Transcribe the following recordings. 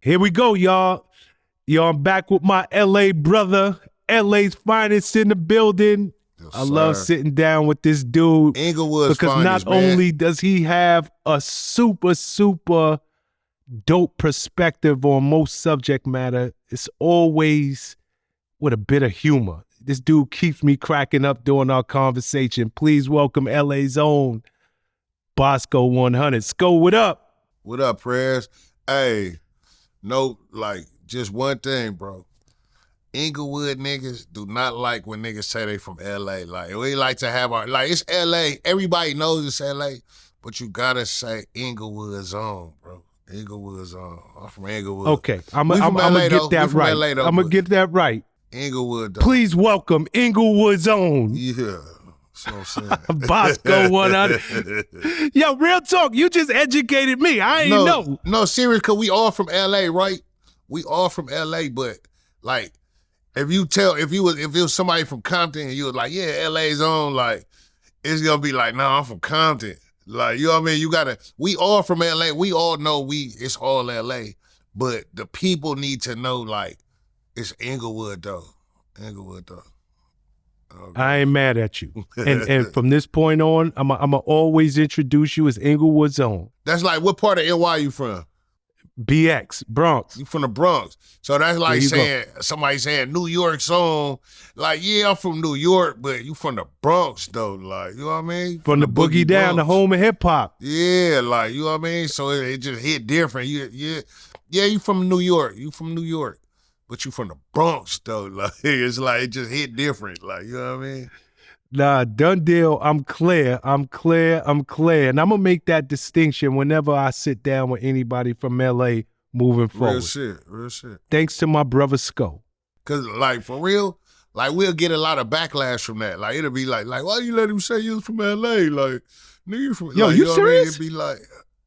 Here we go, y'all. I'm back with my LA brother, LA's finest in the building. Yes, I love sitting down with this dude. Inglewood's because finest, not only does he have a super dope perspective on most subject matter, it's always with a bit of humor. This dude keeps me cracking up during our conversation. Please welcome LA's own Boskoe100. Sko, what up? What up, Prez? Hey, no, just one thing, bro. Inglewood niggas do not like when niggas say they from LA. We like to have our, it's LA. Everybody knows it's LA, but you gotta say Inglewood's on, bro. Inglewood's on. I'm from Inglewood. Okay, I'm gonna get that right. I'm gonna get that right. Inglewood, though. Please welcome Inglewood's own. Yeah. That's what I'm saying. Boskoe100. Yo, real talk. You just educated me. I ain't know. No, serious, because we all from LA, right? We all from LA, but if it was somebody from Compton and you was like, yeah, LA's on, it's gonna be like, nah, I'm from Compton. You know what I mean? We all from LA. We all know it's all LA. But the people need to know, it's Inglewood though. Inglewood though. Okay. I ain't mad at you. and from this point on, I'm going to always introduce you as Inglewood's own. That's what part of NY you from? BX, Bronx. You from the Bronx. So that's like somebody saying New York's own. Yeah, I'm from New York, but you from the Bronx though. You know what I mean? From the boogie down, the home of hip hop. Yeah, you know what I mean? So it just hit different. You from New York. You from New York. But you from the Bronx though. It just hit different. You know what I mean? Nah, done deal. I'm clear. And I'm gonna make that distinction whenever I sit down with anybody from LA moving forward. Real shit. Thanks to my brother Sko. Cause for real, we'll get a lot of backlash from that. It'll be why you let him say you was from LA? Nigga, you from Yo, you serious? It'd be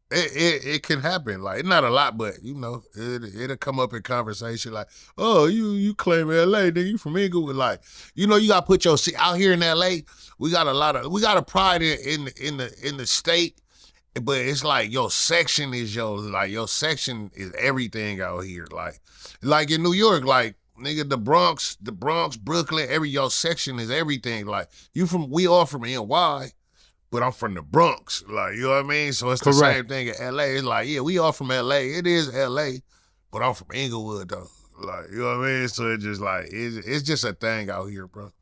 it can happen. It's not a lot, but it'll come up in conversation. Oh, you claim LA, nigga, you from Inglewood. You gotta put your out here in LA. We got a pride in the state, but it's your section is your section is everything out here. In New York, nigga, the Bronx, Brooklyn, your section is everything. We all from NY. But I'm from the Bronx, you know what I mean? So it's the same thing in LA. It's we all from LA. It is LA, but I'm from Inglewood though. You know what I mean? So it's just it's just a thing out here, bro.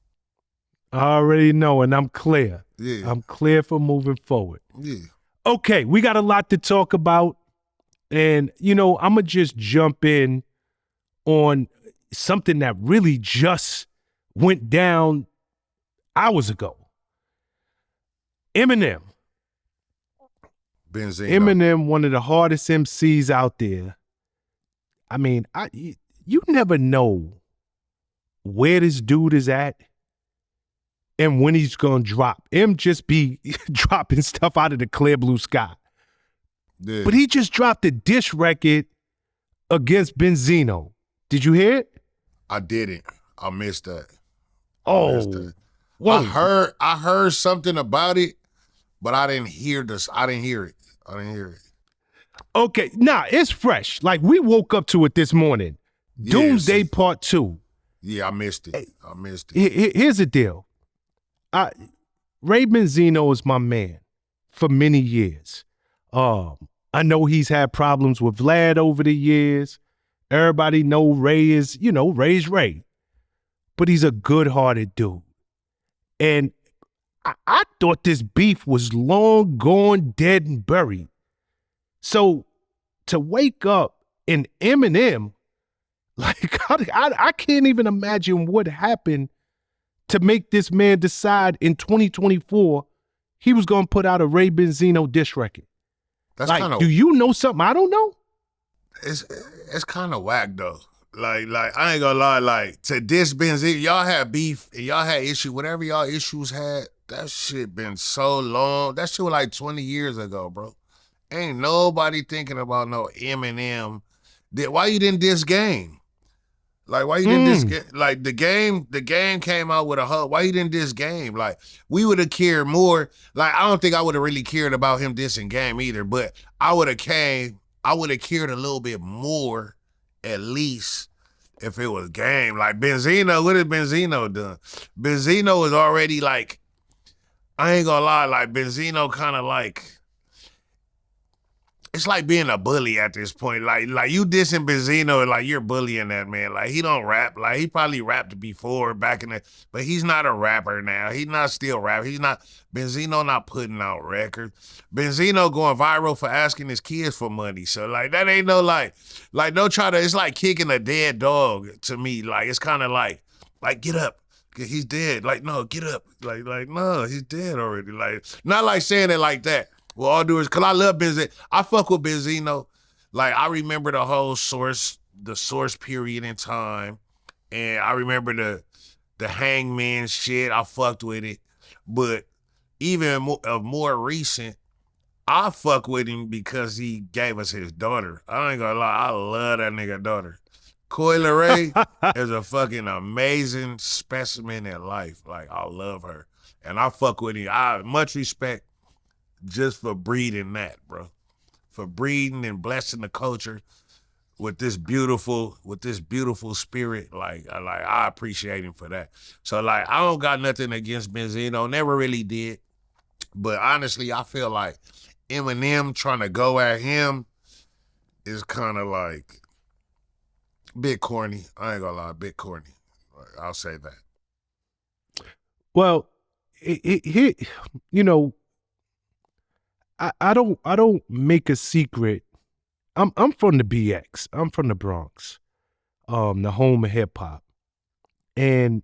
I already know, and I'm clear. Yeah. I'm clear for moving forward. Yeah. Okay, we got a lot to talk about. And, I'm going to just jump in on something that really just went down hours ago. Eminem. Benzino. Eminem, one of the hardest MCs out there. I mean, you never know where this dude is at and when he's going to drop. Em just be dropping stuff out of the clear blue sky. Yeah. But he just dropped a diss record against Benzino. Did you hear it? I didn't. I missed that. Whoa. I heard something about it. But I didn't hear this. I didn't hear it. Okay, it's fresh. We woke up to it this morning. Yeah, Doomsday Part 2. Yeah, I missed it. Here's the deal. Ray Benzino is my man for many years. I know he's had problems with Vlad over the years. Everybody know Ray is, Ray's Ray. But he's a good-hearted dude. And I thought this beef was long gone, dead, and buried. So to wake up in Eminem, I can't even imagine what happened to make this man decide in 2024 he was going to put out a Ray Benzino diss record. That's kind of. Do you know something I don't know? It's kind of whack though. I ain't gonna lie. To diss Benzino, y'all had beef and y'all had issue. Whatever y'all issues had. That shit been so long. That shit was 20 years ago, bro. Ain't nobody thinking about no Eminem. Why you didn't diss Game? Why you didn't diss Game? The game came out with a hug. Why you didn't diss Game? We would have cared more. I don't think I would have really cared about him dissing Game either, but I would have cared a little bit more at least if it was game. Like Benzino, what has Benzino done? Benzino is already like, I ain't gonna lie, like Benzino kind of like, it's like being a bully at this point. Like you dissing Benzino, like you're bullying that man. Like he don't rap. Like he probably rapped before back in the, but he's not a rapper now. He's not still rapping. He's not, Benzino not putting out records. Benzino going viral for asking his kids for money. So like that ain't no like don't try to, it's like kicking a dead dog to me. Like it's kind of like get up. He's dead. Like, no, get up. Like, no, he's dead already. Like, not like saying it like that. Well, all due is because I love Benzino. I fuck with Benzino. Like, I remember the whole source period in time. And I remember the Hangman shit. I fucked with it. But even more recent, I fuck with him because he gave us his daughter. I ain't gonna lie. I love that nigga daughter. Coi Leray is a fucking amazing specimen in life. Like, I love her. And I fuck with him. I much respect just for breeding that, bro. For breeding and blessing the culture with this beautiful spirit. Like I appreciate him for that. So like I don't got nothing against Benzino, never really did. But honestly, I feel like Eminem trying to go at him is kind of like bit corny. I ain't gonna lie, bit corny. I'll say that. Well, you know, I don't make a secret. I'm from the BX. I'm from the Bronx, the home of hip hop, and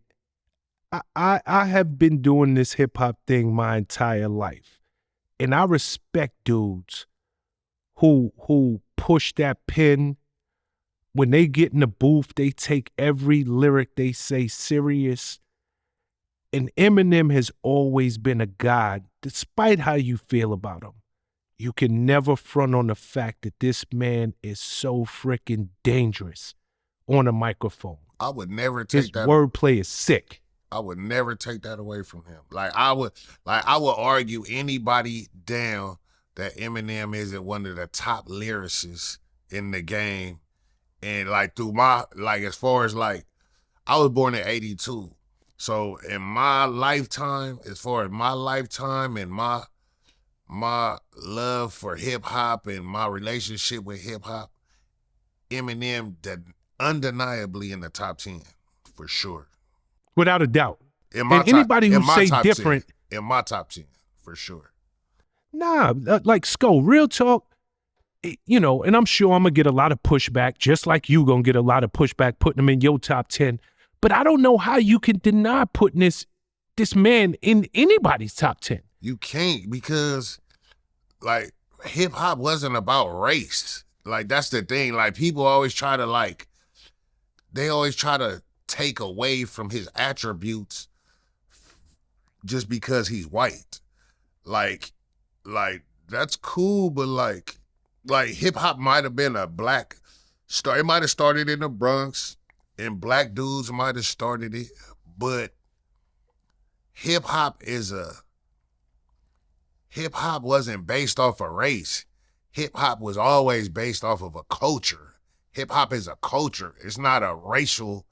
I have been doing this hip hop thing my entire life, and I respect dudes who push that pen. When they get in the booth, they take every lyric they say serious. And Eminem has always been a god, despite how you feel about him. You can never front on the fact that this man is so freaking dangerous on a microphone. I would never take that. His wordplay is sick. I would never take that away from him. I would argue anybody down that Eminem isn't one of the top lyricists in the game. And like through my, like as far as like, I was born in 82. So in my lifetime, as far as my lifetime and my love for hip hop and my relationship with hip hop, Eminem undeniably in the top 10 for sure. Without a doubt. In my and anybody who say different. 10, in my top 10 for sure. Nah, like Sko, real talk, you know, and I'm sure I'm going to get a lot of pushback, just like you going to get a lot of pushback putting him in your top 10. But I don't know how you can deny putting this man in anybody's top 10. You can't, because like hip hop wasn't about race. Like that's the thing. Like people always try to like, they always try to take away from his attributes just because he's white. Like that's cool, but like hip hop might have been a black start. It might have started in the Bronx and black dudes might have started it, but hip hop wasn't based off of race. Hip hop was always based off of a culture. Hip hop is a culture. It's not a racial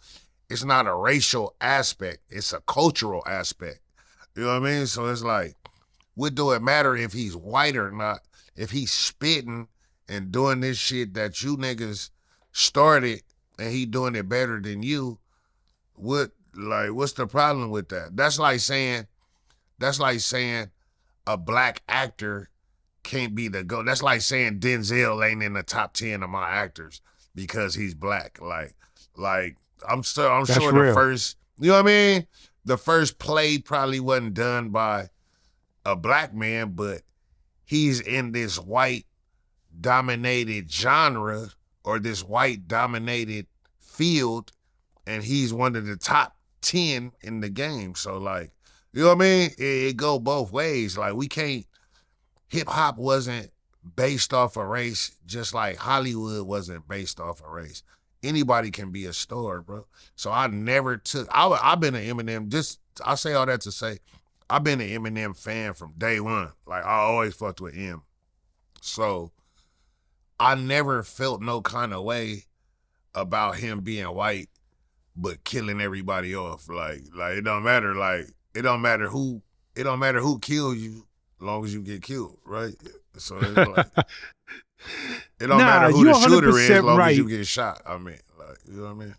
aspect. It's a cultural aspect. You know what I mean? So it's like, what do it matter if he's white or not? If he's spitting and doing this shit that you niggas started and he doing it better than you, what's the problem with that? That's like saying a black actor can't be the GOAT. That's like saying Denzel ain't in the top 10 of my actors because he's black. Like I'm sure real. The first, you know what I mean? The first play probably wasn't done by a black man, but he's in this white dominated genre or this white dominated field, and he's one of the top 10 in the game. So like, you know what I mean? It go both ways. Like we can't, hip hop wasn't based off of race, just like Hollywood wasn't based off of race. Anybody can be a star, bro. So I never took, I've been an Eminem, I say all that to say, I've been an Eminem fan from day one. Like I always fucked with him. So I never felt no kind of way about him being white but killing everybody off. Like it don't matter. Like it don't matter who kills you, as long as you get killed, right? So it's like it don't matter who the shooter is, as long as you get shot. I mean, like, you know what I mean?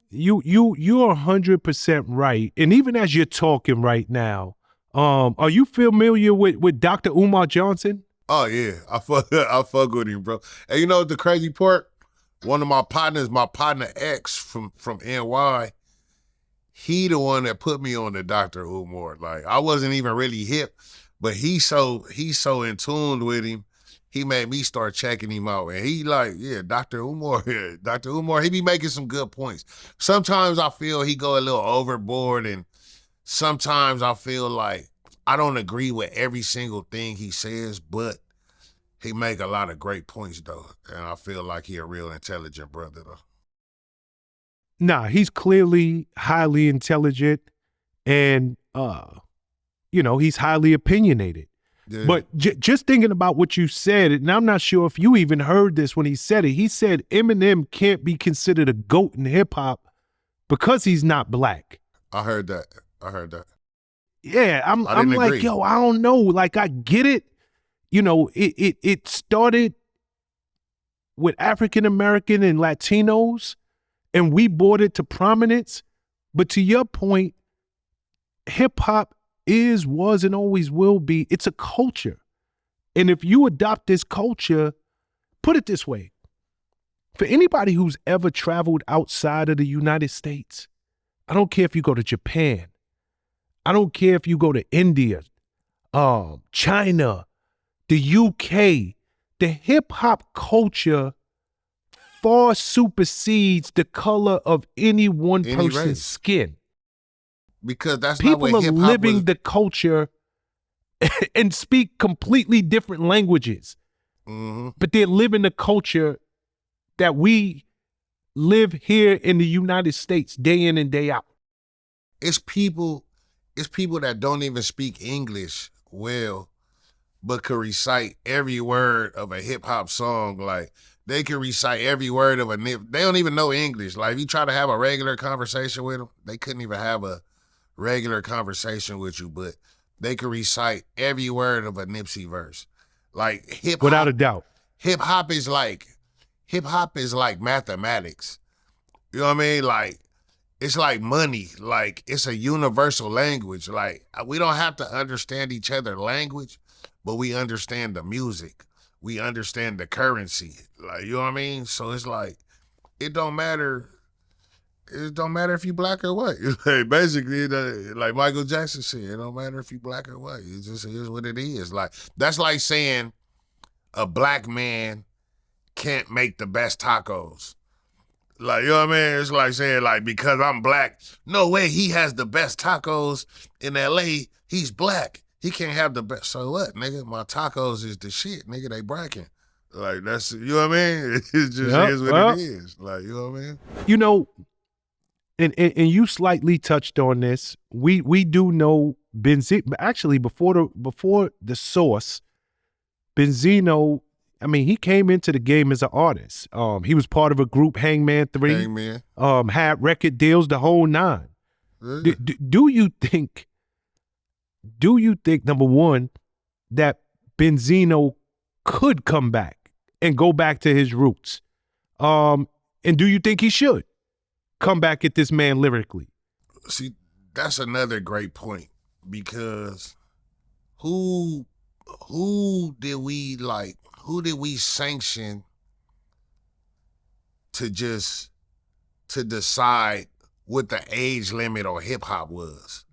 You're 100% right. And even as you're talking right now, are you familiar with Dr. Umar Johnson? Oh yeah, I fuck with him, bro. And you know the crazy part? One of my partners, my partner X from NY, he the one that put me on the Dr. Umar. Like I wasn't even really hip, but he's so in tune with him. He made me start checking him out. And he like, yeah, Dr. Umar, yeah, Dr. Umar, he be making some good points. Sometimes I feel he go a little overboard, and sometimes I feel like I don't agree with every single thing he says, but he make a lot of great points though. And I feel like he a real intelligent brother though. Nah, he's clearly highly intelligent and, he's highly opinionated. Yeah. But just thinking about what you said, and I'm not sure if you even heard this when he said it. He said Eminem can't be considered a GOAT in hip hop because he's not black. I heard that. Yeah, I'm like, yo, I don't know. Like, I get it. You know, it started with African American and Latinos, and we brought it to prominence. But to your point, hip hop was, and always will be, it's a culture. And if you adopt this culture, put it this way, for anybody who's ever traveled outside of the United States, I don't care if you go to Japan, I don't care if you go to India, China, the UK, the hip hop culture far supersedes the color of any one person's skin. Because that's people not what are living the culture and speak completely different languages, but they're living the culture that we live here in the United States day in and day out. It's people that don't even speak English well, but can recite every word of a hip hop song. Like they can recite every word of they don't even know English. Like if you try to have a regular conversation with them, they couldn't even have a regular conversation with you, but they could recite every word of a Nipsey verse. Like hip hop, without a doubt. Hip hop is like mathematics. You know what I mean? Like it's like money. Like it's a universal language. Like we don't have to understand each other's language, but we understand the music. We understand the currency. Like, you know what I mean? So it's like it don't matter. It don't matter if you black or white. Basically, like Michael Jackson said, it don't matter if you black or white. It just is what it is. Like that's like saying a black man can't make the best tacos. Like, you know what I mean? It's like saying, like, because I'm black, no way he has the best tacos in LA. He's black. He can't have the best. So what, nigga? My tacos is the shit, nigga. They bracking. Like, that's, you know what I mean? It just is what it is. Like, you know what I mean? You know, and you slightly touched on this. We do know Benzino. Actually, before the source, Benzino, I mean, he came into the game as an artist. He was part of a group, Hangman 3. Hangman. Had record deals, the whole nine. Yeah. Do you think, number one, that Benzino could come back and go back to his roots? And do you think he should come back at this man lyrically? See, that's another great point, because who did we sanction to decide what the age limit on hip hop was?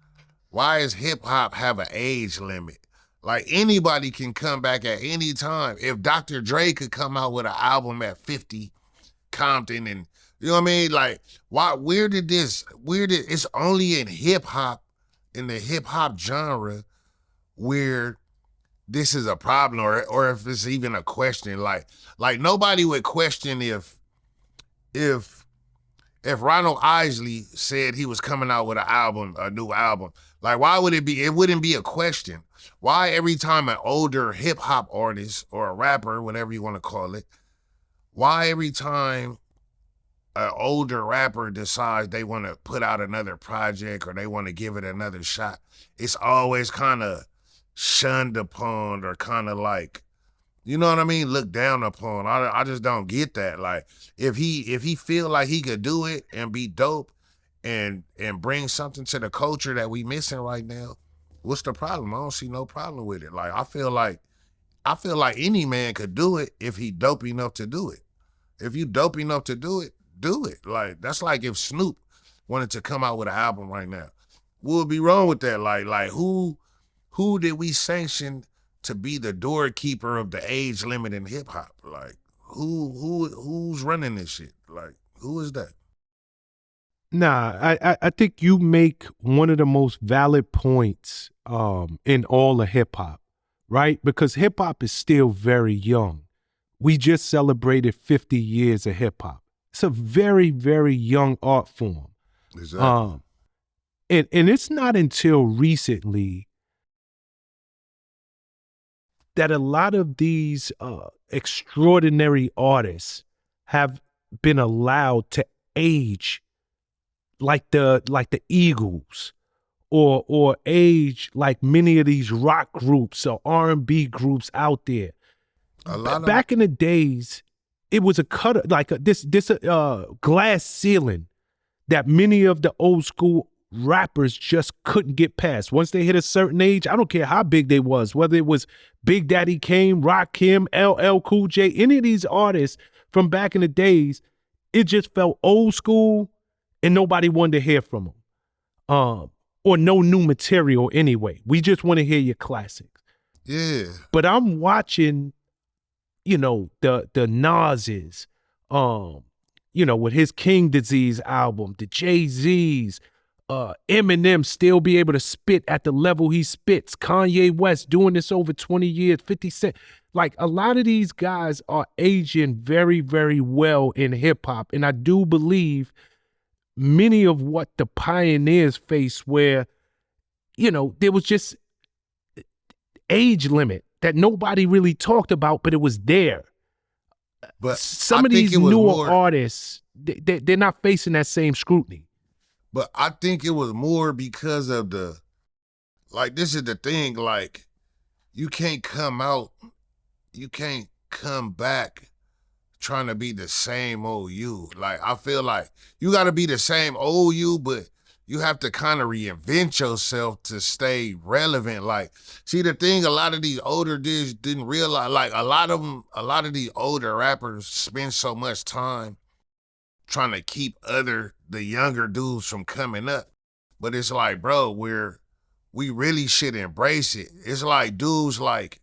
Why does hip hop have an age limit? Like anybody can come back at any time. If Dr. Dre could come out with an album at 50, Compton, and you know what I mean? Like, where did it's only in hip hop, in the hip hop genre, where this is a problem, or if it's even a question. Like nobody would question if Ronald Isley said he was coming out with a new album. Like, why would it be? It wouldn't be a question. Why every time an older hip hop artist or a rapper, whatever you want to call it, why every time an older rapper decides they want to put out another project or they want to give it another shot, it's always kind of shunned upon or kind of like, you know what I mean, looked down upon. I just don't get that. Like if he feel like he could do it and be dope and bring something to the culture that we missing right now, what's the problem? I don't see no problem with it. Like I feel like any man could do it if he dope enough to do it. If you dope enough to do it, do it. Like that's like if Snoop wanted to come out with an album right now. What would be wrong with that? Like who did we sanction to be the doorkeeper of the age limit in hip hop? Like who's running this shit? Like who is that? Nah, I think you make one of the most valid points in all of hip hop, right? Because hip hop is still very young. We just celebrated 50 years of hip hop. It's a very, very young art form. Exactly. And it's not until recently that a lot of these extraordinary artists have been allowed to age like the Eagles or age like many of these rock groups or R&B groups out there. A lot of Back in the days, it was a cut like this glass ceiling that many of the old school rappers just couldn't get past. Once they hit a certain age, I don't care how big they was, whether it was Big Daddy Kane, Rakim, LL Cool J, any of these artists from back in the days, it just felt old school and nobody wanted to hear from them. Or no new material anyway. We just want to hear your classics. Yeah. But I'm watching, you know, the Nas's, you know, with his King Disease album, the Jay-Z's, Eminem still be able to spit at the level he spits. Kanye West doing this over 20 years, 50 Cent. Like a lot of these guys are aging very, very well in hip hop. And I do believe many of what the pioneers faced where, you know, there was just age limit that nobody really talked about, but it was there. But Some I of think these it was newer more, artists, they're not facing that same scrutiny. but I think it was more because of the, like, this is the thing, like, you can't come back trying to be the same old you. Like, I feel like you got to be the same old you, but you have to kind of reinvent yourself to stay relevant. Like, see, the thing, a lot of these older dudes didn't realize, like, a lot of these older rappers spend so much time trying to keep the younger dudes from coming up. But it's like, bro, we really should embrace it. It's dudes like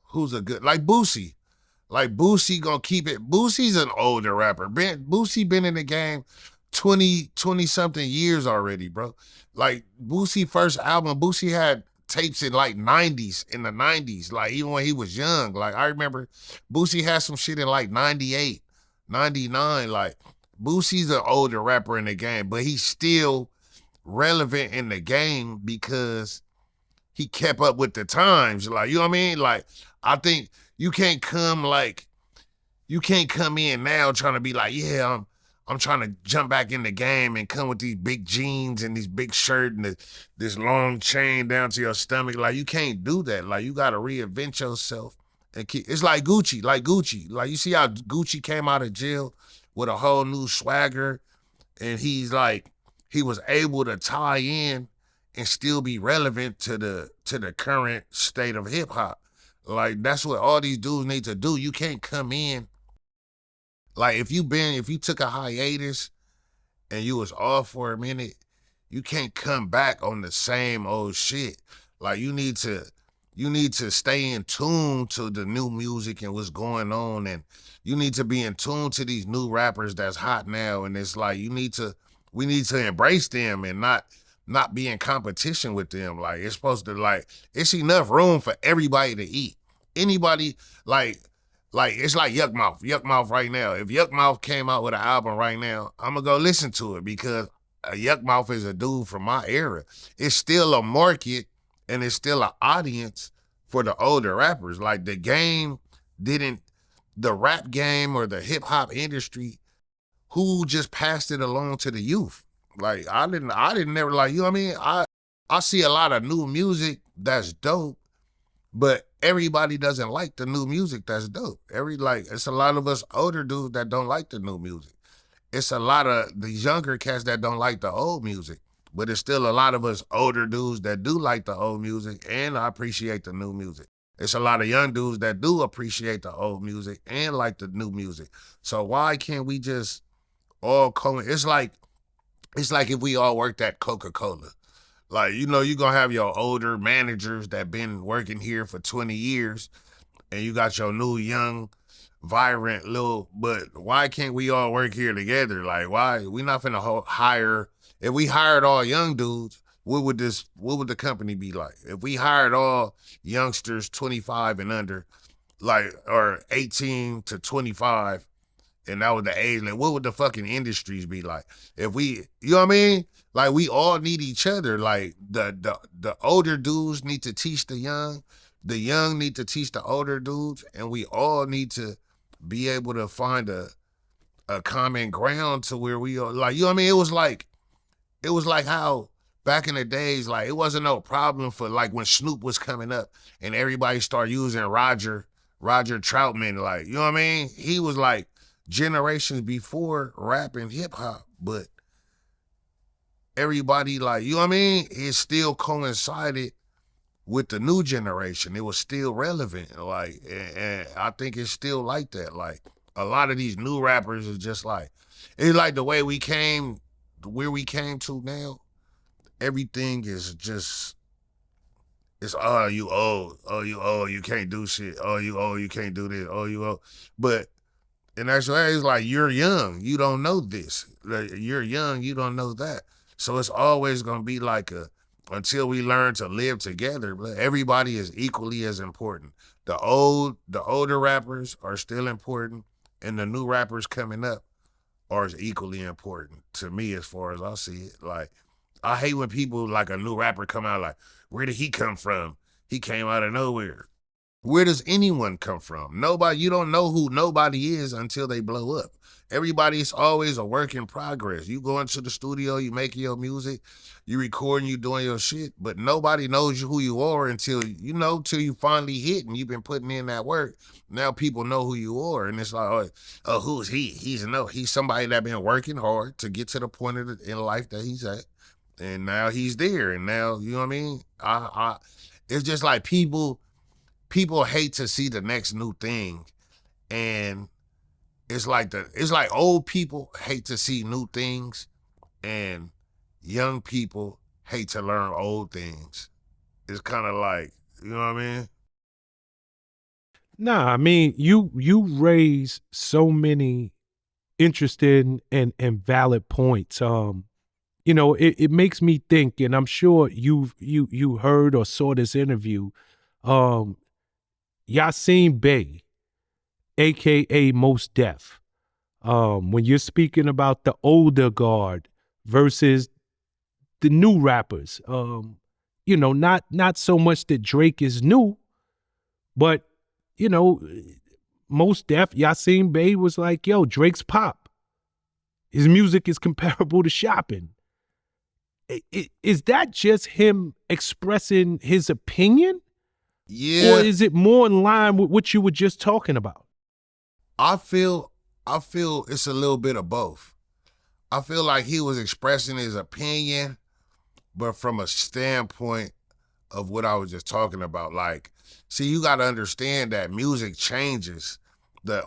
who's a good, like Boosie. Like Boosie gonna keep it. Boosie's an older rapper. Boosie been in the game 20 something years already, bro. Like Boosie first album, Boosie had tapes in like 90s, in the 90s, like even when he was young. Like I remember Boosie had some shit in like 98, 99. Like Boosie's an older rapper in the game, but he's still relevant in the game because he kept up with the times. Like, you know what I mean? Like, I think you can't come in now trying to be like, yeah, I'm trying to jump back in the game and come with these big jeans and these big shirt and this long chain down to your stomach. Like, you can't do that. Like, you got to reinvent yourself. And it's like Gucci. Like, you see how Gucci came out of jail with a whole new swagger, and he was able to tie in and still be relevant to the current state of hip hop. Like, that's what all these dudes need to do. You can't come in, like, if you took a hiatus and you was off for a minute, you can't come back on the same old shit. Like, you need to stay in tune to the new music and what's going on, and you need to be in tune to these new rappers that's hot now. And it's like we need to embrace them and not be in competition with them. Like, it's supposed to, like, it's enough room for everybody to eat. Anybody, like it's like Yuck Mouth right now. If Yuck Mouth came out with an album right now, I'm gonna go listen to it because Yuck Mouth is a dude from my era. It's still a market and it's still an audience for the older rappers. Like, the game didn't the rap game or the hip hop industry, who just passed it along to the youth. Like I didn't never like, you know what I mean? I see a lot of new music that's dope, but everybody doesn't like the new music that's dope. It's a lot of us older dudes that don't like the new music. It's a lot of the younger cats that don't like the old music, but it's still a lot of us older dudes that do like the old music and I appreciate the new music. It's a lot of young dudes that do appreciate the old music and like the new music. So why can't we just all it's like if we all worked at Coca-Cola. Like, you know, you're gonna have your older managers that been working here for 20 years, and you got your new young vibrant little, but why can't we all work here together? Like, why we not finna hire? If we hired all young dudes, what would the company be like? If we hired all youngsters 25 and under, like, or 18 to 25, and that was the age, like, what would the fucking industries be like? If we, you know what I mean? Like, we all need each other. Like, the older dudes need to teach the young need to teach the older dudes, and we all need to be able to find a common ground to where we are, like, you know what I mean? It was like how back in the days, like, it wasn't no problem for, like, when Snoop was coming up and everybody started using Roger Troutman, like, you know what I mean? He was like generations before rap and hip hop, but everybody, like, you know what I mean? It still coincided with the new generation. It was still relevant. Like, and I think it's still like that. Like, a lot of these new rappers is just like, it's like the way we came, where we came to now, everything is just, it's, oh, you old, you can't do shit, oh, you can't do this, oh, you old. But in actuality, it's like, you're young, you don't know this. Like, you're young, you don't know that. So it's always gonna be like until we learn to live together, but everybody is equally as important. The older rappers are still important, and the new rappers coming up are as equally important to me, as far as I see it. Like, I hate when people, like, a new rapper come out like, where did he come from? He came out of nowhere. Where does anyone come from? Nobody. You don't know who nobody is until they blow up. Everybody's always a work in progress. You go into the studio, you making your music, you recording, you doing your shit, but nobody knows who you are until you finally hit and you've been putting in that work. Now people know who you are, and it's like, oh, who's he? He's somebody that been working hard to get to the point in life that he's at, and now he's there, and now, you know what I mean? It's just like people hate to see the next new thing, and it's like old people hate to see new things, and young people hate to learn old things. It's kind of like, you know what I mean? Nah, I mean, you raise so many interesting and valid points. It makes me think, and I'm sure you heard or saw this interview. Yasin Bey, aka Mos Def, when you're speaking about the older guard versus the new rappers, not so much that Drake is new, but Mos Def, Yasin Bey was like, yo, Drake's pop. His music is comparable to shopping. Is that just him expressing his opinion? Yeah. Or is it more in line with what you were just talking about? I feel it's a little bit of both. I feel like he was expressing his opinion, but from a standpoint of what I was just talking about. Like, see, you got to understand that music changes.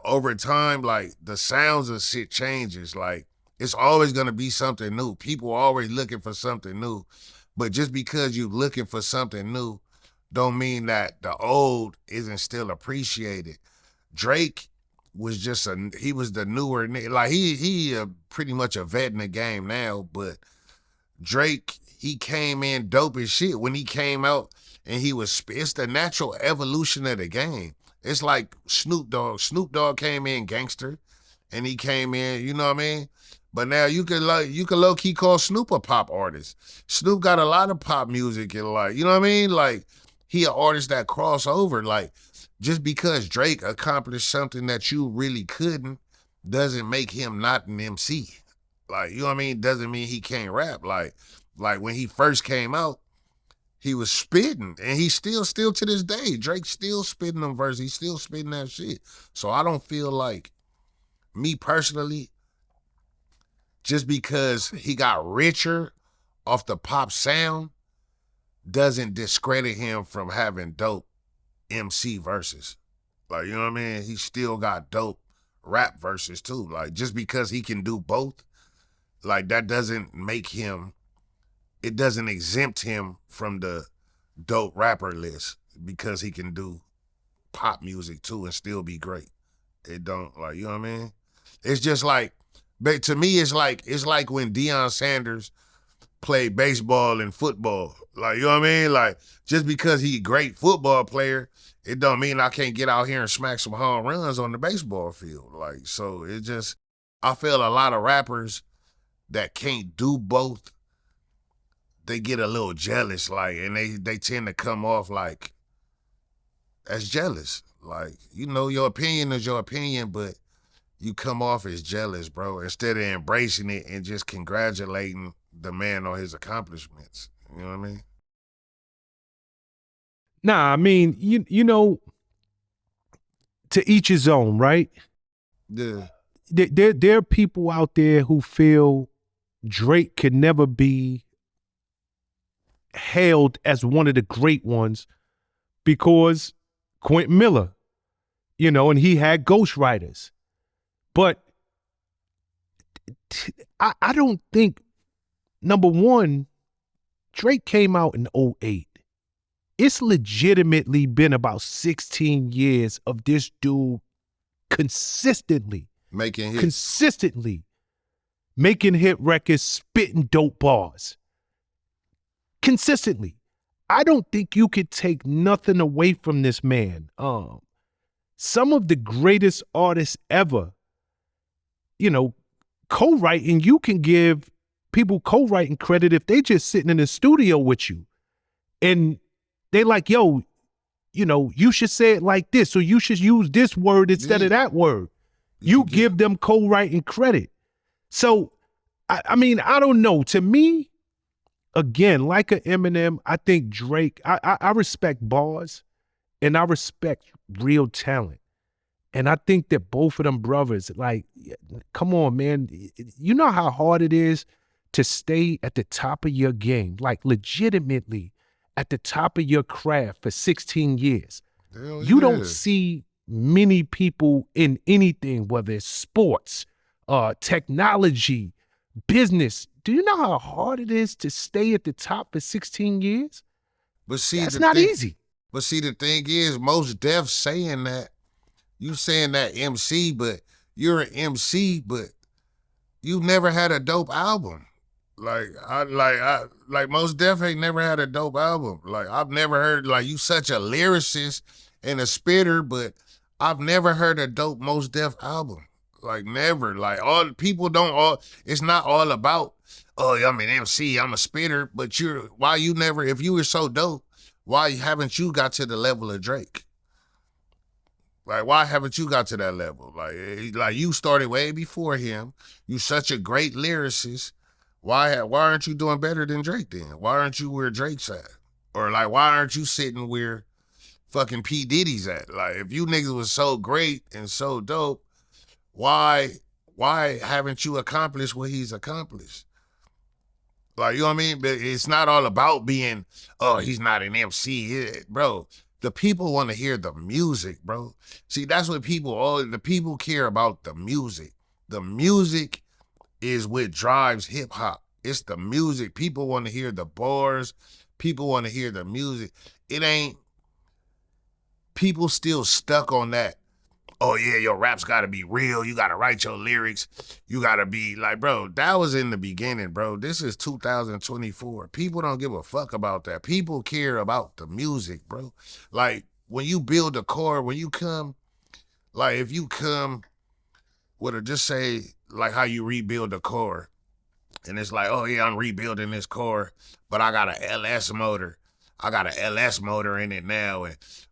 Over time, like, the sounds of shit changes. Like, it's always going to be something new. People are always looking for something new. But just because you're looking for something new don't mean that the old isn't still appreciated. Drake was he was the newer, like, he pretty much a vet in the game now, but Drake, he came in dope as shit when he came out, and it's the natural evolution of the game. It's like Snoop Dogg came in gangster, and he came in, you know what I mean? But now you could low-key call Snoop a pop artist. Snoop got a lot of pop music, and, like, you know what I mean? Like, he an artist that cross over. Like, just because Drake accomplished something that you really couldn't doesn't make him not an MC. Like, you know what I mean? Doesn't mean he can't rap. Like when he first came out, he was spitting, and he still to this day, Drake's still spitting them verses. He's still spitting that shit. So I don't feel like, me personally, just because he got richer off the pop sound doesn't discredit him from having dope MC verses. Like, you know what I mean? He still got dope rap verses too. Like, just because he can do both, like, that doesn't make him, it doesn't exempt him from the dope rapper list because he can do pop music too and still be great. It don't, like, you know what I mean? It's just like, but to me, it's like when Deion Sanders played baseball and football. Like, you know what I mean? Like, just because he a great football player, it don't mean I can't get out here and smack some home runs on the baseball field. Like, so it just, I feel a lot of rappers that can't do both, they get a little jealous, like, and they tend to come off like as jealous. Like, you know, your opinion is your opinion, but you come off as jealous, bro, instead of embracing it and just congratulating the man on his accomplishments. You know what I mean? Nah, I mean, you know, to each his own, right? Yeah. There are people out there who feel Drake could never be hailed as one of the great ones because Quentin Miller, you know, and he had ghostwriters. But I don't think, number one, Drake came out in 2008. It's legitimately been about 16 years of this dude consistently Making hits. Making hit records, spitting dope bars. Consistently. I don't think you could take nothing away from this man. Some of the greatest artists ever, you know, co-writing, you can give people co-writing credit if they just sitting in the studio with you. And they like, yo, you know, you should say it like this, or you should use this word instead of that word. You give them co-writing credit. So, I mean, I don't know. To me, again, like an Eminem, I think Drake, I respect bars and I respect real talent. And I think that both of them brothers, like, come on, man. You know how hard it is to stay at the top of your game, like legitimately at the top of your craft for 16 years. Hell You yeah. don't see many people in anything, whether it's sports, technology, business. Do you know how hard it is to stay at the top for 16 years? But see, That's not easy. But see, the thing is, most Def saying that, you saying that MC, but you're an MC, but you never had a dope album. Like most Def ain't never had a dope album. Like, I've never heard, like, you such a lyricist and a spitter, but I've never heard a dope Most Def album. Like, never. Like, all people don't all, it's not all about, oh, I'm an MC, I'm a spitter, but why you never, if you were so dope, why haven't you got to the level of Drake? Like, why haven't you got to that level? Like you started way before him. You such a great lyricist. Why aren't you doing better than Drake then? Why aren't you where Drake's at? Or like, why aren't you sitting where fucking P. Diddy's at? Like, if you niggas was so great and so dope, why haven't you accomplished what he's accomplished? Like, you know what I mean? But it's not all about being, oh, he's not an MC. Bro, the people want to hear the music, bro. See, that's what the people care about, the music. The music is what drives hip hop. It's the music. People want to hear the bars. People want to hear the music. It ain't, people still stuck on that. Oh yeah, your rap's gotta be real. You gotta write your lyrics. You gotta be like, bro, that was in the beginning, bro. This is 2024. People don't give a fuck about that. People care about the music, bro. Like, when you build a car, when you come, like, if you come with a, just say, like how you rebuild a car, and it's like, oh yeah, I'm rebuilding this car, but I got a LS motor. I got an LS motor in it now.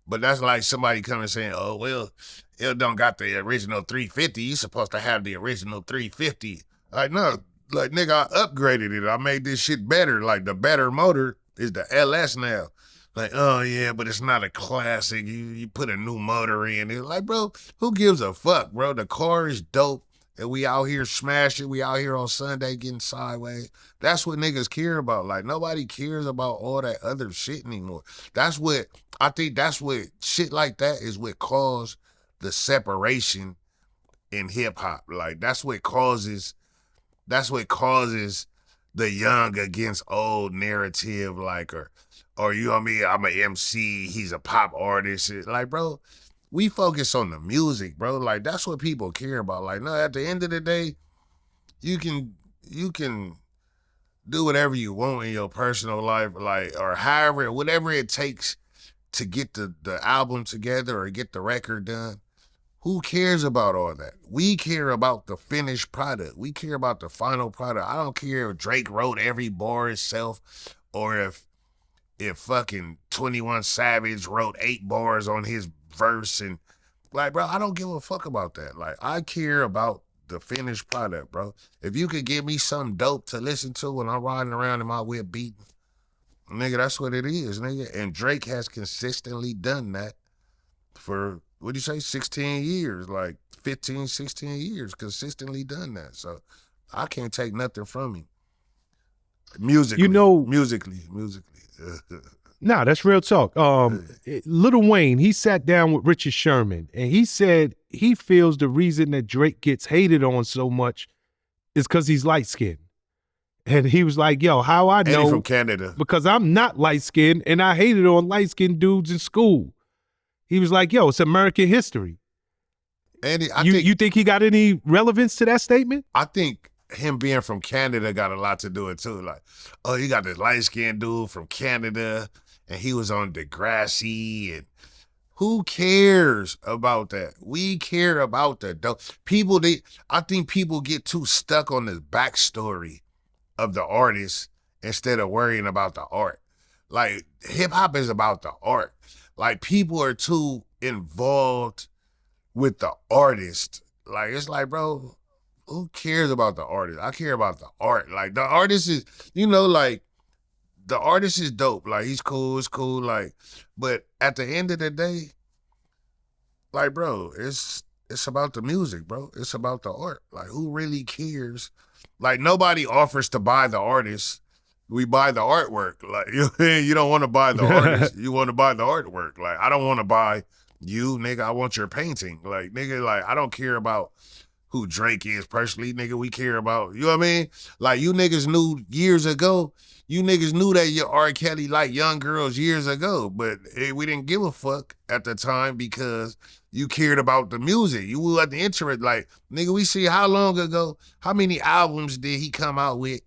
But that's like somebody coming saying, oh, well, it don't got the original 350. You supposed to have the original 350. Like, no, like, nigga, I upgraded it. I made this shit better. Like, the better motor is the LS now. Like, oh, yeah, but it's not a classic. You put a new motor in it. Like, bro, who gives a fuck, bro? The car is dope. And we out here smashing. We out here on Sunday getting sideways. That's what niggas care about. Like, nobody cares about all that other shit anymore. I think that's what shit like that is what caused the separation in hip hop. Like, that's what causes the young against old narrative, like, or you know what I mean? I'm an MC, he's a pop artist. Like, bro, we focus on the music, bro. Like, that's what people care about. Like, no, at the end of the day, you can do whatever you want in your personal life, like, or however, whatever it takes to get the album together or get the record done. Who cares about all that? We care about the finished product. We care about the final product. I don't care if Drake wrote every bar himself or if fucking 21 Savage wrote 8 bars on his verse. And like, bro, I don't give a fuck about that. Like, I care about the finished product, bro. If you could give me something dope to listen to when I'm riding around in my whip beating, nigga, that's what it is, nigga. And Drake has consistently done that for, what'd you say, 16 years, like 15, 16 years, consistently done that. So I can't take nothing from him. Musically, You know, musically. nah, that's real talk. Lil Wayne, he sat down with Richard Sherman and he said he feels the reason that Drake gets hated on so much is because he's light-skinned. And he was like, yo, how I know? And he from Canada. Because I'm not light-skinned and I hated on light-skinned dudes in school. He was like, yo, it's American history. And you think he got any relevance to that statement? I think him being from Canada got a lot to do with it too. Like, oh, you got this light-skinned dude from Canada and he was on Degrassi, and who cares about that? We care about that, though. I think people get too stuck on the backstory of the artist instead of worrying about the art. Like, hip-hop is about the art. Like, people are too involved with the artist. Like, it's like, bro, who cares about the artist? I care about the art. Like, the artist is, like, the artist is dope. Like, he's cool, it's cool. Like, but at the end of the day, like, bro, it's about the music, bro. It's about the art. Like, who really cares? Like, nobody offers to buy the artist. We buy the artwork. Like, you don't want to buy the artist. You want to buy the artwork. Like, I don't want to buy you, nigga. I want your painting. Like, nigga, like, I don't care about who Drake is personally, nigga. We care about, you know what I mean? Like, you niggas knew years ago, you niggas knew that your R. Kelly liked young girls years ago, but we didn't give a fuck at the time because you cared about the music. You were at the interest. Like, nigga, we see how long ago, how many albums did he come out with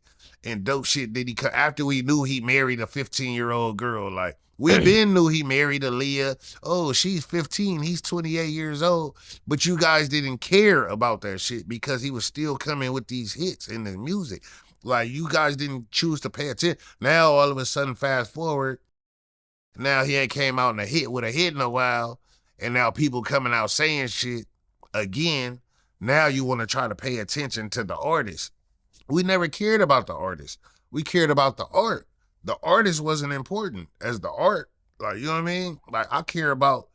and dope shit did he come after we knew he married a 15-year-old girl? Like, we been knew he married Aaliyah. Oh, she's 15, he's 28 years old. But you guys didn't care about that shit because he was still coming with these hits in the music. Like, you guys didn't choose to pay attention. Now, all of a sudden, fast forward, now he ain't came out with a hit in a while, and now people coming out saying shit again. Now you want to try to pay attention to the artist. We never cared about the artist. We cared about the art. The artist wasn't important as the art. Like, you know what I mean? Like, I care about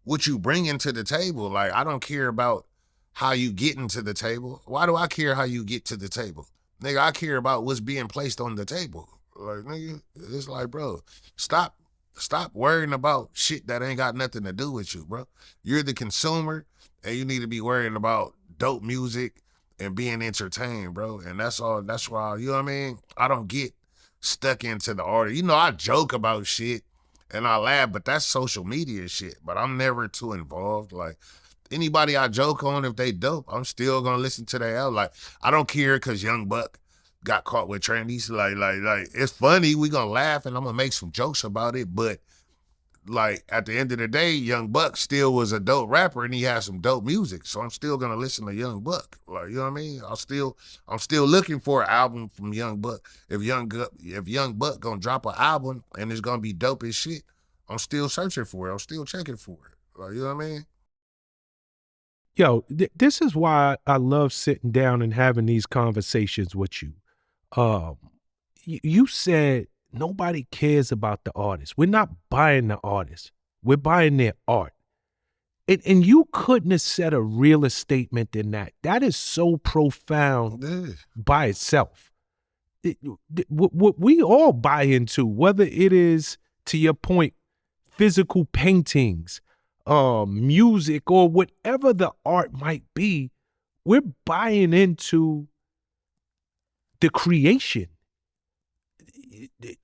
what you bring into the table. Like, I don't care about how you get into the table. Why do I care how you get to the table? Nigga, I care about what's being placed on the table. Like, nigga, it's like, bro, stop worrying about shit that ain't got nothing to do with you, bro. You're the consumer, and you need to be worrying about dope music and being entertained, bro. And that's all. That's why, you know what I mean? I don't get stuck into the art. You know, I joke about shit and I laugh, but that's social media shit. But I'm never too involved. Like, anybody I joke on, if they dope, I'm still gonna listen to their album. Like, I don't care because Young Buck got caught with trannies. Like, it's funny. We gonna laugh and I'm gonna make some jokes about it. But like at the end of the day, Young Buck still was a dope rapper and he had some dope music. So I'm still gonna listen to Young Buck. Like, you know what I mean? I'm still looking for an album from Young Buck. If Young Buck gonna drop an album and it's gonna be dope as shit, I'm still searching for it. I'm still checking for it. Like, you know what I mean? Yo, this is why I love sitting down and having these conversations with you. You said nobody cares about the artist. We're not buying the artist. We're buying their art. And you couldn't have said a realer statement than that. That is so profound by itself. What we all buy into, whether it is, to your point, physical paintings, music, or whatever the art might be, we're buying into the creation.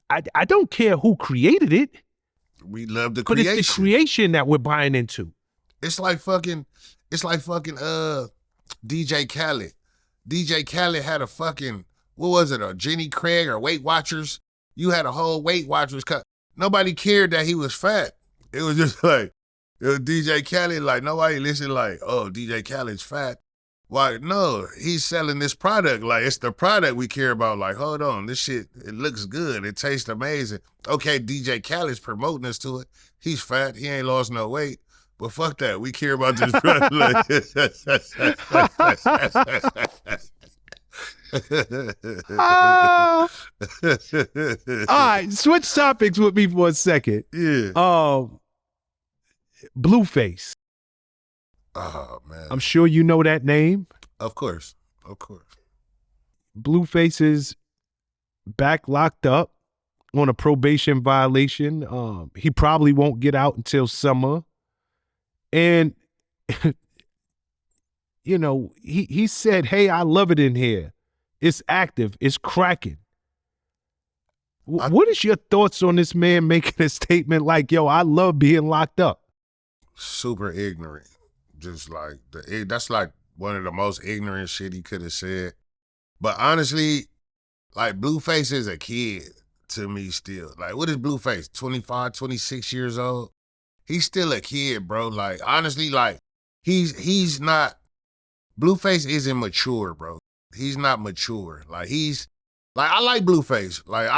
I don't care who created it. We love the creation. But it's the creation that we're buying into. It's like fucking DJ Khaled. DJ Khaled had a fucking, what was it, a Jenny Craig or Weight Watchers? You had a whole Weight Watchers cut. Nobody cared that he was fat. It was just like, it was DJ Khaled, like nobody listened like, oh, DJ Khaled's fat. Why? No, he's selling this product. Like, it's the product we care about. Like, hold on, this shit, it looks good. It tastes amazing. Okay, DJ Khaled's promoting us to it. He's fat. He ain't lost no weight. But fuck that. We care about this product. All right, switch topics with me for a second. Yeah. Blueface. Oh, man. I'm sure you know that name. Of course. Of course. Blueface is back locked up on a probation violation. He probably won't get out until summer. And, you know, he said, hey, I love it in here. It's active. It's cracking. What is your thoughts on this man making a statement like, yo, I love being locked up? Super ignorant. Just like, that's like one of the most ignorant shit he could have said. But honestly, like, Blueface is a kid to me still. Like, what is Blueface? 25, 26 years old? He's still a kid, bro. Like, honestly, like, he's not, Blueface isn't mature, bro. He's not mature. Like, I like Blueface. Like,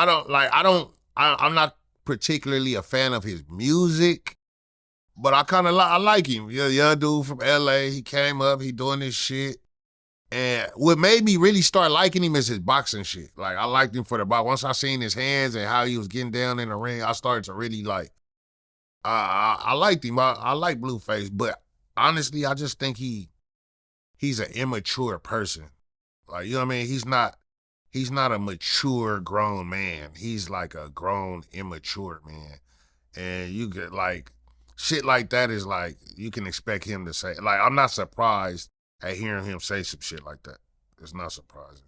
I'm not particularly a fan of his music, but I like him. Yeah, young dude from LA. He came up, he doing this shit. And what made me really start liking him is his boxing shit. Like, I liked him for the box. Once I seen his hands and how he was getting down in the ring, I started to really like, I liked him. I like Blueface, but honestly, I just think he's an immature person. Like, you know what I mean? He's not a mature grown man. He's like a grown, immature man. And you get like, shit like that is like, you can expect him to say, like, I'm not surprised at hearing him say some shit like that. It's not surprising.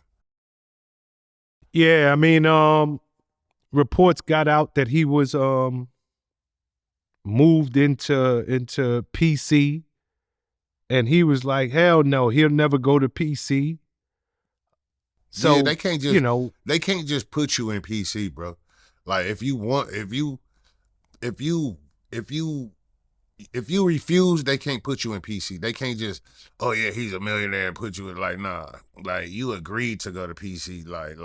Yeah, I mean, reports got out that he was moved into PC, and he was like, hell no, he'll never go to PC. So yeah, they can't just, you know, they can't just put you in PC, bro. Like, if you refuse, they can't put you in PC. They can't just, oh yeah, he's a millionaire and put you in, like, nah. Like, you agreed to go to PC. Like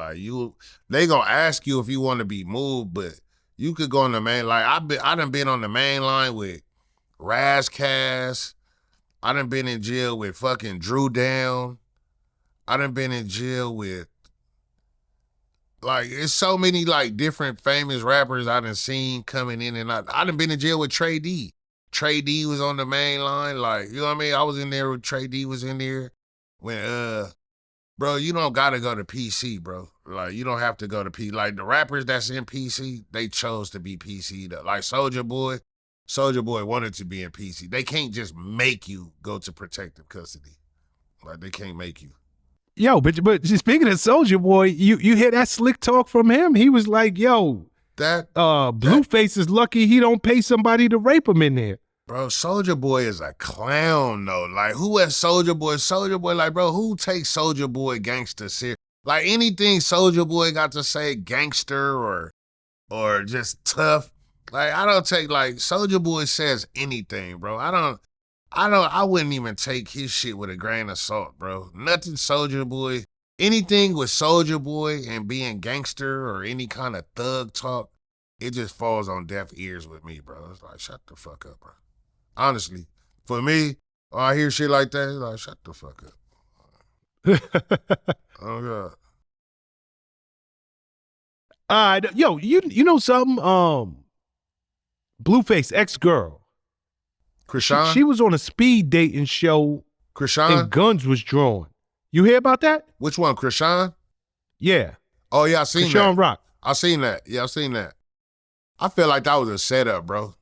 they gonna ask you if you want to be moved, but you could go on the main, like, I done been on the main line with Razcast. I done been in jail with fucking Drew Down. I done been in jail with, like, it's so many, like, different famous rappers I done seen coming in and out. I done been in jail with Trey D. Trey D was on the main line. Like, you know what I mean? I was in there with Trey D was in there. When, bro, you don't gotta go to PC, bro. Like, you don't have to go to PC. Like, the rappers that's in PC, they chose to be PC. Like, Soulja Boy wanted to be in PC. They can't just make you go to protective custody. Like, they can't make you. Yo, but speaking of Soulja Boy, you hear that slick talk from him? He was like, yo, Blueface is lucky he don't pay somebody to rape him in there. Bro, Soulja Boy is a clown, though. Like, who has Soulja Boy? Soulja Boy, like, bro, who takes Soulja Boy gangster serious? Like, anything Soulja Boy got to say gangster or just tough, Like I don't take like Soulja Boy says anything, bro. I wouldn't even take his shit with a grain of salt, bro. Nothing Soulja Boy. Anything with Soulja Boy and being gangster or any kind of thug talk, it just falls on deaf ears with me, bro. It's like, shut the fuck up, bro. Honestly, for me, when I hear shit like that, it's like, shut the fuck up. Oh, God. All right, yo, you know something? Blueface ex-girl. Krishan? She was on a speed dating show Krishan? and guns was drawn. You hear about that? Which one, Krishan? Yeah. Oh, yeah, I seen Krishan that. Rock. I seen that. Yeah, I seen that. I feel like that was a setup, bro.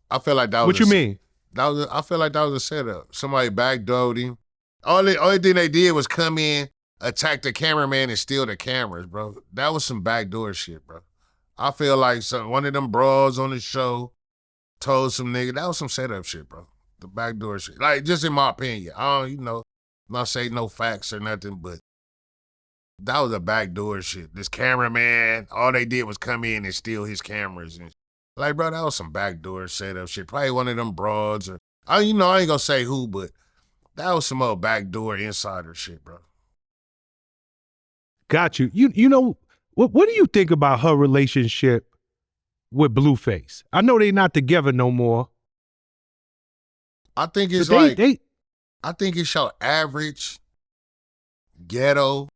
I feel like that was What you mean? I feel like that was a setup. Somebody backdoored him. Only thing they did was come in, attack the cameraman, and steal the cameras, bro. That was some backdoor shit, bro. I feel like one of them bros on the show told some nigga, that was some setup shit, bro. The backdoor shit. Like, just in my opinion. I don't, not say no facts or nothing, but that was a backdoor shit. This cameraman, all they did was come in and steal his cameras. And like, bro, that was some backdoor setup shit. Probably one of them broads or, I ain't gonna say who, but that was some old backdoor insider shit, bro. Got you. You know, what do you think about her relationship with Blueface? I know they not together no more. I think it's I think it's your average ghetto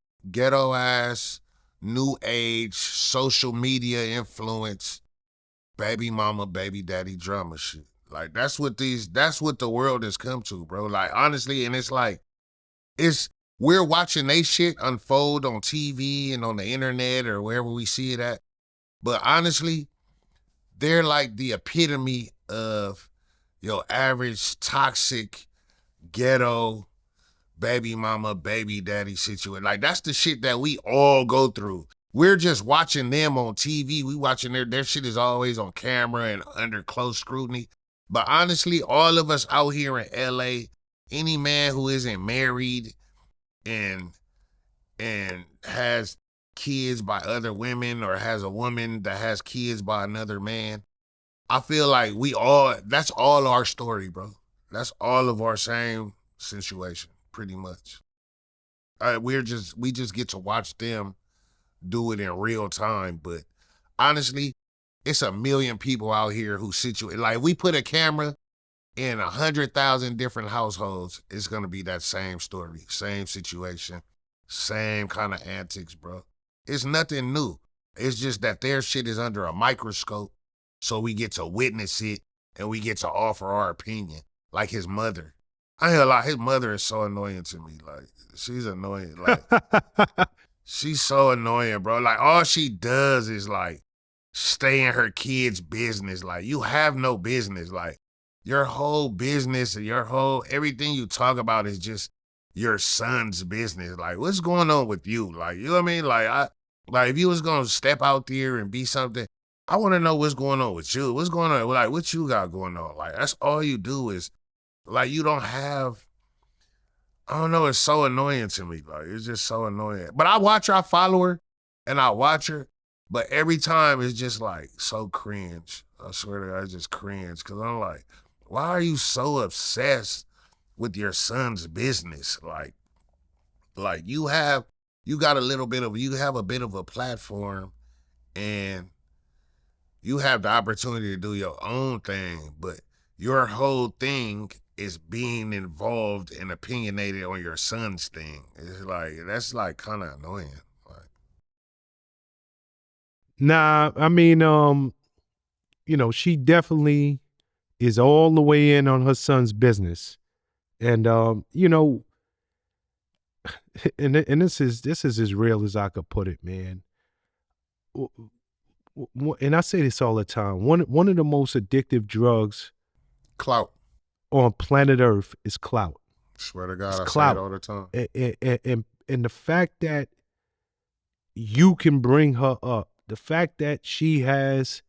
ass, new age, social media influence, baby mama, baby daddy drama shit. Like that's what the world has come to, bro. Like honestly, and it's like, we're watching they shit unfold on TV and on the internet or wherever we see it at. But honestly, they're like the epitome of your average toxic ghetto baby mama, baby daddy situation. Like that's the shit that we all go through. We're just watching them on TV. We watching their shit is always on camera and under close scrutiny. But honestly, all of us out here in LA, any man who isn't married and has kids by other women or has a woman that has kids by another man, I feel like that's all our story, bro. That's all of our same situation, pretty much. We just get to watch them do it in real time. But honestly, it's a million people out here who like we put a camera in 100,000 different households, it's gonna be that same story, same situation, same kind of antics, bro. It's nothing new. It's just that their shit is under a microscope, so we get to witness it and we get to offer our opinion. Like his mother. I hear a lot. His mother is so annoying to me. Like, she's annoying. Like, she's so annoying, bro. Like, all she does is, like, stay in her kid's business. Like, you have no business. Like, your whole business and everything you talk about is just your son's business. Like, what's going on with you? Like, you know what I mean? Like, if you was going to step out there and be something, I want to know what's going on with you. What's going on? Like, what you got going on? Like, that's all you do is, like, you don't have, I don't know, it's so annoying to me. Like, it's just so annoying. But I watch her, I follow her, and I watch her, but every time it's just, like, so cringe. I swear to God, it's just cringe. Because I'm like, why are you so obsessed with your son's business? Like you have a bit of a platform, and you have the opportunity to do your own thing, but your whole thing is being involved and opinionated on your son's thing. It's like, that's like kind of annoying. Like, Nah, I mean, you know, she definitely is all the way in on her son's business. And you know, and this is as real as I could put it, man. And I say this all the time. One of the most addictive drugs clout on planet Earth is clout. Swear to God, It's I clout. say it all the time. And the fact that you can bring her up, the fact that she has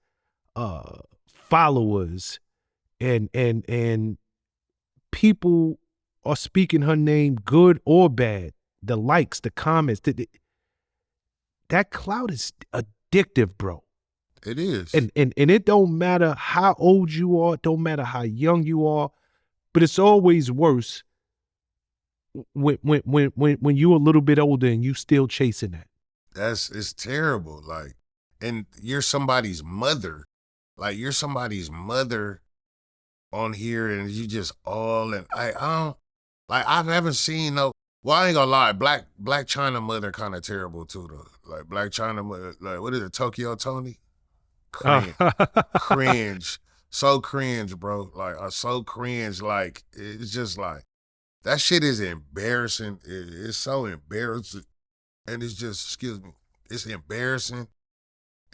followers and people are speaking her name, good or bad, the likes, the comments, that clout is addictive, bro. It is. And it don't matter how old you are, don't matter how young you are, but it's always worse when you're a little bit older and you still chasing that. It's terrible. Like, and you're somebody's mother. Like, you're somebody's mother on here, and you just all and I don't like. I haven't seen no. Well, I ain't gonna lie. Black China mother kind of terrible too though. Like Black China mother. Like what is it? Tokyo Tony. Cringe. Cringe. So cringe, bro. Like so cringe. Like it's just like that shit is embarrassing. It's so embarrassing, and it's just excuse me. It's embarrassing,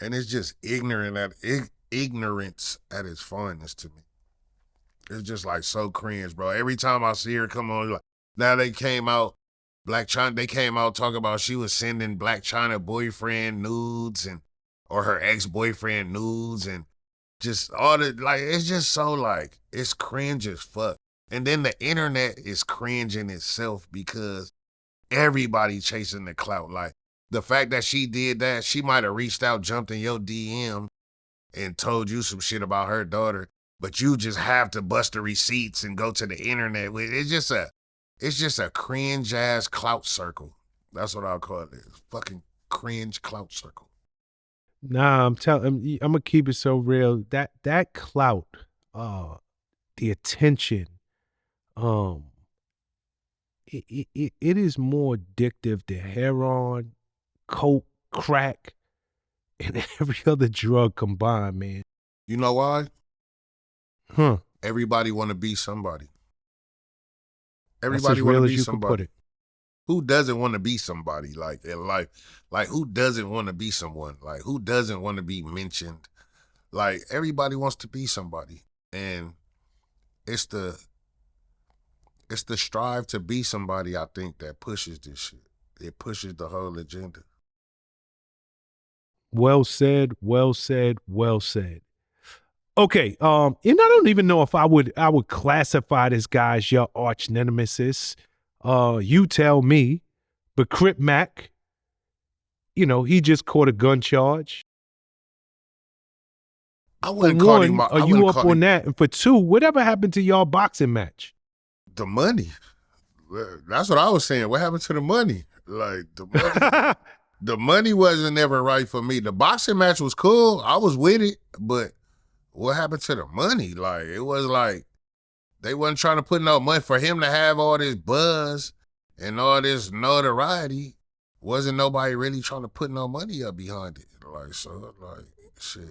and it's just ignorance at its finest to me. It's just like so cringe, bro. Every time I see her come on, like now they came out, Black China, they came out talking about she was sending Black China boyfriend nudes and or her ex-boyfriend nudes and just all the like it's just so like it's cringe as fuck. And then the internet is cringe in itself because everybody chasing the clout. Like the fact that she did that, she might have reached out, jumped in your DM and told you some shit about her daughter. But you just have to bust the receipts and go to the internet. It's just a cringe ass clout circle. That's what I'll call it. It's fucking cringe clout circle. Nah, I'm gonna keep it so real. That clout, the attention, it is more addictive than heroin, coke, crack, and every other drug combined, man. You know why? Huh. Everybody want to be somebody. That's Everybody as want real to as be you could put somebody. it. Who doesn't want to be somebody like in life? Like who doesn't want to be someone? Like who doesn't want to be mentioned? Like everybody wants to be somebody. And it's the strive to be somebody, I think, that pushes this shit. It pushes the whole agenda. Well said, well said, well said. Okay, and I don't even know if I would classify this guy as your arch nemesis. You tell me. But Crip Mac, you know, he just caught a gun charge. I wouldn't For call one, him. are you up on that? And for two, whatever happened to y'all boxing match? The money. That's what I was saying. What happened to the money? Like the money. The money wasn't ever right for me. The boxing match was cool. I was with it, but what happened to the money? Like, it was like, they wasn't trying to put no money for him to have all this buzz and all this notoriety. Wasn't nobody really trying to put no money up behind it. Like, so, like, shit.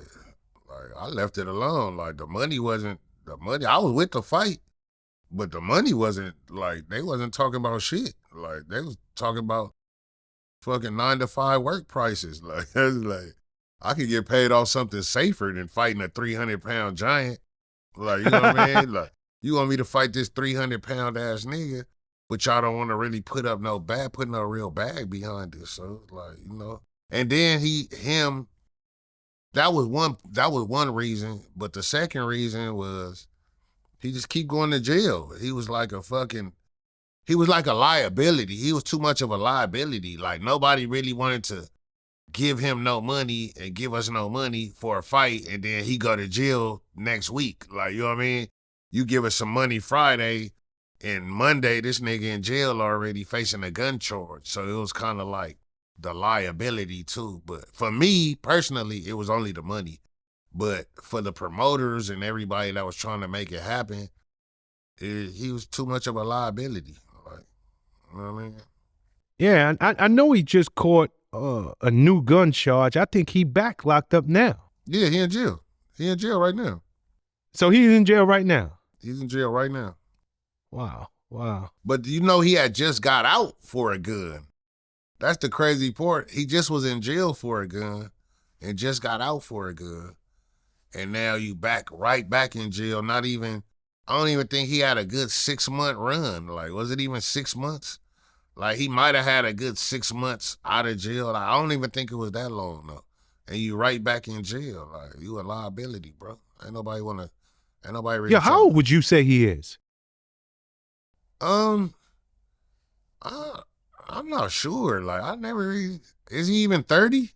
Like, I left it alone. Like, the money wasn't, the money, I was with the fight, but the money wasn't, like, they wasn't talking about shit. Like, they was talking about fucking 9-to-5 work prices. Like, like, I could get paid off something safer than fighting a 300-pound giant. Like, you know what I mean? Like, you want me to fight this 300-pound ass nigga, but y'all don't want to really put no real bag behind it. So, like, you know. And then that was one reason. But the second reason was he just keep going to jail. He was like a liability. He was too much of a liability. Like, nobody really wanted to give him no money and give us no money for a fight, and then he go to jail next week. Like, you know what I mean? You give us some money Friday, and Monday this nigga in jail already facing a gun charge. So it was kind of like the liability too. But for me personally, it was only the money. But for the promoters and everybody that was trying to make it happen, he was too much of a liability. Like, you know what I mean? Yeah, I know he just caught a new gun charge. I think he back locked up now. Yeah, he in jail. He in jail right now. So he's in jail right now? He's in jail right now. Wow. But you know, he had just got out for a gun. That's the crazy part. He just was in jail for a gun and just got out for a gun. And now you right back in jail. I don't even think he had a good 6-month run. Like, was it even 6 months? Like, he might have had a good 6 months out of jail. Like, I don't even think it was that long, though. And you right back in jail. Like, you a liability, bro. Ain't nobody really. Yeah, how old would you say he is? I'm not sure. Like, I never really, is he even 30?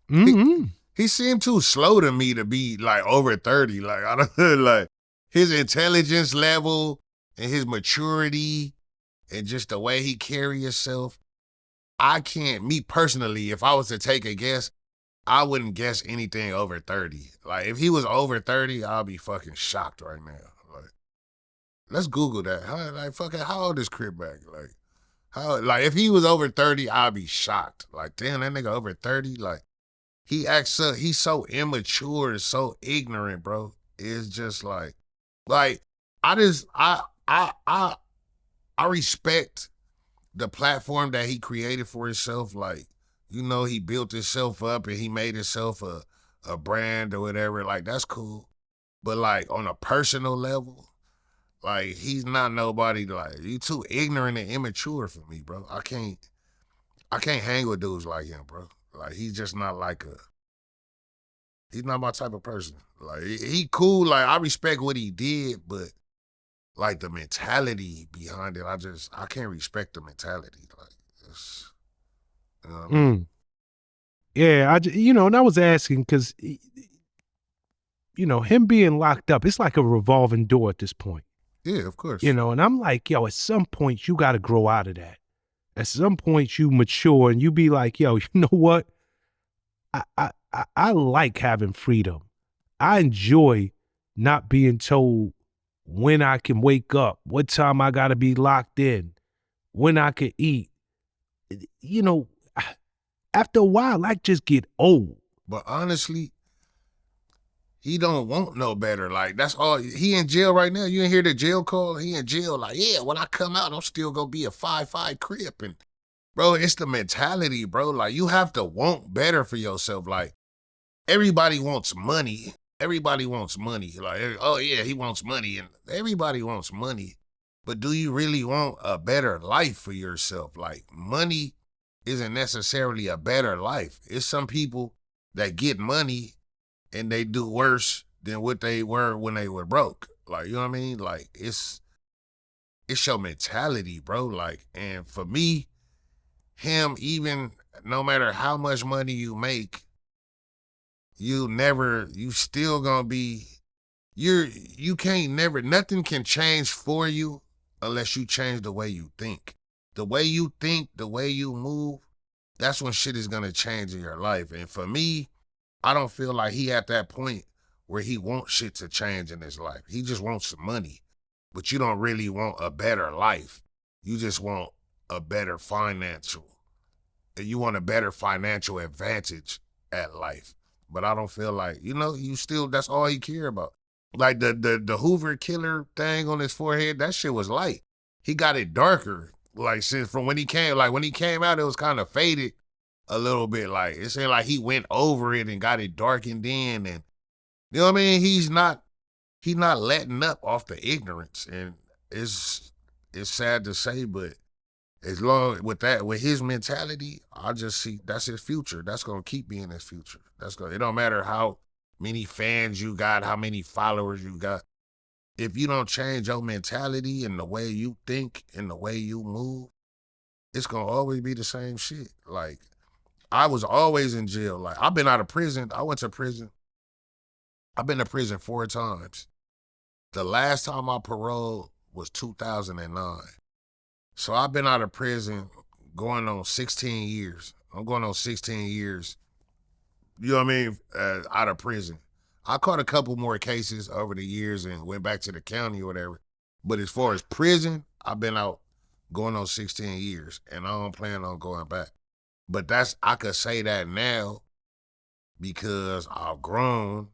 Mm-hmm. he seemed too slow to me to be like over 30. Like I don't like his intelligence level and his maturity and just the way he carry himself. I can't, me personally, if I was to take a guess, I wouldn't guess anything over 30. Like if he was over 30, I'll be fucking shocked right now. Like, let's Google that. How old is Crip Mac? Like if he was over 30, I'd be shocked. Like, damn, that nigga over 30. Like, he's so immature and so ignorant, bro. It's just like I respect the platform that he created for himself. Like, you know, he built himself up and he made himself a brand or whatever. Like, that's cool. But like on a personal level, like he's not nobody. Like, you too ignorant and immature for me, bro. I can't hang with dudes like him, bro. Like, he's just not he's not my type of person. Like, he cool. Like, I respect what he did, but like the mentality behind it, I can't respect the mentality. Like, it's, you know what I mean? Yeah, and I was asking because, him being locked up, it's like a revolving door at this point. Yeah, of course. And I'm like, yo, at some point you got to grow out of that. At some point you mature and you be like, yo, you know what? I like having freedom. I enjoy not being told when I can wake up, what time I got to be locked in, when I can eat. After a while, I just get old. But honestly, he don't want no better. Like, that's all. He in jail right now. You didn't hear the jail call? He in jail. Like, yeah, when I come out, I'm still gonna be a 5'5" Crip. And bro, it's the mentality, bro. Like, you have to want better for yourself. Like, everybody wants money. Everybody wants money. Like, oh yeah, he wants money, and everybody wants money. But do you really want a better life for yourself? Like, money isn't necessarily a better life. It's some people that get money and they do worse than what they were when they were broke. Like, you know what I mean? Like, it's your mentality, bro. Like, and for me, him, even no matter how much money you make, you still gonna be, you can't never, nothing can change for you unless you change the way you think. The way you think, the way you move, that's when shit is gonna change in your life. And for me, I don't feel like he at that point where he wants shit to change in his life. He just wants some money, but you don't really want a better life. You just want a better you want a better financial advantage at life. But I don't feel like, that's all he care about. Like the Hoover killer thing on his forehead, that shit was light. He got it darker. Like, since from when he came out, it was kind of faded a little bit. Like, it seemed like he went over it and got it darkened in, and you know what I mean? He's not letting up off the ignorance. And it's sad to say, but as long with his mentality, I just see that's his future. That's gonna keep being his future. It don't matter how many fans you got, how many followers you got. If you don't change your mentality and the way you think and the way you move, it's gonna always be the same shit. Like, I was always in jail. Like, I've been out of prison. I went to prison. I've been to prison 4 times. The last time I paroled was 2009. So I've been out of prison going on 16 years. I'm going on 16 years, you know what I mean, out of prison. I caught a couple more cases over the years and went back to the county or whatever. But as far as prison, I've been out going on 16 years, and I don't plan on going back. But I could say that now because I've grown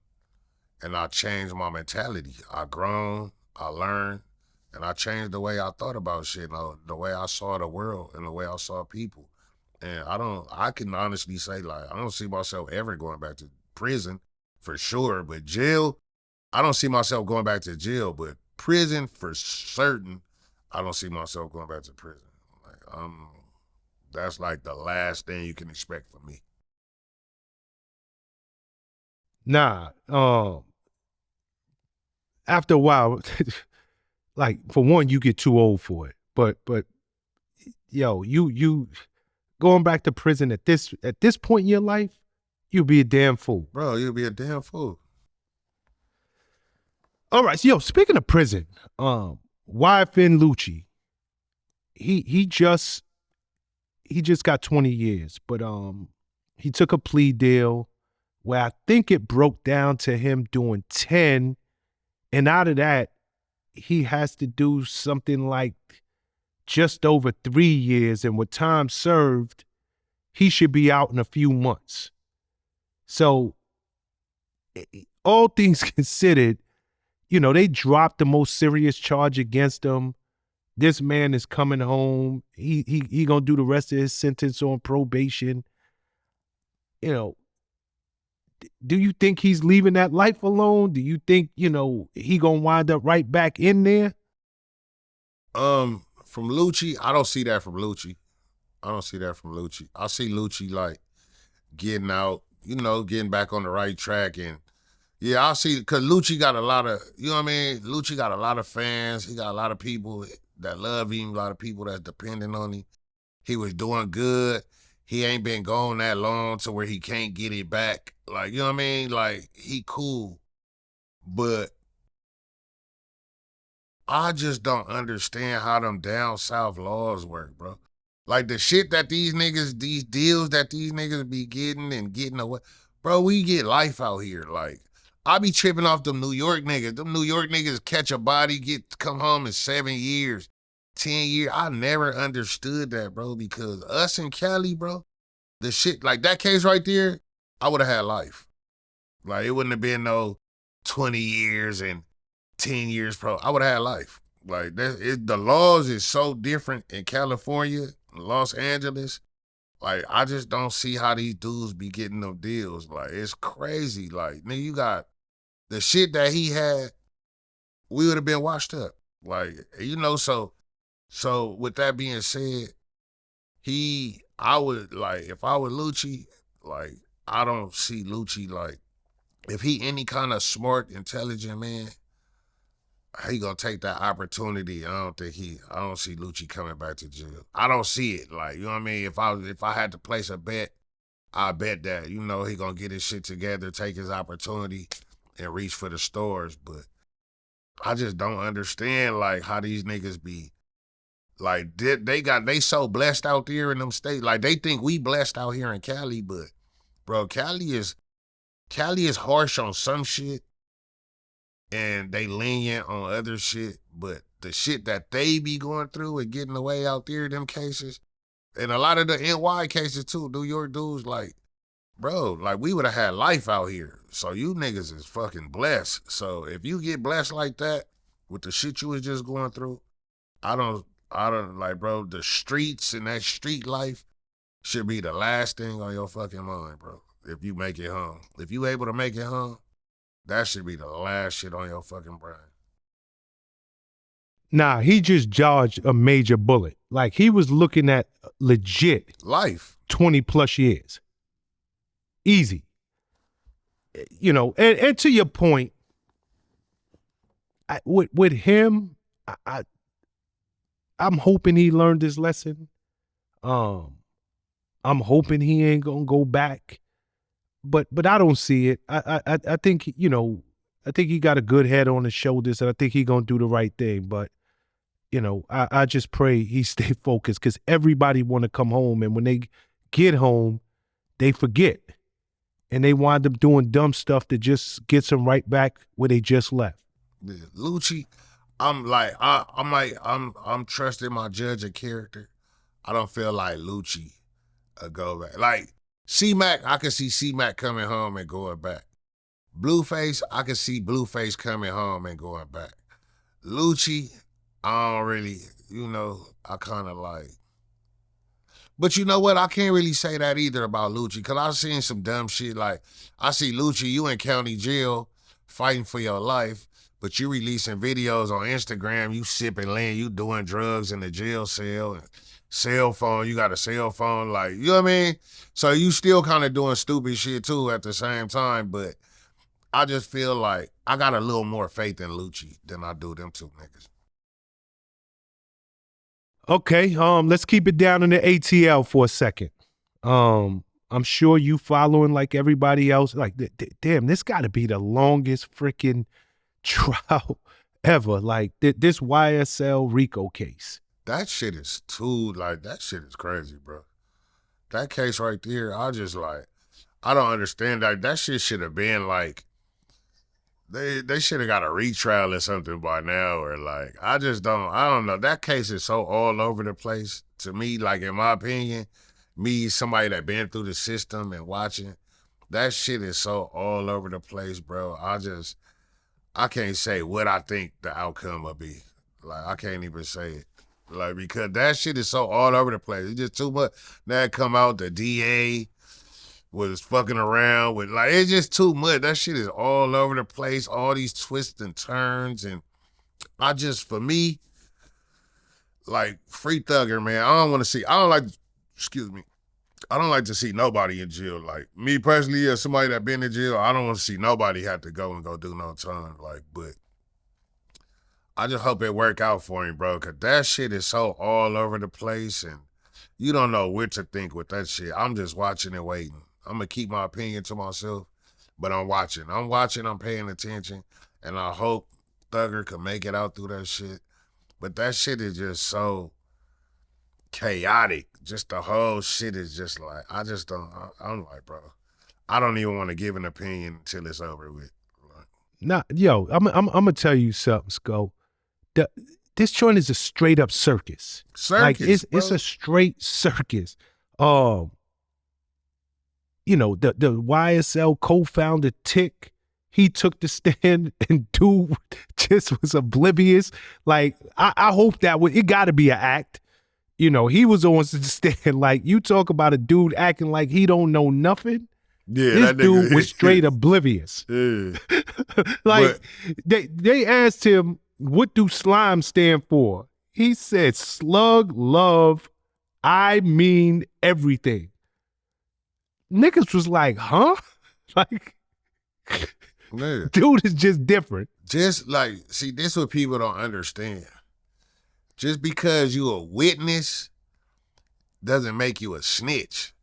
and I changed my mentality. I've grown, I learned, and I changed the way I thought about shit, the way I saw the world and the way I saw people. And I can honestly say, like, I don't see myself ever going back to prison for sure, but jail, I don't see myself going back to jail, but prison for certain, I don't see myself going back to prison. Like, that's like the last thing you can expect from me. Nah, after a while, like, for one, you get too old for it. But yo, you going back to prison at this point in your life, You'll be a damn fool. Bro, you'll be a damn fool. All right, so, yo, speaking of prison, YFN Lucci, he just got 20 years, but he took a plea deal where I think it broke down to him doing 10, and out of that, he has to do something like just over 3 years, and with time served, he should be out in a few months. So, all things considered, you know, they dropped the most serious charge against him. This man is coming home. He gonna do the rest of his sentence on probation. You know, do you think he's leaving that life alone? Do you think, you know, he gonna wind up right back in there? From Lucci, I don't see that from Lucci. I see Lucci like getting out, you know, getting back on the right track. And yeah, I see, because Lucci got a lot of, you know what I mean? Lucci got a lot of fans. He got a lot of people that love him, a lot of people that's dependent on him. He was doing good. He ain't been gone that long to where he can't get it back. Like, you know what I mean? Like, he cool. But I just don't understand how them down south laws work, bro. Like, the shit that these niggas, these deals that these niggas be getting and getting away. Bro, we get life out here. Like, I be tripping off them New York niggas. Them New York niggas catch a body, come home in 7 years, 10 years. I never understood that, bro, because us in Cali, bro, the shit, like that case right there, I would have had life. Like, it wouldn't have been no 20 years and 10 years, bro. I would have had life. Like, the laws is so different in California, Los Angeles. Like, I just don't see how these dudes be getting them deals. Like, it's crazy. Like, nigga, you got the shit that he had, we would have been washed up. Like, you know, so with that being said, I would, like, if I were Lucci, like, I don't see Lucci, like, if he any kind of smart, intelligent man, he gonna take that opportunity. I don't see Lucci coming back to jail. I don't see it. Like, you know what I mean? If I had to place a bet, I bet that, you know, he gonna get his shit together, take his opportunity, and reach for the stars. But I just don't understand, like, how these niggas be, like, they so blessed out there in them states. Like, they think we blessed out here in Cali, but, bro, Cali is harsh on some shit, and they lenient on other shit, but the shit that they be going through and getting away out there, them cases, and a lot of the NY cases too, New York dudes, like, bro, like, we would have had life out here. So you niggas is fucking blessed. So if you get blessed like that with the shit you was just going through, I don't, like, bro, the streets and that street life should be the last thing on your fucking mind, bro. If you make it home. If you able to make it home, that should be the last shit on your fucking brain. Nah, he just dodged a major bullet. Like, he was looking at legit life, 20 plus years. Easy. You know, and to your point, with him, I'm hoping he learned his lesson. I'm hoping he ain't gonna go back. But I don't see it. I think, you know, I think he got a good head on his shoulders, and I think he gonna do the right thing. But, you know, I just pray he stay focused, because everybody want to come home, and when they get home, they forget, and they wind up doing dumb stuff that just gets them right back where they just left. Yeah, Lucci, I'm trusting my judge of character. I don't feel like Lucci go back. Like, C-Mac, I can see C-Mac coming home and going back. Blueface, I can see Blueface coming home and going back. Lucci, I don't really, you know, I kind of like. But you know what? I can't really say that either about Lucci, because I've seen some dumb shit. Like, I see Lucci, you in county jail fighting for your life, but you releasing videos on Instagram, you sipping lean, you doing drugs in the jail cell, and cell phone, you got a cell phone, like, you know what I mean? So you still kind of doing stupid shit too at the same time, but I just feel like I got a little more faith in Lucci than I do them two niggas. Okay, let's keep it down in the ATL for a second. I'm sure you following like everybody else. Like, damn, this got to be the longest freaking trial ever. Like this YSL Rico case. That shit is too, like, that shit is crazy, bro. That case right there, I just like, I don't understand. Like, that shit should have been like, they should have got a retrial or something by now, or like, I don't know. That case is so all over the place to me, like, in my opinion, me, somebody that been through the system and watching, that shit is so all over the place, bro. I can't say what I think the outcome will be. Like, I can't even say it. Like, because that shit is so all over the place. It's just too much. Now it come out, the DA was fucking around with, like, it's just too much. That shit is all over the place, all these twists and turns. And for me, like, free Thugger, man, I don't like to see nobody in jail. Like, me personally, as somebody that been in jail, I don't want to see nobody have to go do no time. Like, but I just hope it work out for him, bro, because that shit is so all over the place, and you don't know what to think with that shit. I'm just watching and waiting. I'm going to keep my opinion to myself, but I'm watching. I'm paying attention, and I hope Thugger can make it out through that shit. But that shit is just so chaotic. Just the whole shit is just like, I'm like, bro, I don't even want to give an opinion until it's over with. Like, nah, yo, I'm going to tell you something, Sko. This joint is a straight up circus. Like, it's a straight circus. You know, the YSL co-founder Tick, he took the stand and dude just was oblivious. Like, I hope it gotta be an act. You know, he was on the stand. Like, you talk about a dude acting like he don't know nothing. Yeah, this dude was straight oblivious. Yeah. Like, they asked him, what do slime stand for? He said, slug love, I mean everything. Niggas was like, huh? Like, man, dude is just different. Just like, see, this is what people don't understand. Just because you a witness doesn't make you a snitch.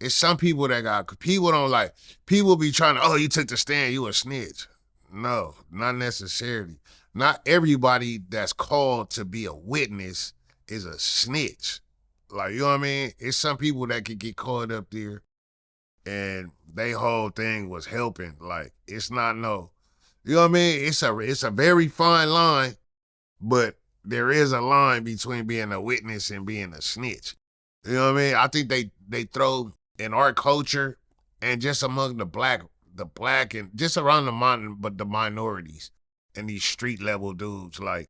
It's some people people be trying to, oh, you took the stand, you a snitch. No, not necessarily. Not everybody that's called to be a witness is a snitch. Like, you know what I mean? It's some people that could get caught up there and they whole thing was helping. Like, it's not no, you know what I mean? It's a very fine line, but there is a line between being a witness and being a snitch. You know what I mean? I think they throw in our culture and just among the black and just around the minorities and these street level dudes, like,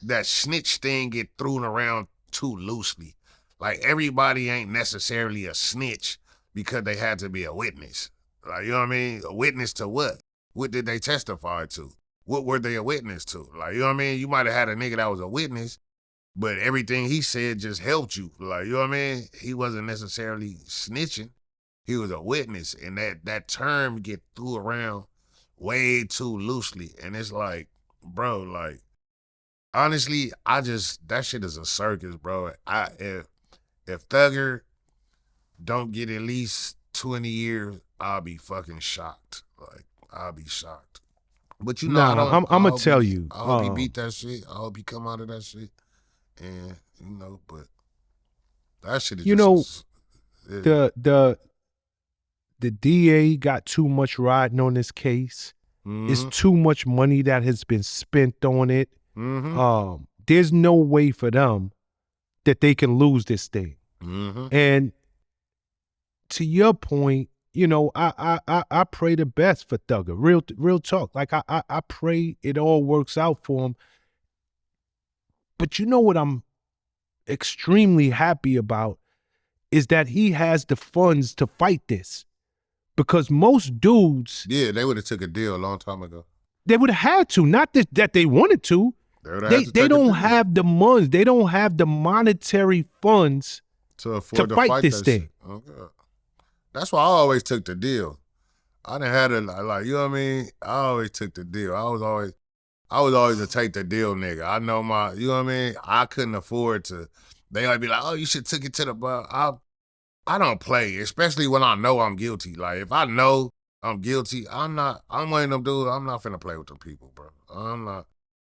that snitch thing get thrown around too loosely. Like, everybody ain't necessarily a snitch because they had to be a witness. Like, you know what I mean? A witness to what? What did they testify to? What were they a witness to? Like, you know what I mean? You might have had a nigga that was a witness, but everything he said just helped you. Like, you know what I mean? He wasn't necessarily snitching. He was a witness, and that term get threw around way too loosely. And it's like, bro, like, honestly, that shit is a circus, bro. If Thugger don't get at least 20 years, I'll be fucking shocked. Like, I'll be shocked. But you know, I'm gonna tell you. I hope he beat that shit. I hope he come out of that shit. And, you know, but that shit is you just, know, the DA got too much riding on this case. Mm-hmm. It's too much money that has been spent on it. Mm-hmm. There's no way for them that they can lose this thing. Mm-hmm. And to your point, you know, I pray the best for Thugger. Real talk. Like, I pray it all works out for him. But you know what I'm extremely happy about is that he has the funds to fight this. Because most dudes... Yeah, they would have took a deal a long time ago. They would have had to. Not that they wanted to. They don't have the funds. They don't have the monetary funds to fight this thing. Okay. That's why I always took the deal. I didn't have to, like, you know what I mean? I always took the deal. I was always a take the deal nigga. I know you know what I mean? I couldn't afford to. They might be like, oh, you should took it to the bar. I don't play, especially when I know I'm guilty. Like if I know I'm guilty, I'm one of them dudes, I'm not finna play with them people, bro. I'm not.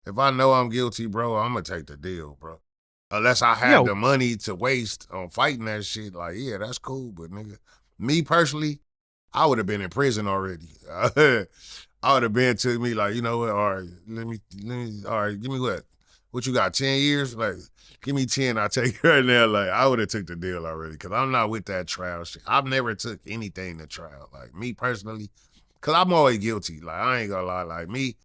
If I know I'm guilty, bro, I'm gonna take the deal, bro. Unless I have Yo, the money to waste on fighting that shit, like, yeah, that's cool. But nigga, me personally, I would have been in prison already. I would have been to me like, you know what, all right, all right, give me what you got, 10 years? Like, give me 10, I'll take it right now. Like, I would have took the deal already, because I'm not with that trial shit. I've never took anything to trial. Like, me personally, because I'm always guilty. Like, I ain't gonna lie. Like, me,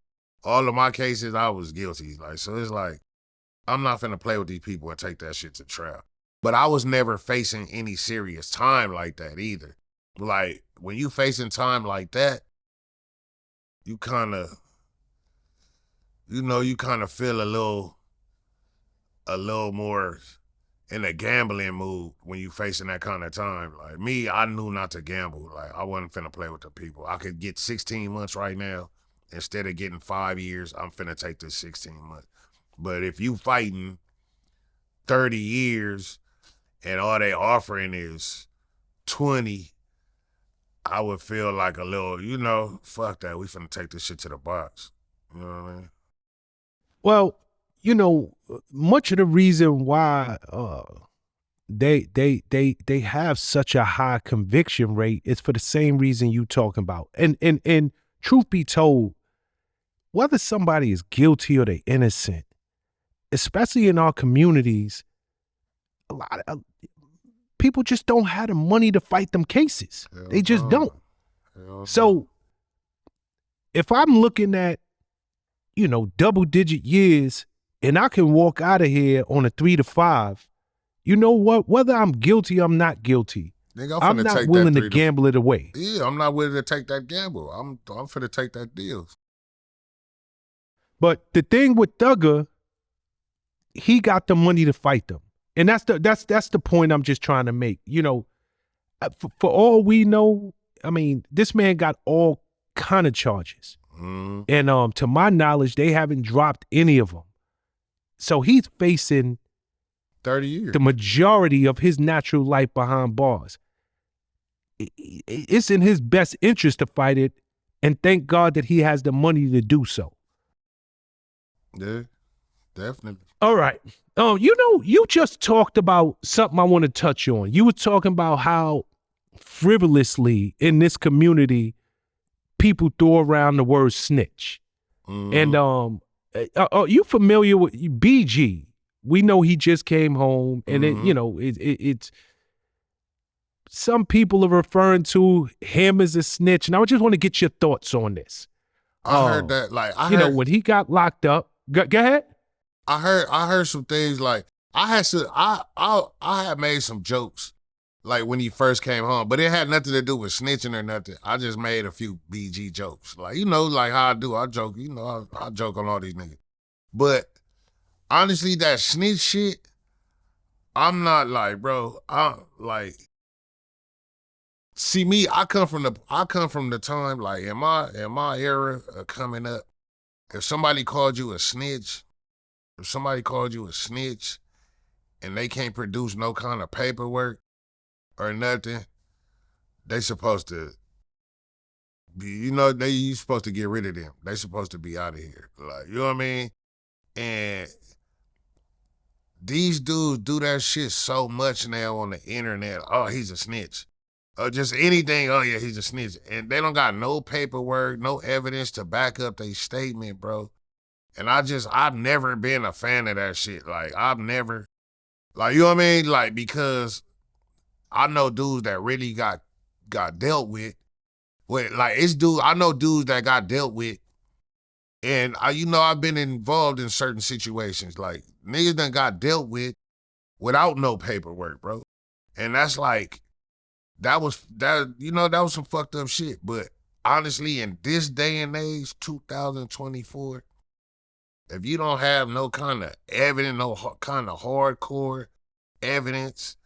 all of my cases, I was guilty. Like, so it's like, I'm not finna play with these people and take that shit to trial. But I was never facing any serious time like that either. Like, when you facing time like that, you kind of, you kind of feel a little more in a gambling mood when you facing that kind of time. Like me, I knew not to gamble. Like I wasn't finna play with the people. I could get 16 months right now. Instead of getting 5 years, I'm finna take this 16 months. But if you fighting 30 years and all they offering is 20, I would feel like a little, fuck that. We finna take this shit to the box. You know what I mean? well, much of the reason why they have such a high conviction rate is for the same reason you talking about. And truth be told, whether somebody is guilty or they innocent, especially in our communities, a lot of people just don't have the money to fight them cases. They just don't. So if I'm looking at, double-digit years and I can walk out of here on a 3 to 5, you know what? Whether I'm guilty or I'm not guilty, Nigga, I'm not willing to gamble it away. Yeah, I'm not willing to take that gamble. I'm finna take that deal. But the thing with Thugger, he got the money to fight them. And that's the point I'm just trying to make. For all we know, I mean, this man got all kind of charges. Mm. And to my knowledge, they haven't dropped any of them. So he's facing 30 years. The majority of his natural life behind bars. It's in his best interest to fight it, and thank God that he has the money to do so. Yeah, definitely. All right. You just talked about something I want to touch on. You were talking about how frivolously in this community people throw around the word snitch. Mm-hmm. And are you familiar with BG? We know he just came home, and it's some people are referring to him as a snitch, and I just want to get your thoughts on this. I heard that, like, when he got locked up. Go ahead. I heard some things like I had made some jokes like when he first came home, but it had nothing to do with snitching or nothing. I just made a few BG jokes, like like how I do. I joke, I joke on all these niggas. But honestly, that snitch shit, I'm not like, bro. I'm like, see me. I come from the time like in my era of coming up. If somebody called you a snitch, and they can't produce no kind of paperwork or nothing, they supposed to be, you supposed to get rid of them. They supposed to be out of here. Like, you know what I mean? And these dudes do that shit so much now on the internet. Oh, he's a snitch. Or just anything, oh yeah, he's a snitch. And they don't got no paperwork, no evidence to back up their statement, bro. And I've never been a fan of that shit. Like, I've never, like, you know what I mean? Like, because I know dudes that really got dealt with. I know dudes that got dealt with. And I've been involved in certain situations. Like, niggas done got dealt with without no paperwork, bro. And that's like, that was some fucked up shit. But honestly, in this day and age, 2024, if you don't have no kind of evidence, no kind of hardcore evidence,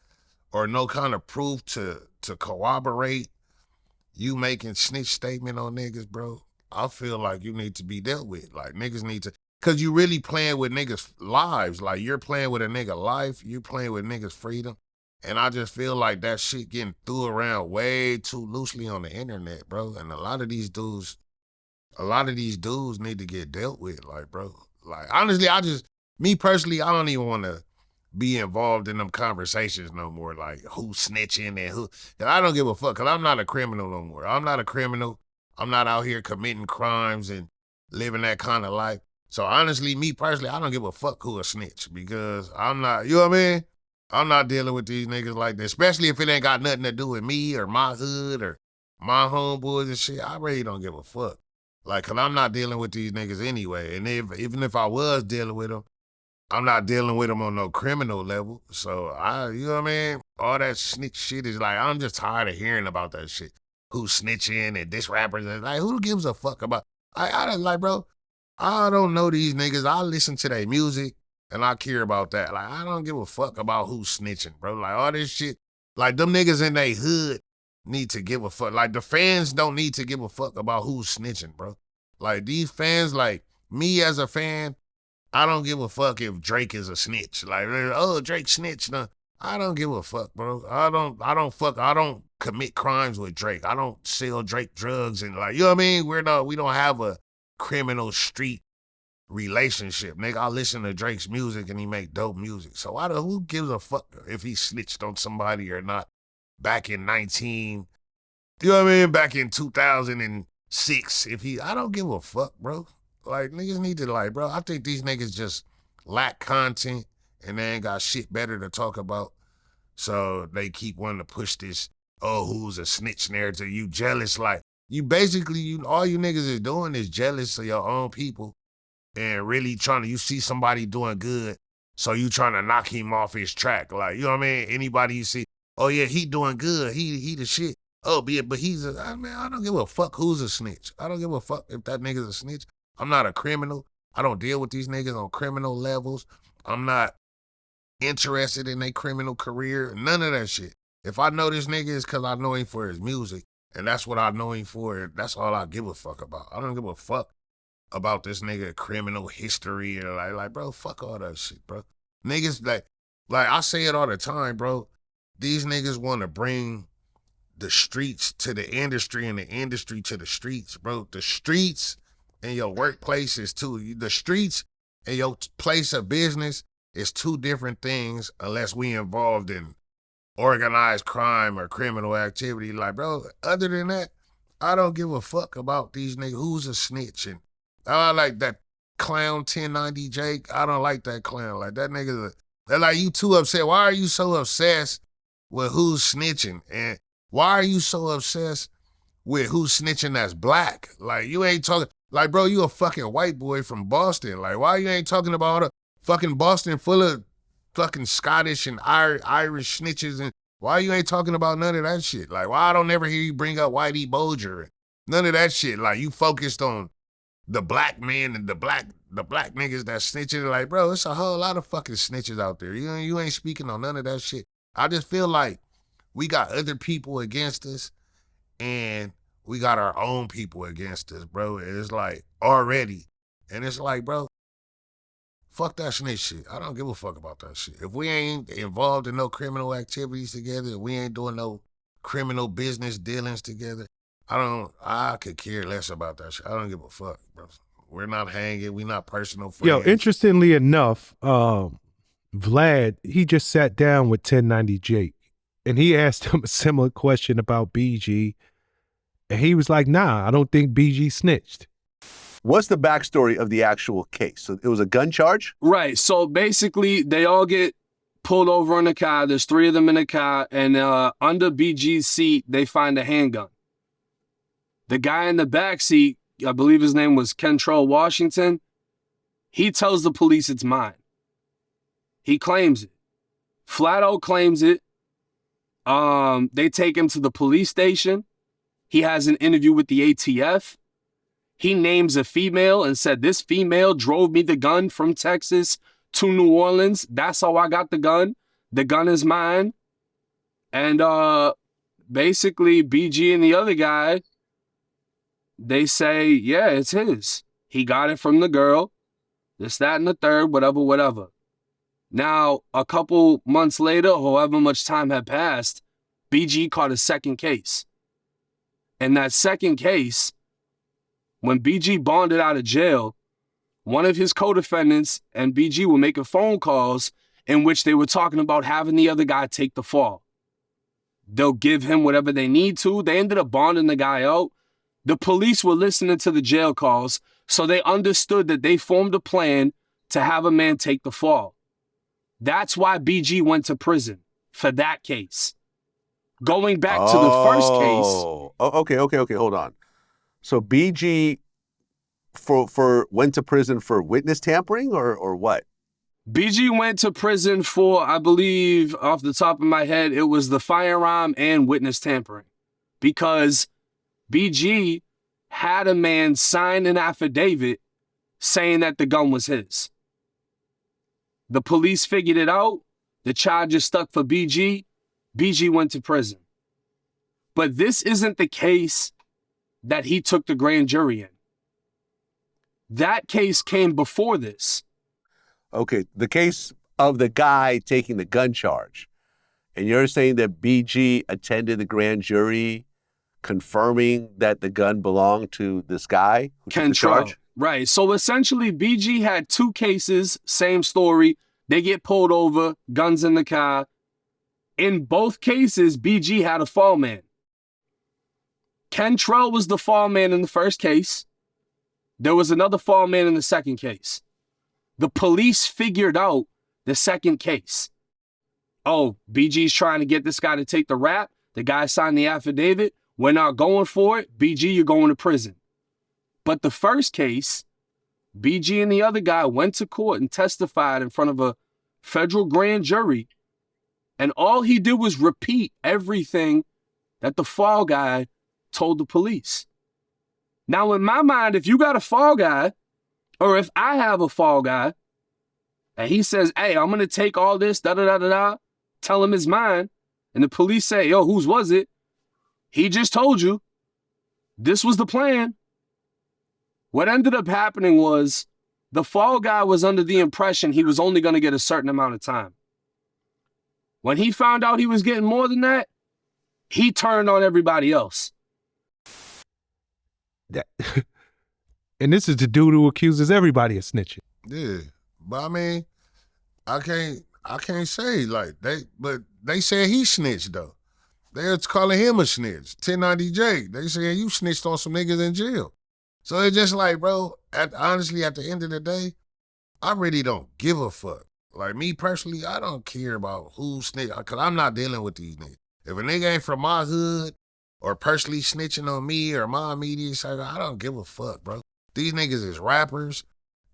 or no kind of proof to corroborate you making snitch statement on niggas, bro, I feel like you need to be dealt with. Like, niggas need to, because you really playing with niggas' lives. Like, you're playing with a nigga life, you're playing with niggas' freedom. And I just feel like that shit getting threw around way too loosely on the internet, bro. And a lot of these dudes need to get dealt with, like, bro. Like, honestly, me personally, I don't even want to be involved in them conversations no more, like who's snitching and who. And I don't give a fuck, because I'm not a criminal no more. I'm not a criminal. I'm not out here committing crimes and living that kind of life. So honestly, me personally, I don't give a fuck who a snitch, because I'm not, you know what I mean? I'm not dealing with these niggas like that, especially if it ain't got nothing to do with me or my hood or my homeboys and shit. I really don't give a fuck. Like, cause I'm not dealing with these niggas anyway. And even if I was dealing with them, I'm not dealing with them on no criminal level. So you know what I mean? All that snitch shit is like, I'm just tired of hearing about that shit. Who's snitching and this rappers, and like, who gives a fuck about? I don't like, bro. I don't know these niggas. I listen to their music and I care about that. Like, I don't give a fuck about who's snitching, bro. Like, all this shit, like, them niggas in their hood need to give a fuck. Like, the fans don't need to give a fuck about who's snitching, bro. Like, these fans, like, me as a fan, I don't give a fuck if Drake is a snitch. Like, oh, Drake snitched. No, I don't give a fuck, bro. I don't commit crimes with Drake. I don't sell Drake drugs and, like, you know what I mean? We don't have a criminal street relationship, nigga. I listen to Drake's music and he make dope music. So who gives a fuck if he snitched on somebody or not back in you know what I mean? Back in 2006, I don't give a fuck, bro. Like, niggas need to, like, bro, I think these niggas just lack content and they ain't got shit better to talk about. So they keep wanting to push this, oh, who's a snitch narrative? You jealous? Like, you basically, all you niggas is doing is jealous of your own people and really you see somebody doing good, so you trying to knock him off his track. Like, you know what I mean? Anybody you see, oh yeah, he doing good, he the shit. Oh, but I don't give a fuck who's a snitch. I don't give a fuck if that nigga's a snitch. I'm not a criminal. I don't deal with these niggas on criminal levels. I'm not interested in their criminal career. None of that shit. If I know this nigga, it's because I know him for his music, and that's what I know him for. That's all I give a fuck about. I don't give a fuck about this nigga criminal history or like, bro, fuck all that shit, bro. Niggas, like I say it all the time, bro. These niggas want to bring the streets to the industry and the industry to the streets, bro. The streets and your workplace is the streets and your place of business is two different things unless we involved in organized crime or criminal activity. Like, bro, other than that, I don't give a fuck about these niggas. Who's a snitch? And I like that clown 1090 Jake. I don't like that clown. Like, that nigga, they're like, you too upset. Why are you so obsessed with who's snitching? And why are you so obsessed with who's snitching that's black? Like, you ain't talking, like, bro, you a fucking white boy from Boston. Like, why you ain't talking about a fucking Boston full of fucking Scottish and Irish snitches? And why you ain't talking about none of that shit? Like, why I don't ever hear you bring up Whitey Bulger? None of that shit. Like, you focused on the black men and the black niggas that snitching. Like, bro, it's a whole lot of fucking snitches out there. You ain't speaking on none of that shit. I just feel like we got other people against us and we got our own people against us, bro. And it's like, already. And it's like, bro, fuck that snitch shit. I don't give a fuck about that shit. If we ain't involved in no criminal activities together, if we ain't doing no criminal business dealings together, I could care less about that shit. I don't give a fuck, bro. We're not hanging. We not personal friends. Yo, interestingly enough, Vlad, he just sat down with 1090 Jake and he asked him a similar question about BG. And he was like, nah, I don't think BG snitched. What's the backstory of the actual case? So it was a gun charge? Right. So basically, they all get pulled over in the car. There's 3 of them in the car. And under BG's seat, they find a handgun. The guy in the back seat, I believe his name was Kentrell Washington, he tells the police it's mine. He claims it. Flat-out claims it. They take him to the police station. He has an interview with the ATF. He names a female and said, this female drove me the gun from Texas to New Orleans. That's how I got the gun. The gun is mine. And basically, BG and the other guy, they say, yeah, it's his. He got it from the girl. This, that, and the third, whatever. Now, a couple months later, however much time had passed, BG caught a second case. In that second case, when BG bonded out of jail, one of his co-defendants and BG were making phone calls in which they were talking about having the other guy take the fall. They'll give him whatever they need to. They ended up bonding the guy out. The police were listening to the jail calls, so they understood that they formed a plan to have a man take the fall. That's why BG went to prison for that case. Going back to the first case. Okay, hold on. So BG went to prison for witness tampering or what? BG went to prison for, I believe, off the top of my head, it was the firearm and witness tampering. Because BG had a man sign an affidavit saying that the gun was his. The police figured it out. The charges stuck for BG. BG went to prison. But this isn't the case that he took the grand jury in. That case came before this. Okay, the case of the guy taking the gun charge. And you're saying that BG attended the grand jury confirming that the gun belonged to this guy who took the charge? Right. So essentially, BG had two cases, same story. They get pulled over, guns in the car. In both cases, BG had a fall man. Kentrell was the fall man in the first case. There was another fall man in the second case. The police figured out the second case. Oh, BG's trying to get this guy to take the rap. The guy signed the affidavit. We're not going for it. BG, you're going to prison. But the first case, BG and the other guy went to court and testified in front of a federal grand jury. And all he did was repeat everything that the fall guy told the police. Now, in my mind, if you got a fall guy, or if I have a fall guy, and he says, hey, I'm going to take all this, da-da-da-da-da, tell him it's mine, and the police say, yo, whose was it? He just told you. This was the plan. What ended up happening was the fall guy was under the impression he was only going to get a certain amount of time. When he found out he was getting more than that, he turned on everybody else. And this is the dude who accuses everybody of snitching. Yeah, but I mean, I can't say like they said he snitched though. They're calling him a snitch. 1090J. They saying you snitched on some niggas in jail. So it's just like, bro, honestly, at the end of the day, I really don't give a fuck. Like me personally, I don't care about who snitched, because I'm not dealing with these niggas. If a nigga ain't from my hood or personally snitching on me or my immediate circle, I don't give a fuck, bro. These niggas is rappers,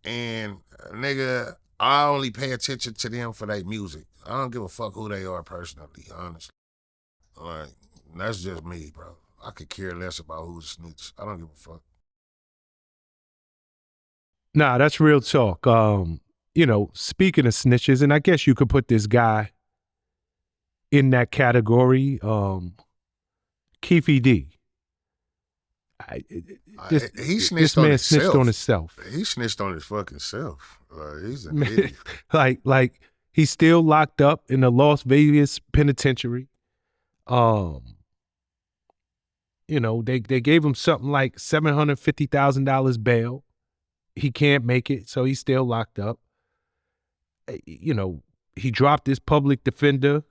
and nigga, I only pay attention to them for their music. I don't give a fuck who they are personally, honestly. Like, that's just me, bro. I could care less about who's snitch. I don't give a fuck. Nah, that's real talk. You know, speaking of snitches, and I guess you could put this guy in that category, Keefy D. He snitched this on man himself. Snitched on himself. He snitched on his fucking self. Like, he's an idiot. like he's still locked up in the Las Vegas penitentiary. You know, they gave him something like $750,000 bail. He can't make it, so he's still locked up. You know, he dropped his public defender.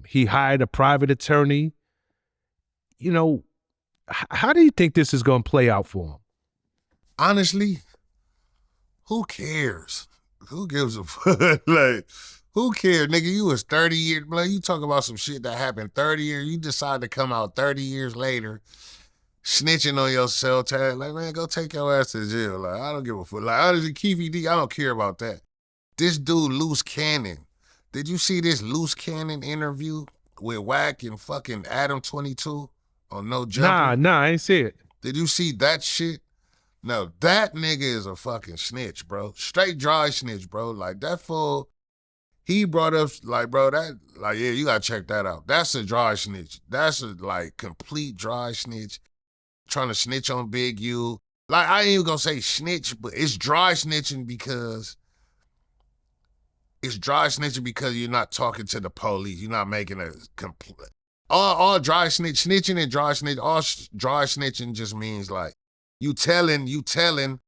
He hired a private attorney. You know, how do you think this is going to play out for him? Honestly, who cares? Who gives a fuck? Like, who cares? Nigga, you was 30 years, bro. You talk about some shit that happened 30 years. You decide to come out 30 years later, snitching on your cell tag. Like, man, go take your ass to jail. Like, I don't give a fuck. Like, honestly, Keefy D, I don't care about that. This dude, Luce Cannon. Did you see this Luce Cannon interview with Wack and fucking Adam 22 on No Jumper? Nah, I ain't see it. Did you see that shit? No, that nigga is a fucking snitch, bro. Straight dry snitch, bro. Like, that fool, he brought up, like, bro, that, like, yeah, you gotta check that out. That's a dry snitch. That's a, like, complete dry snitch. Trying to snitch on Big U. Like, I ain't even gonna say snitch, but it's dry snitching because it's dry snitching because you're not talking to the police. You're not making a complete. All dry snitching and dry snitch. All dry snitching just means like you telling,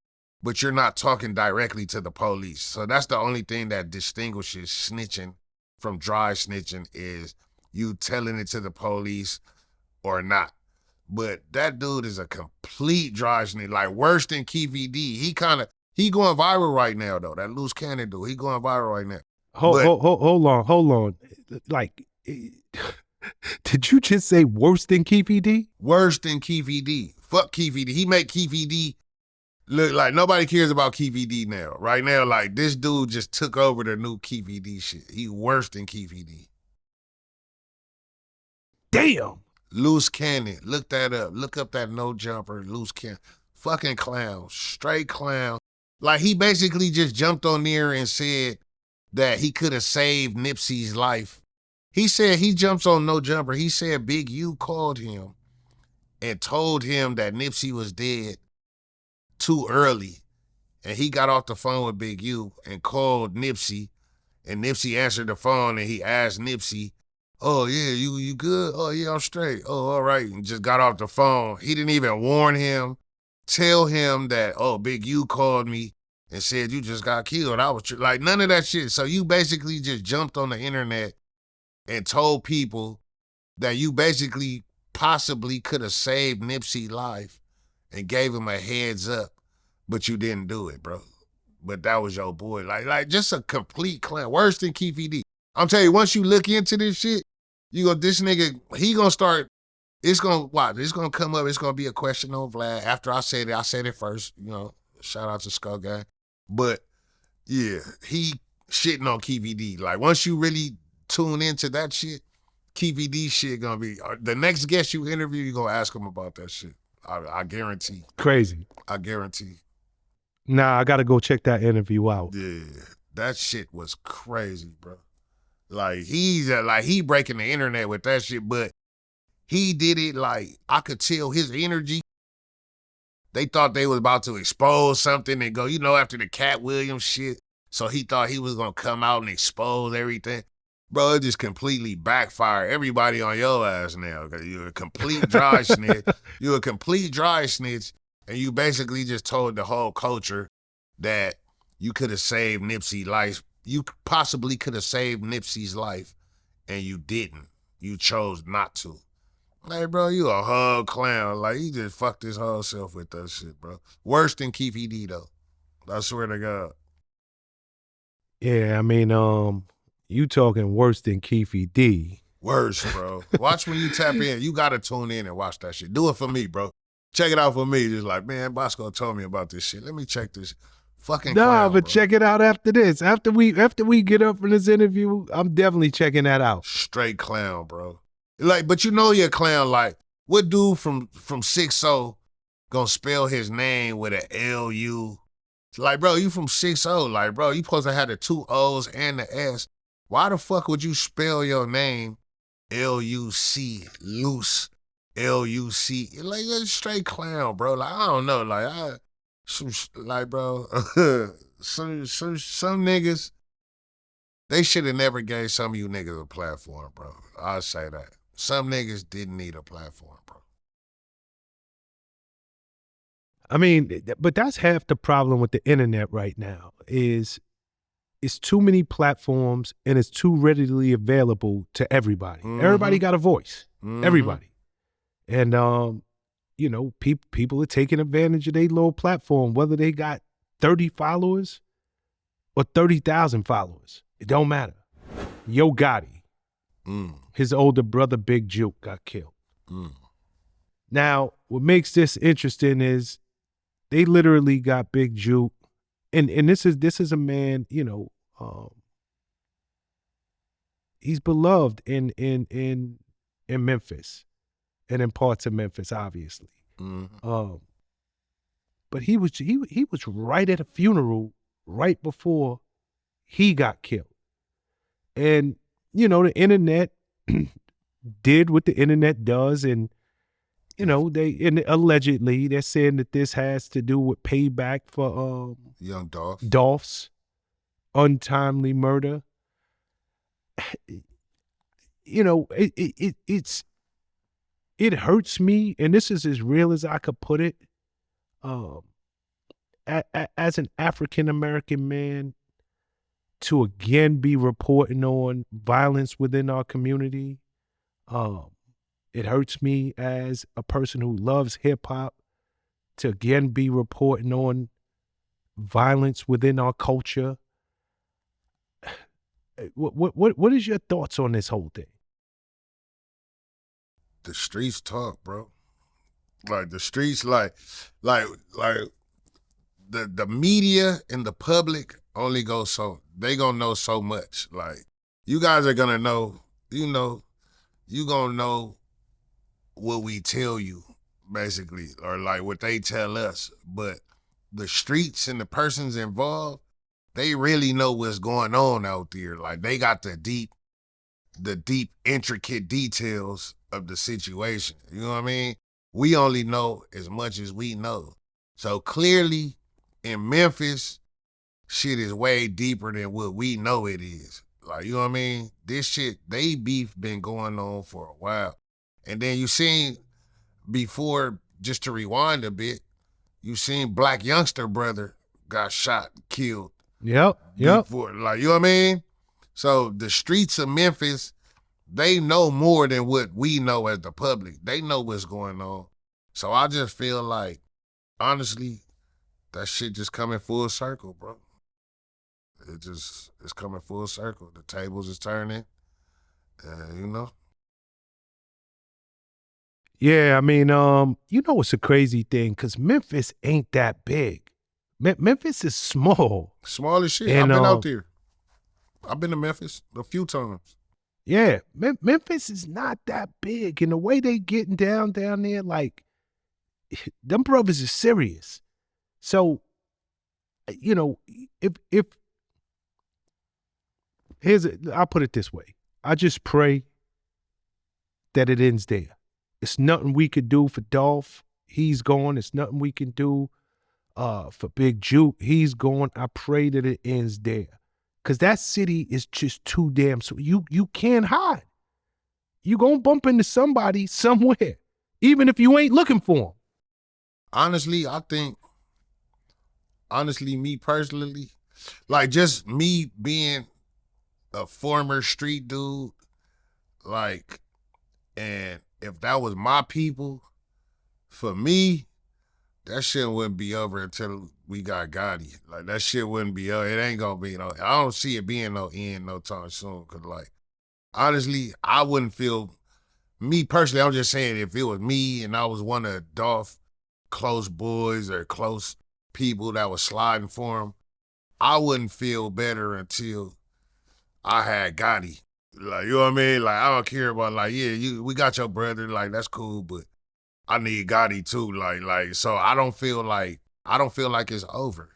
but you're not talking directly to the police. So that's the only thing that distinguishes snitching from dry snitching is you telling it to the police or not. But that dude is a complete dry snitch, like worse than Key VD. He going viral right now though. That Luce Cannon dude, he going viral right now. Hold on. Like, did you just say worse than Key VD? Worse than Key VD. Fuck Key VD. He make Key VD look like nobody cares about Key VD now. Right now, like this dude just took over the new Key VD shit. He worse than Key VD. Damn. Luce Cannon. Look that up. Look up that no jumper. Luce Cannon. Fucking clown. Straight clown. Like he basically just jumped on there and said that he could have saved Nipsey's life. He said he jumps on no jumper. He said Big U called him and told him that Nipsey was dead too early. And he got off the phone with Big U and called Nipsey. And Nipsey answered the phone and he asked Nipsey, oh yeah, you good? Oh yeah, I'm straight. Oh, all right. And just got off the phone. He didn't even warn him, tell him that, oh, Big U called me and said you just got killed. I was like, none of that shit. So you basically just jumped on the internet and told people that you basically possibly could have saved Nipsey's life and gave him a heads up, but you didn't do it, bro. But that was your boy. Like just a complete clown. Worse than Keith D. I'm telling you, once you look into this shit, this nigga, he gonna start, it's gonna come up, it's gonna be a question on Vlad. After I said it first, shout out to Skull Gang. But yeah, he shitting on Keith D. Like once you really tune into that shit, Keith D shit gonna be, the next guest you interview, you gonna ask him about that shit. I guarantee. Crazy. I guarantee. Nah, I gotta go check that interview out. Yeah, that shit was crazy, bro. Like he breaking the internet with that shit, but he did it like I could tell his energy. They thought they was about to expose something and go, after the Cat Williams shit. So he thought he was gonna come out and expose everything. Bro, it just completely backfired. Everybody on your ass now. You're a complete dry snitch. You're a complete dry snitch, and you basically just told the whole culture that you could have saved Nipsey's life. You possibly could have saved Nipsey's life, and you didn't. You chose not to. Like, bro, you a whole clown. Like, you just fucked his whole self with that shit, bro. Worse than Keith D, though. I swear to God. Yeah, I mean, you talking worse than Keith D. Worse, bro. Watch when you tap in. You got to tune in and watch that shit. Do it for me, bro. Check it out for me. Just like, man, Boskoe told me about this shit. Let me check this. Fucking clown, but bro. Check it out after this. After we get up from this interview, I'm definitely checking that out. Straight clown, bro. Like, but you're a clown. Like, what dude from 6-0 gonna spell his name with an L-U? Like, bro, you from 6-0. Like, bro, you supposed to have the 2 O's and the S. Why the fuck would you spell your name L-U-C, Luce, L-U-C? Like, that's straight clown, bro. Like, I don't know. Like, bro, some niggas, they should have never gave some of you niggas a platform, bro. I'll say that. Some niggas didn't need a platform, bro. I mean, but that's half the problem with the internet right now is it's too many platforms and it's too readily available to everybody. Mm-hmm. Everybody got a voice. Mm-hmm. Everybody. And, people are taking advantage of their little platform, whether they got 30 followers or 30,000 followers. It don't matter. Yo Gotti, his older brother, Big Jook, got killed. Now, what makes this interesting is they literally got Big Jook, and this is a man, he's beloved in Memphis and in parts of Memphis, obviously. Mm-hmm. But he was right at a funeral right before he got killed. And, the internet did what the internet does. And, allegedly they're saying that this has to do with payback for Young Dolph's untimely murder. You know, it hurts me, and this is as real as I could put it. As an African American man, to again be reporting on violence within our community, it hurts me as a person who loves hip hop to again be reporting on violence within our culture. What is your thoughts on this whole thing? The streets talk, bro. Like the streets, like the media and the public only go so they gonna know so much. Like you guys are gonna know, you gonna know what we tell you, basically, or like what they tell us. But the streets and the persons involved, they really know what's going on out there. Like they got the deep, intricate details of the situation. You know what I mean? We only know as much as we know. So clearly in Memphis, shit is way deeper than what we know it is. Like, you know what I mean? This shit, they beef been going on for a while. And then you seen before, just to rewind a bit, you seen Black Youngster brother got shot, killed. Yep. Before, like, you know what I mean? So the streets of Memphis, they know more than what we know as the public. They know what's going on. So I just feel like, honestly, that shit just coming full circle, bro. It's coming full circle. The tables is turning, you know? Yeah, I mean, it's a crazy thing because Memphis ain't that big. Memphis is small. Small as shit. And, I've been out there. I've been to Memphis a few times. Yeah, Memphis is not that big. And the way they getting down there, like, them brothers is serious. So, if I'll put it this way. I just pray that it ends there. It's nothing we could do for Dolph. He's gone. It's nothing we can do for Big Jook. He's gone. I pray that it ends there. Because that city is just too damn, so you can't hide. You gonna bump into somebody somewhere, even if you ain't looking for them. Honestly, me personally, like just me being a former street dude, like, and if that was my people, for me, that shit wouldn't be over until we got Gotti. Like, that shit wouldn't be over. It ain't gonna be no, I don't see it being no end no time soon. Cause like, honestly, I wouldn't feel, me personally, I'm just saying if it was me and I was one of Dolph close boys or close people that was sliding for him, I wouldn't feel better until I had Gotti. Like, you know what I mean? Like, I don't care about, like, yeah, we got your brother, like, that's cool, but I need Gotti too. Like, so I don't feel like it's over.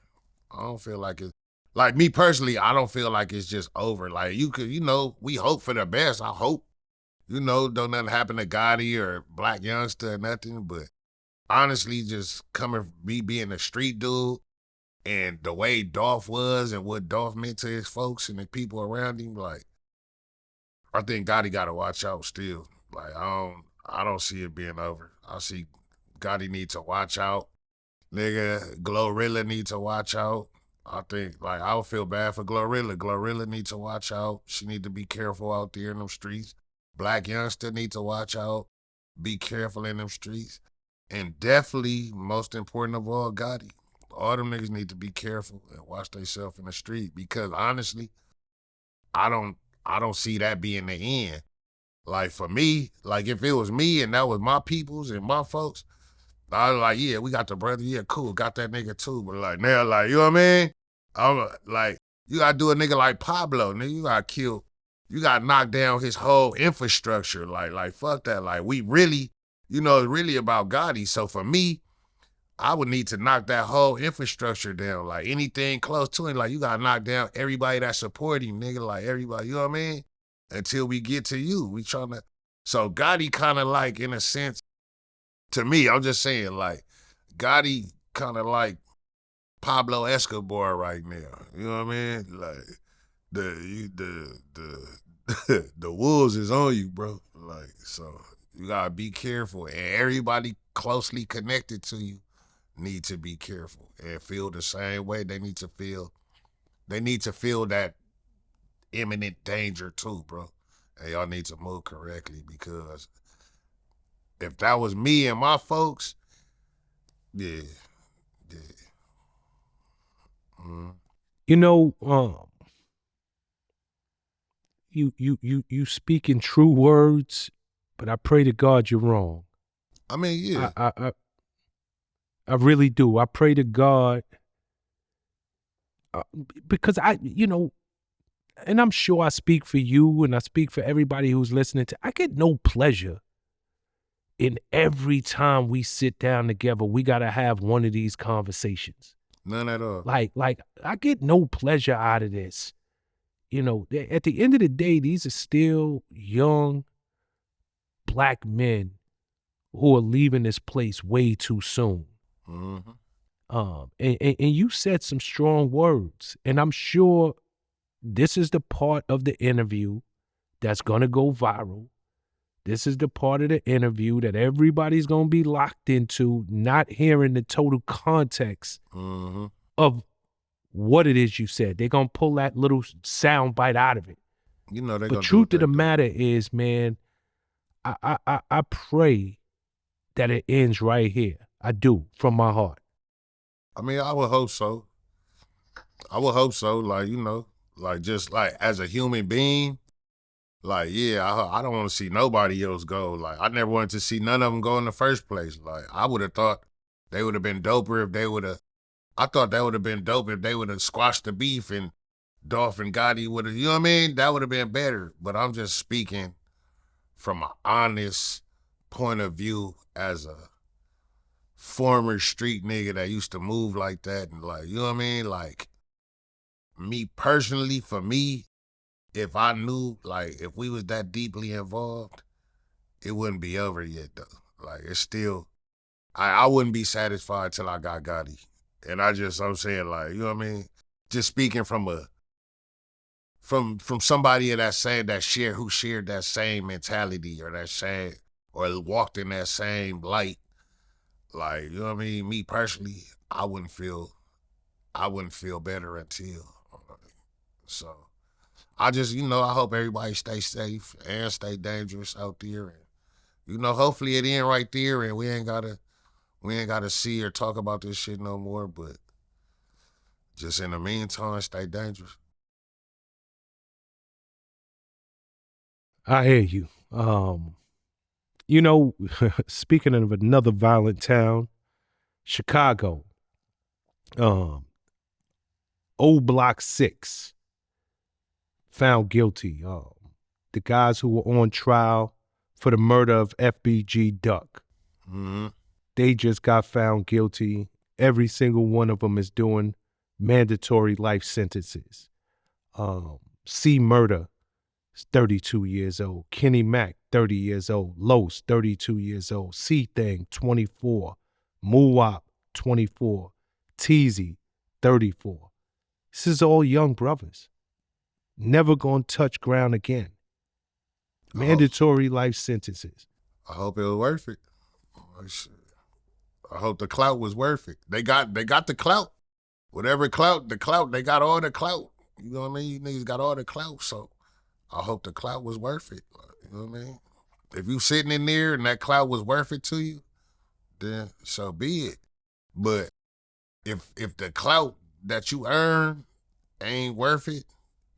I don't feel like it's, like, me personally, I don't feel like it's just over. Like, you could, we hope for the best. I hope, don't nothing happen to Gotti or Black Youngster or nothing, but honestly, just me being a street dude and the way Dolph was and what Dolph meant to his folks and the people around him, like, I think Gotti got to watch out still. Like, I don't see it being over. I see Gotti need to watch out. Nigga, Glorilla need to watch out. I think, like, I would feel bad for Glorilla. Glorilla need to watch out. She need to be careful out there in them streets. Black Youngster need to watch out. Be careful in them streets. And definitely, most important of all, Gotti. All them niggas need to be careful and watch themselves in the street because honestly, I don't see that being the end. Like for me, like if it was me and that was my peoples and my folks, I was like, yeah, we got the brother, yeah, cool, got that nigga too. But like now, like, you know what I mean? I'm like, you gotta do a nigga like Pablo, nigga, you gotta kill, you gotta knock down his whole infrastructure. Like fuck that. Like we really, it's really about Gotti. So for me, I would need to knock that whole infrastructure down. Like anything close to him, like you gotta knock down everybody that support him, nigga. Like everybody, you know what I mean? Until we get to you, we trying to. So Gotti kind of like, in a sense, to me, I'm just saying, like Gotti kind of like Pablo Escobar right now. You know what I mean? Like the wolves is on you, bro. Like, so you gotta be careful. And everybody closely connected to you need to be careful and feel the same way. They need to feel that imminent danger too, bro. And y'all need to move correctly, because if that was me and my folks, yeah. You know, you speaking true words, but I pray to God you're wrong. I mean, yeah. I really do. I pray to God because and I'm sure I speak for you and I speak for everybody who's listening I get no pleasure in every time we sit down together. We got to have one of these conversations. None at all. Like I get no pleasure out of this. You know, at the end of the day, these are still young black men who are leaving this place way too soon. Mm-hmm. And you said some strong words, and I'm sure this is the part of the interview that's going to go viral. This is the part of the interview that everybody's going to be locked into, not hearing the total context of what it is you said. They're going to pull that little sound bite out of it. You know, but truth of the matter is, man, I pray that it ends right here. I do, from my heart. I mean, I would hope so. Like, you know, like, just like as a human being, like, yeah, I don't want to see nobody else go. Like, I never wanted to see none of them go in the first place. Like, I would have thought they would have been doper if they would have. I thought that would have been dope if they would have squashed the beef and Dolph and Gotti would have, you know what I mean? That would have been better. But I'm just speaking from an honest point of view as a former street nigga that used to move like that, and like, you know what I mean? Like, me personally, for me, if I knew, like, if we was that deeply involved, it wouldn't be over yet though. Like, it's still, I wouldn't be satisfied till I got Gotti. And I'm saying, like, you know what I mean? Just speaking from somebody of who shared that same mentality or walked in that same light. Like, you know what I mean? Me personally, I wouldn't feel better until. So I just, you know, I hope everybody stay safe and stay dangerous out there. And, you know, hopefully it end right there and we ain't gotta see or talk about this shit no more. But just in the meantime, stay dangerous. I hear you. You know, speaking of another violent town, Chicago, Old Block 6, found guilty. The guys who were on trial for the murder of FBG Duck, they just got found guilty. Every single one of them is doing mandatory life sentences. C. Murder, 32 years old. Kenny Mac, 30 years old. Luce, 32 years old. C-Thing, 24. Muwop, 24. Teasy, 34. This is all young brothers. Never gonna touch ground again. Mandatory life sentences. I hope it was worth it. I hope the clout was worth it. They got the clout. Whatever clout, they got all the clout. You know what I mean? You niggas got all the clout, so I hope the clout was worth it. You know what I mean? If you sitting in there and that clout was worth it to you, then so be it. But if the clout that you earn ain't worth it,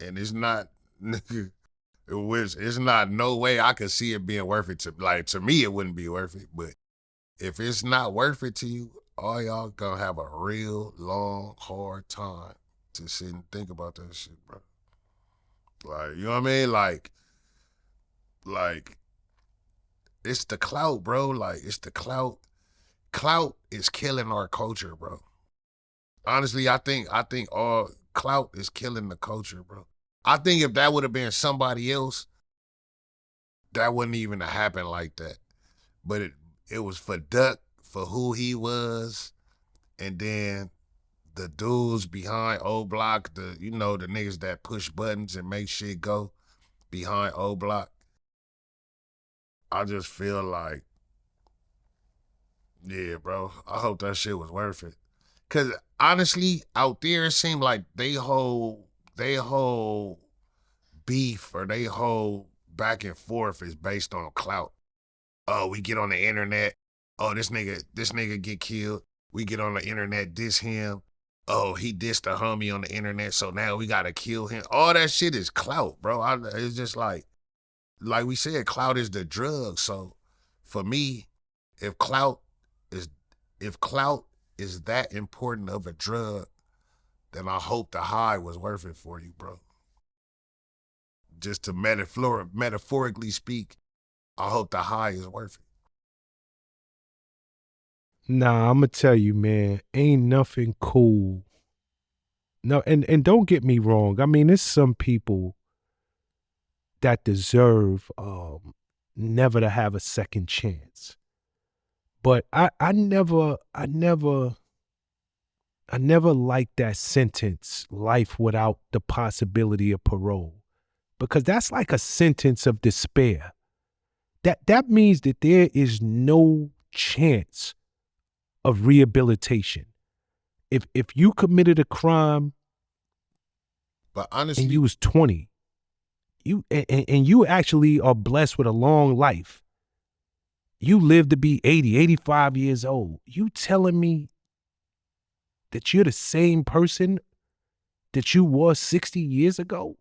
and it's not, nigga, it's not no way I could see it being worth it to me it wouldn't be worth it. But if it's not worth it to you, all y'all gonna have a real long, hard time to sit and think about that shit, bro. Like, you know what I mean? Like, it's the clout, bro. Like, it's the clout. Clout is killing our culture, bro. Honestly, I think all clout is killing the culture, bro. I think if that would have been somebody else, that wouldn't even have happened like that. But it was for Duck, for who he was, and then the dudes behind O Block, the niggas that push buttons and make shit go behind O Block. I just feel like, yeah, bro, I hope that shit was worth it. Cause honestly, out there it seemed like they whole beef or they whole back and forth is based on clout. Oh, we get on the internet. Oh, this nigga get killed. We get on the internet, diss him. Oh, he dissed a homie on the internet, so now we gotta kill him. All that shit is clout, bro. It's just like we said, clout is the drug. So for me, if clout is that important of a drug, then I hope the high was worth it for you, bro. Just to metaphorically speak, I hope the high is worth it. Nah, I'ma tell you, man, ain't nothing cool. No, and don't get me wrong. I mean, there's some people that deserve never to have a second chance. But I never liked that sentence, life without the possibility of parole. Because that's like a sentence of despair. That means that there is no chance of rehabilitation. If you committed a crime, but honestly, and you was 20, and you actually are blessed with a long life. You live to be 80, 85 years old. You telling me that you're the same person that you was 60 years ago?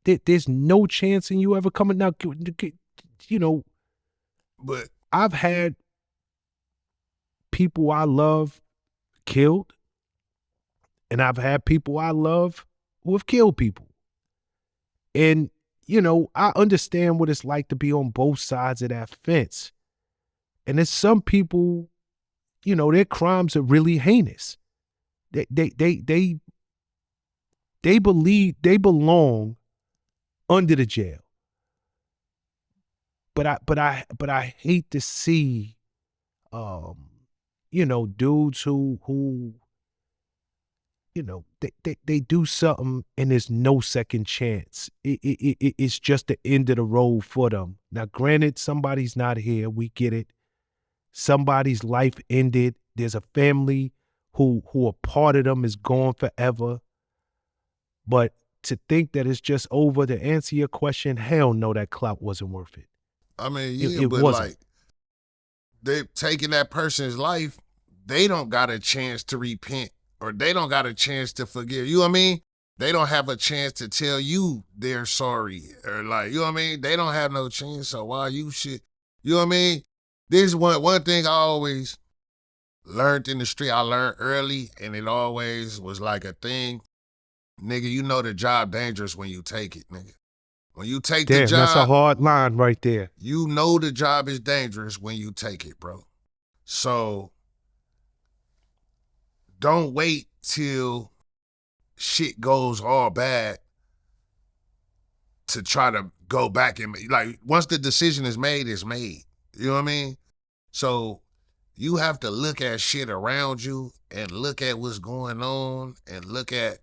There's no chance in you ever coming out, but I've had people I love killed, and I've had people I love who have killed people. And, I understand what it's like to be on both sides of that fence. And there's some people, their crimes are really heinous. They believe they belong under the jail. But I hate to see dudes who they do something and there's no second chance. It's just the end of the road for them. Now, granted, somebody's not here. We get it. Somebody's life ended. There's a family who a part of them is gone forever. But to think that it's just over, to answer your question, hell no, that clout wasn't worth it. I mean, yeah, it but wasn't. like, they taking that person's life, they don't got a chance to repent, or they don't got a chance to forgive. You know what I mean? They don't have a chance to tell you they're sorry, or like, you know what I mean? They don't have no chance, so why you should, you know what I mean? This is one thing I always learned in the street. I learned early, and it always was like a thing. Nigga, you know the job dangerous when you take it, nigga. When you take the job, that's a hard line right there. You know the job is dangerous when you take it, bro. So don't wait till shit goes all bad to try to go back and, like, once the decision is made, it's made. You know what I mean? So you have to look at shit around you and look at what's going on and look at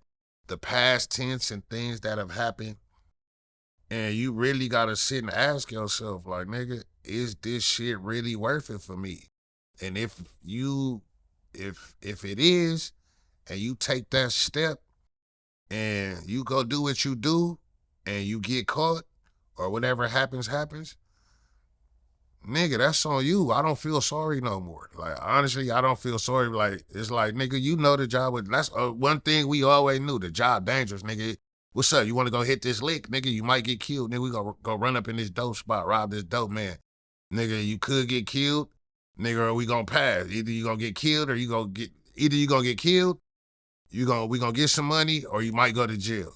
the past tense and things that have happened. And you really got to sit and ask yourself, like, nigga, is this shit really worth it for me? And if it is, and you take that step and you go do what you do and you get caught or whatever happens, nigga, that's on you. I don't feel sorry no more. Like, honestly, I don't feel sorry. Like, it's like, nigga, you know the job was, that's one thing we always knew, the job dangerous, nigga. What's up? You want to go hit this lick? Nigga, you might get killed. Nigga, we go run up in this dope spot, rob this dope man. Nigga, you could get killed. Nigga, or we gonna pass. Either you gonna get killed or we gonna get killed, we gonna get some money, or you might go to jail.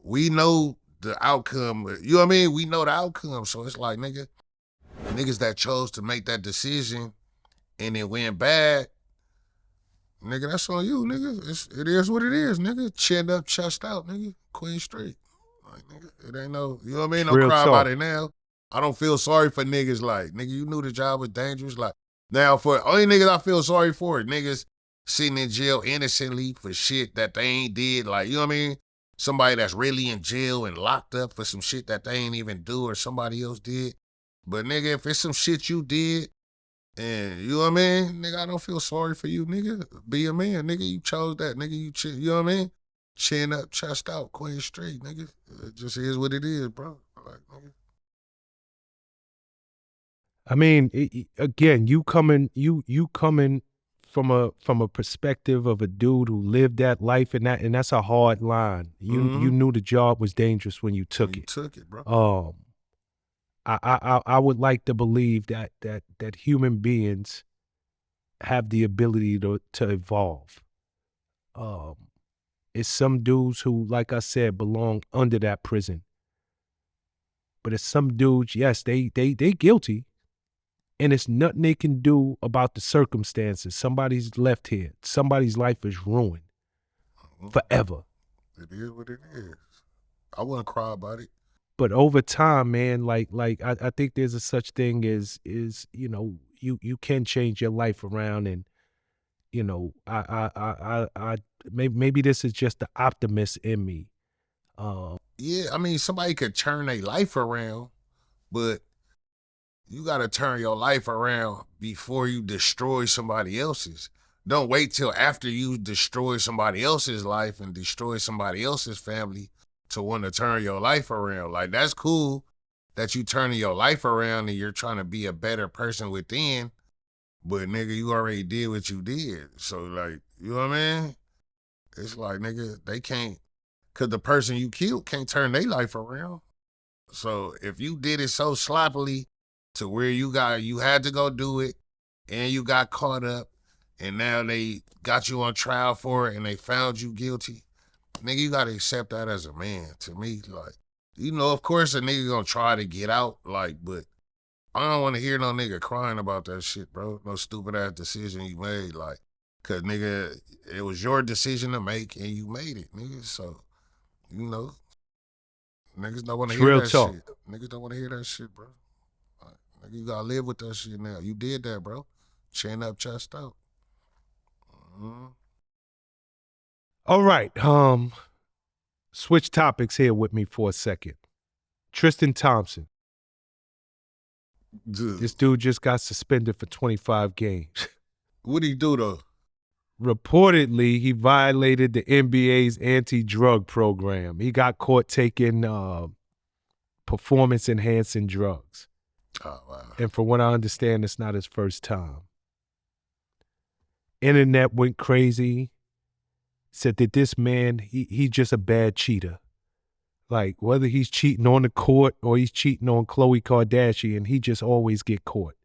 We know the outcome. You know what I mean? We know the outcome. So it's like, nigga, niggas that chose to make that decision and it went bad, nigga, that's on you, nigga. It is what it is, nigga. Chin up, chest out, nigga. Queen straight. Like, nigga, it ain't no, you know what I mean? No Real cry talk. about it now. I don't feel sorry for niggas like, nigga, you knew the job was dangerous. Like, now for only niggas I feel sorry for, niggas sitting in jail innocently for shit that they ain't did. Like, you know what I mean? Somebody that's really in jail and locked up for some shit that they ain't even do or somebody else did. But nigga, if it's some shit you did, and you know what I mean? Nigga, I don't feel sorry for you, nigga. Be a man, nigga. You chose that, nigga. You know what I mean? Chin up, chest out, Queen Street, nigga. It just is what it is, bro. Like, nigga. I mean, again, you coming from a perspective of a dude who lived that life, and that's a hard line. You knew the job was dangerous when you took it. You took it, bro. I would like to believe that human beings have the ability to evolve. It's some dudes who, like I said, belong under that prison. But it's some dudes, yes, they guilty, and it's nothing they can do about the circumstances. Somebody's left here. Somebody's life is ruined forever. It is what it is. I wouldn't cry about it. But over time, man, like I think there's a such thing as you know, you can change your life around, and you know, I maybe this is just the optimist in me. Yeah, I mean, somebody could turn their life around, but you got to turn your life around before you destroy somebody else's. Don't wait till after you destroy somebody else's life and destroy somebody else's family to want to turn your life around. Like, that's cool that you turning your life around and you're trying to be a better person within, but nigga, you already did what you did. So like, you know what I mean? It's like, nigga, they can't, cause the person you killed can't turn their life around. So if you did it so sloppily to where you had to go do it and you got caught up and now they got you on trial for it and they found you guilty, nigga, you gotta accept that as a man. To me, like, you know, of course a nigga gonna try to get out, like, but I don't wanna hear no nigga crying about that shit, bro. No stupid ass decision you made, like, cause nigga, it was your decision to make and you made it, nigga. So, you know, niggas don't wanna hear that shit. Niggas don't wanna hear that shit, bro. Like, nigga, you gotta live with that shit now. You did that, bro. Chin up, chest out. All right, switch topics here with me for a second. Tristan Thompson. Dude. This dude just got suspended for 25 games. What'd he do, though? Reportedly, he violated the NBA's anti-drug program. He got caught taking performance-enhancing drugs. Oh, wow. And from what I understand, it's not his first time. Internet went crazy. Said that this man, he's just a bad cheater. Like, whether he's cheating on the court or he's cheating on Khloe Kardashian, he just always get caught.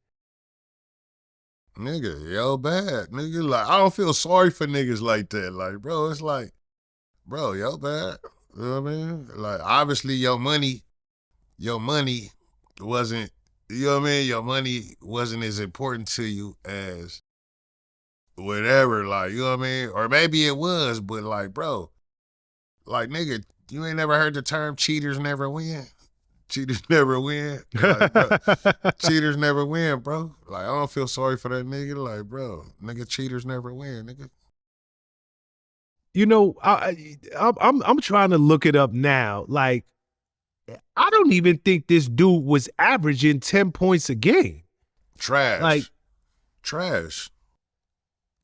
Nigga, yo, bad. Nigga, like, I don't feel sorry for niggas like that. Like, bro, it's like, bro, yo, bad. You know what I mean? Like, obviously your money wasn't, you know what I mean? Your money wasn't as important to you as whatever, like, you know what I mean? Or maybe it was, but like, bro, like, nigga, you ain't never heard the term cheaters never win? Cheaters never win. Like, bro, cheaters never win, bro. Like, I don't feel sorry for that nigga. Like, bro, nigga, cheaters never win, nigga. You know, I'm trying to look it up now. Like, I don't even think this dude was averaging 10 points a game. Trash. Like, trash.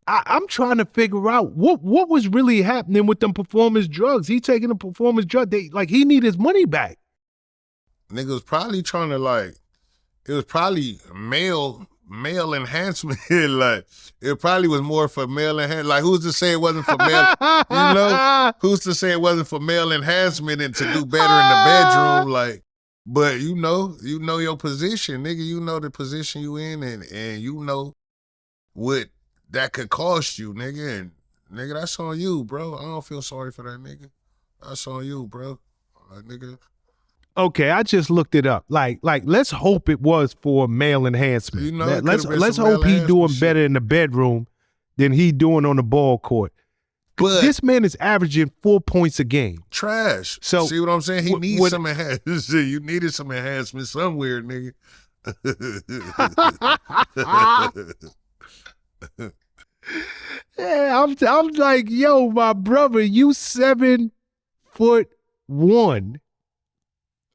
I'm trying to figure out what was really happening with them performance drugs. He taking a performance drug. He need his money back. Nigga was probably trying to, like, it was probably male enhancement. Like, it probably was more for male enhancement. Like, who's to say it wasn't for male, you know? Who's to say it wasn't for male enhancement and to do better in the bedroom? Like, but you know your position, nigga. You know the position you in and you know what that could cost you, nigga. And nigga, that's on you, bro. I don't feel sorry for that nigga. That's on you, bro. Like, nigga. Okay, I just looked it up. Like, let's hope it was for male enhancement. You know, let's hope he doing better in the bedroom than he doing on the ball court. But this man is averaging 4 points a game. Trash. So see what I'm saying? He needs some enhancement. You needed some enhancement somewhere, nigga. Yeah, I'm like, yo, my brother, you 7'1".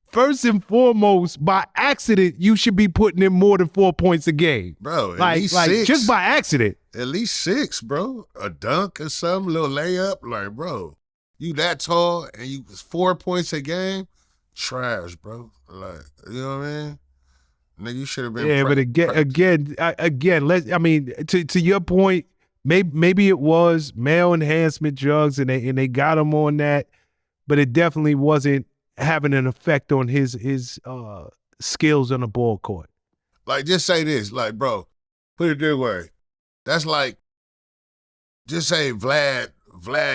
First and foremost, by accident, you should be putting in more than 4 points a game. Bro, at Like, least like 6. just by accident. At least 6, bro. A dunk or something, little layup. Like, bro, you that tall and you 4 points a game? Trash, bro. Like, you know what I mean? Nigga, you should have been Yeah, but again, to your point, maybe it was male enhancement drugs and they got him on that, but it definitely wasn't having an effect on his skills on the ball court. Like, just say this. Like, bro, put it this way. That's like, just say Vlad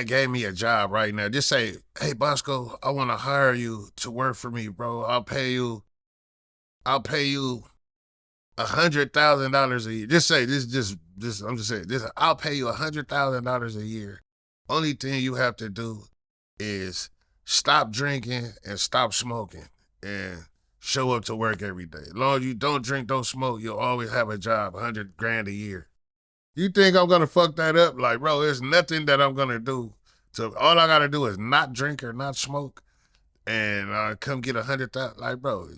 gave me a job right now. Just say, hey, Boskoe, I want to hire you to work for me, bro. I'll pay you $100,000 a year. Just say this. I'm just saying this. I'll pay you $100,000 a year. Only thing you have to do is stop drinking and stop smoking and show up to work every day. As long as you don't drink, don't smoke, you'll always have a job, $100,000 a year. You think I'm gonna fuck that up? Like, bro, there's nothing that I'm gonna do. So all I gotta do is not drink or not smoke, and come get 100,000. Like, bro,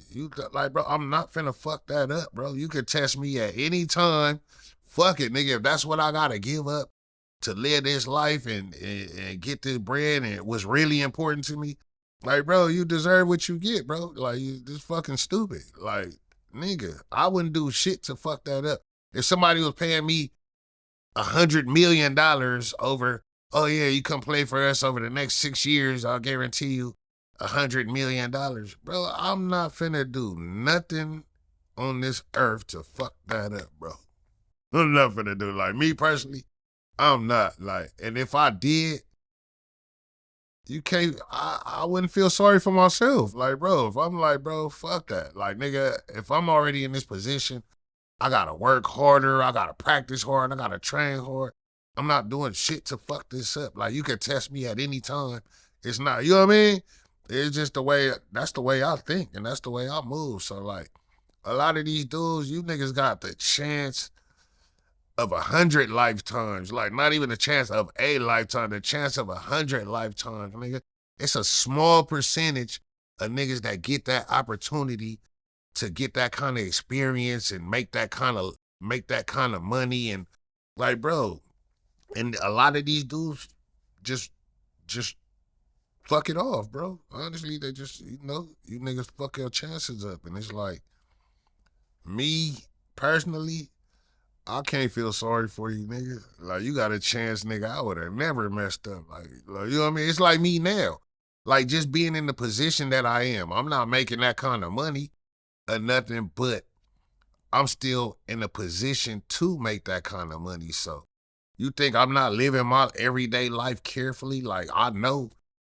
I'm not finna fuck that up, bro. You could test me at any time. Fuck it, nigga. If that's what I gotta give up to live this life and get this bread and what's really important to me, like, bro, you deserve what you get, bro. Like, you just fucking stupid. Like, nigga, I wouldn't do shit to fuck that up. If somebody was paying me $100 million over, oh yeah, you come play for us over the next 6 years, I'll guarantee you $100 million. Bro, I'm not finna do nothing on this earth to fuck that up, bro. I'm not finna do, like, me personally, I'm not, like, and if I did, you can't, I wouldn't feel sorry for myself. Like, bro, if I'm like, bro, fuck that. Like, nigga, if I'm already in this position, I gotta work harder, I gotta practice hard, I gotta train hard. I'm not doing shit to fuck this up. Like, you can test me at any time. It's not, you know what I mean? It's just that's the way I think, and that's the way I move. So, like, a lot of these dudes, you niggas got the chance of 100 lifetimes. Like, not even the chance of a lifetime, the chance of 100 lifetimes, nigga. It's a small percentage of niggas that get that opportunity to get that kind of experience and make that kind of money. And, like, bro, and a lot of these dudes just fuck it off, bro. Honestly, they just, you niggas fuck your chances up. And it's like, me personally, I can't feel sorry for you, nigga. Like, you got a chance, nigga, I would have never messed up. Like, you know what I mean? It's like me now. Like, just being in the position that I am. I'm not making that kind of money or nothing, but I'm still in a position to make that kind of money. So you think I'm not living my everyday life carefully? Like, I know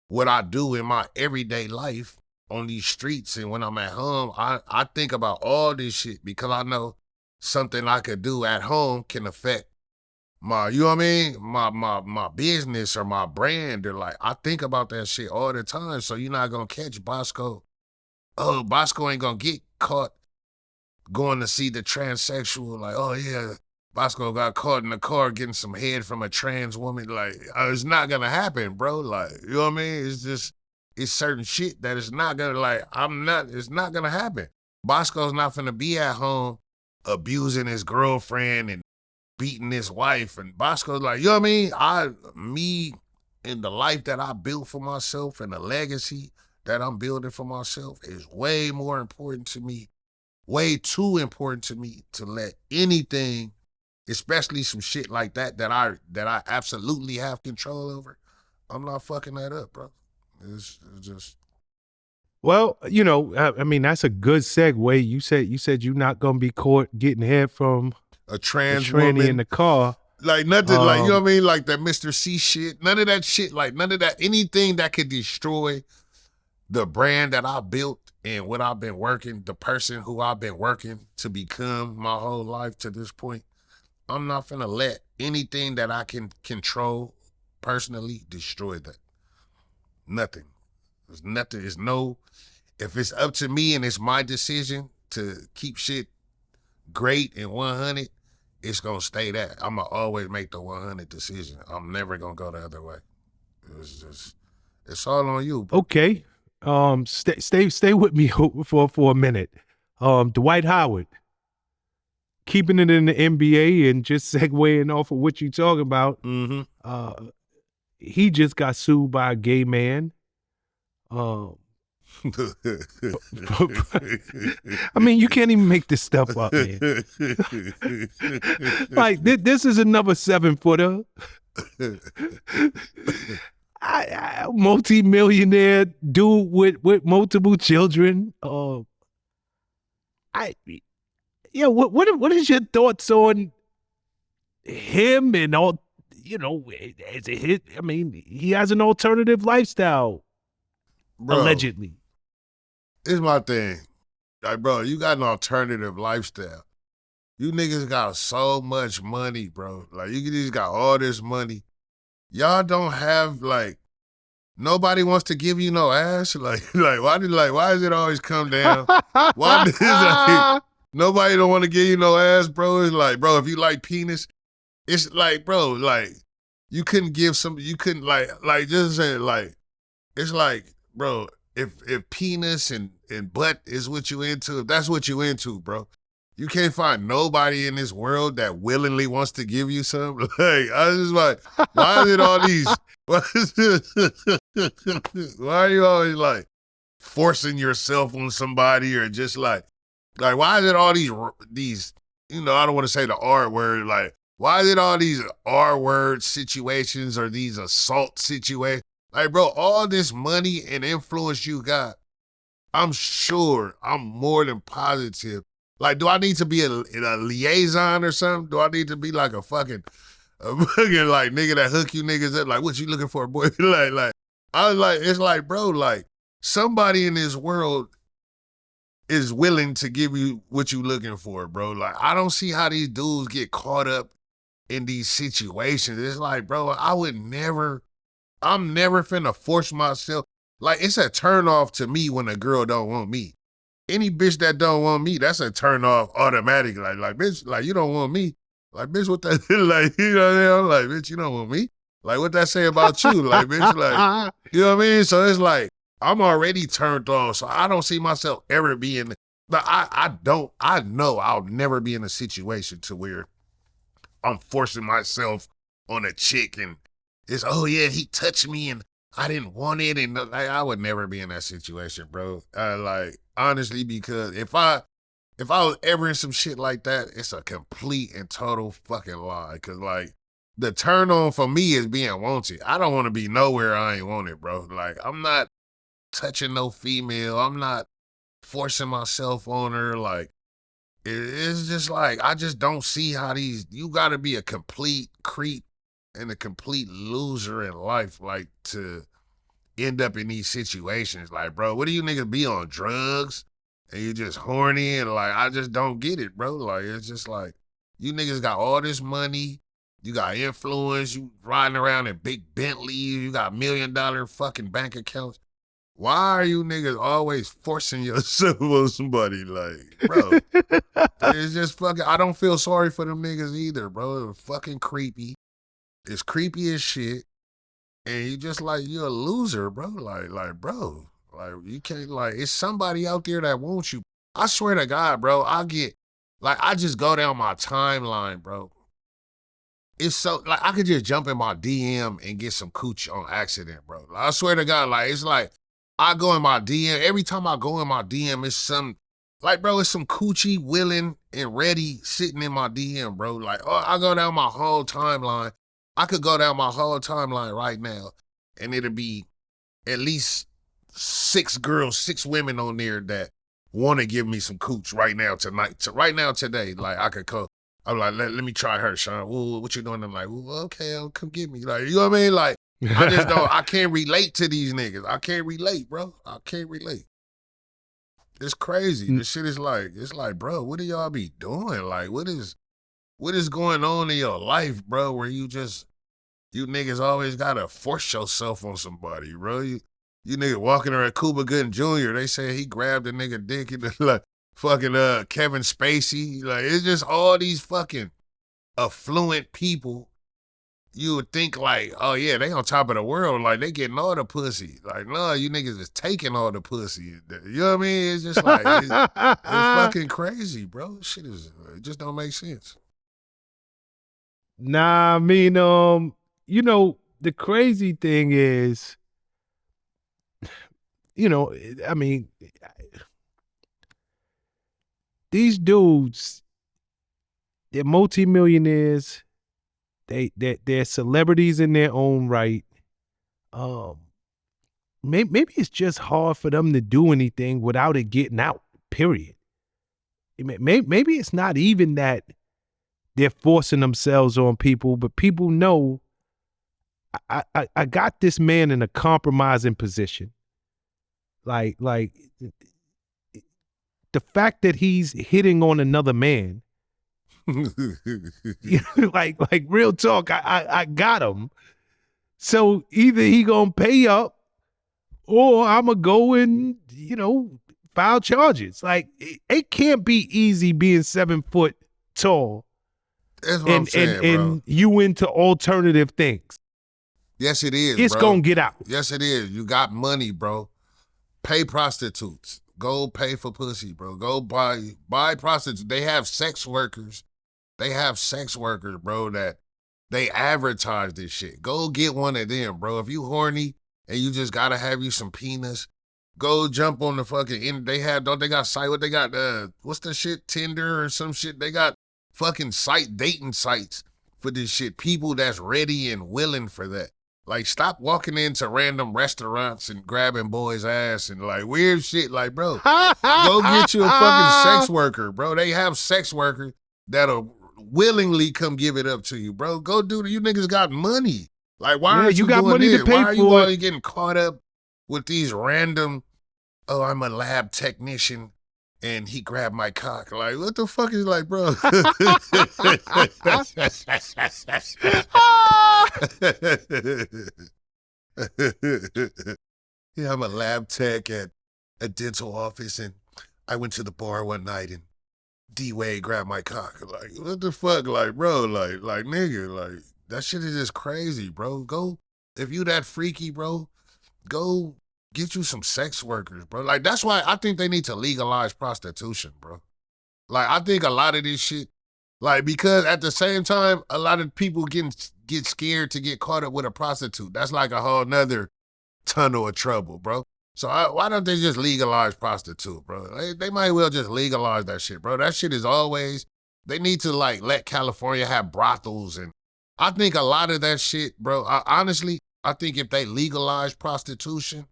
what I do in my everyday life on these streets, and when I'm at home, I think about all this shit because I know something I could do at home can affect my, you know what I mean? My business or my brand. Or, like, I think about that shit all the time. So you're not gonna catch Boskoe. Oh, Boskoe ain't gonna get caught going to see the transsexual. Like, oh yeah, Boskoe got caught in the car getting some head from a trans woman. Like, it's not gonna happen, bro. Like, you know what I mean? It's just, it's certain shit that it's not gonna, like, it's not gonna happen. Boskoe's not finna be at home abusing his girlfriend and beating his wife. And Boskoe's like, you know what I mean? Me and the life that I built for myself and the legacy that I'm building for myself is way more important to me, way too important to me to let anything, especially some shit like that I absolutely have control over. I'm not fucking that up, bro. It's just. Well, I mean, that's a good segue. You said you're not gonna be caught getting head from A trans tranny woman in the car. Like, nothing, like, you know what I mean? Like that Mr. C shit. None of that shit, like, none of that, anything that could destroy the brand that I built and what I've been working, the person who I've been working to become my whole life to this point. I'm not finna let anything that I can control personally destroy that. Nothing. There's nothing. It's no, if it's up to me and it's my decision to keep shit great and 100, it's gonna stay that. I'm gonna always make the 100 decision. I'm never gonna go the other way. It's all on you, bro. Okay. Stay with me for a minute. Dwight Howard, keeping it in the NBA and just segueing off of what you talking about. Mm-hmm. He just got sued by a gay man. I mean, you can't even make this stuff up, man. Like this is another 7-footer. Multi-millionaire dude with multiple children. What is your thoughts on him and all? You know, is it hit? I mean, he has an alternative lifestyle, Bro, allegedly. It's my thing. Like, bro, you got an alternative lifestyle. You niggas got so much money, bro. Like, you just got all this money. Y'all don't have, like, nobody wants to give you no ass. Like why does it always come down? Why does like, nobody don't want to give you no ass, bro? It's like, bro, if you like penis, it's like, bro, like, you couldn't give some, you couldn't, like, just saying, like, it's like, bro, if penis and butt is what you into, if that's what you into, bro, you can't find nobody in this world that willingly wants to give you something. Like, I was just like, why is it all these, why are you always, like, forcing yourself on somebody, or just, like, why is it all these, you know, I don't want to say the R word, like, why is it all these R word situations or these assault situations? Like, bro, all this money and influence you got, I'm sure, I'm more than positive. Like, do I need to be a liaison or something? Do I need to be like a fucking like nigga that hook you niggas up? Like, what you looking for, boy? like, I was like, it's like, bro, like, somebody in this world is willing to give you what you looking for, bro. Like, I don't see how these dudes get caught up in these situations. It's like, bro, I'm never finna force myself. Like, it's a turn off to me when a girl don't want me. Any bitch that don't want me, that's a turn off automatic. Like, bitch, like, you don't want me. Like, bitch, what that, like, you know what I mean? I'm like, bitch, you don't want me. Like, what that say about you? Like, bitch, like, you know what I mean? So it's like, I'm already turned off, so I don't see myself ever being, but I know I'll never be in a situation to where I'm forcing myself on a chick and it's, oh yeah, he touched me and I didn't want it, and like, I would never be in that situation, bro. Like, honestly, because if I was ever in some shit like that, it's a complete and total fucking lie. Cause like, the turn on for me is being wanted. I don't want to be nowhere I ain't wanted, bro. Like, I'm not touching no female. I'm not forcing myself on her. Like, it's just like, I just don't see how you gotta be a complete creep and a complete loser in life, like, to end up in these situations. Like, bro, what do you niggas be on, drugs? And you just horny, and like, I just don't get it, bro. Like, it's just like, you niggas got all this money, you got influence, you riding around in big Bentleys, you got $1 million fucking bank accounts. Why are you niggas always forcing yourself on somebody? Like, bro, it's just fucking, I don't feel sorry for them niggas either, bro. It's fucking creepy. It's creepy as shit. And you just like, you're a loser, bro. Like, bro, like, you can't, like, it's somebody out there that wants you. I swear to God, bro, I just go down my timeline, bro. It's so, like, I could just jump in my DM and get some cooch on accident, bro. Like, I swear to God, like, it's like, I go in my DM, every time I go in my DM, it's some, like, bro, it's some coochie willing and ready sitting in my DM, bro. Like, oh, I go down my whole timeline. I could go down my whole timeline right now, and it'll be at least 6 girls, 6 women on there that want to give me some cooch right now, tonight, right now, today. Like, I could go, I'm like, let me try her, Shawn. Ooh, what you doing? I'm like, ooh, okay, come get me. Like, you know what I mean? Like, I just don't, I can't relate to these niggas. I can't relate, bro. I can't relate. It's crazy. This shit is like, it's like, bro, what do y'all be doing? Like, what is going on in your life, bro, where you niggas always gotta force yourself on somebody, bro? You niggas walking around Cuba Gooding Jr., they say he grabbed a nigga dick and like fucking Kevin Spacey. Like, it's just all these fucking affluent people, you would think like, oh yeah, they on top of the world, like they getting all the pussy. Like, no, you niggas is taking all the pussy. You know what I mean? It's just like, it's fucking crazy, bro. Shit it just don't make sense. Nah, I mean, you know, the crazy thing is, you know, I mean, these dudes, they're multimillionaires. They're celebrities in their own right. Maybe it's just hard for them to do anything without it getting out. Period. Maybe it's not even that they're forcing themselves on people, but people know I got this man in a compromising position. Like the fact that he's hitting on another man. like real talk, I got him. So either he gonna pay up or I'ma go and, you know, file charges. Like it can't be easy being 7 foot tall. That's what I'm saying, bro. And you into alternative things. Yes, it is, It's bro. gonna get out. Yes, it is. You got money, bro. Pay prostitutes. Go pay for pussy, bro. Go buy prostitutes. They have sex workers. They have sex workers, bro, that they advertise this shit. Go get one of them, bro. If you horny and you just gotta have you some penis, go jump on the fucking, they got site, what they got, what's the shit, Tinder or some shit? They got fucking dating sites for this shit. People that's ready and willing for that. Like, stop walking into random restaurants and grabbing boys' ass and like weird shit. Like, bro, go get you a fucking sex worker, bro. They have sex workers that'll willingly come give it up to you, bro. Go do it. You niggas got money. Like, why aren't you got doing money this? to pay Why are you for it? always getting caught up with these random, oh, I'm a lab technician and he grabbed my cock. Like, what the fuck is like, bro? Yeah, I'm a lab tech at a dental office and I went to the bar one night and D-Wade grabbed my cock. Like, what the fuck? Like, bro, like nigga, like, that shit is just crazy, bro. Go, if you that freaky, bro, go get you some sex workers, bro. Like, that's why I think they need to legalize prostitution, bro. Like, I think a lot of this shit, like, because at the same time, a lot of people get scared to get caught up with a prostitute. That's like a whole nother tunnel of trouble, bro. So why don't they just legalize prostitute, bro? They might well just legalize that shit, bro. That shit is always, they need to like let California have brothels. And I think a lot of that shit, bro, honestly, I think if they legalize prostitution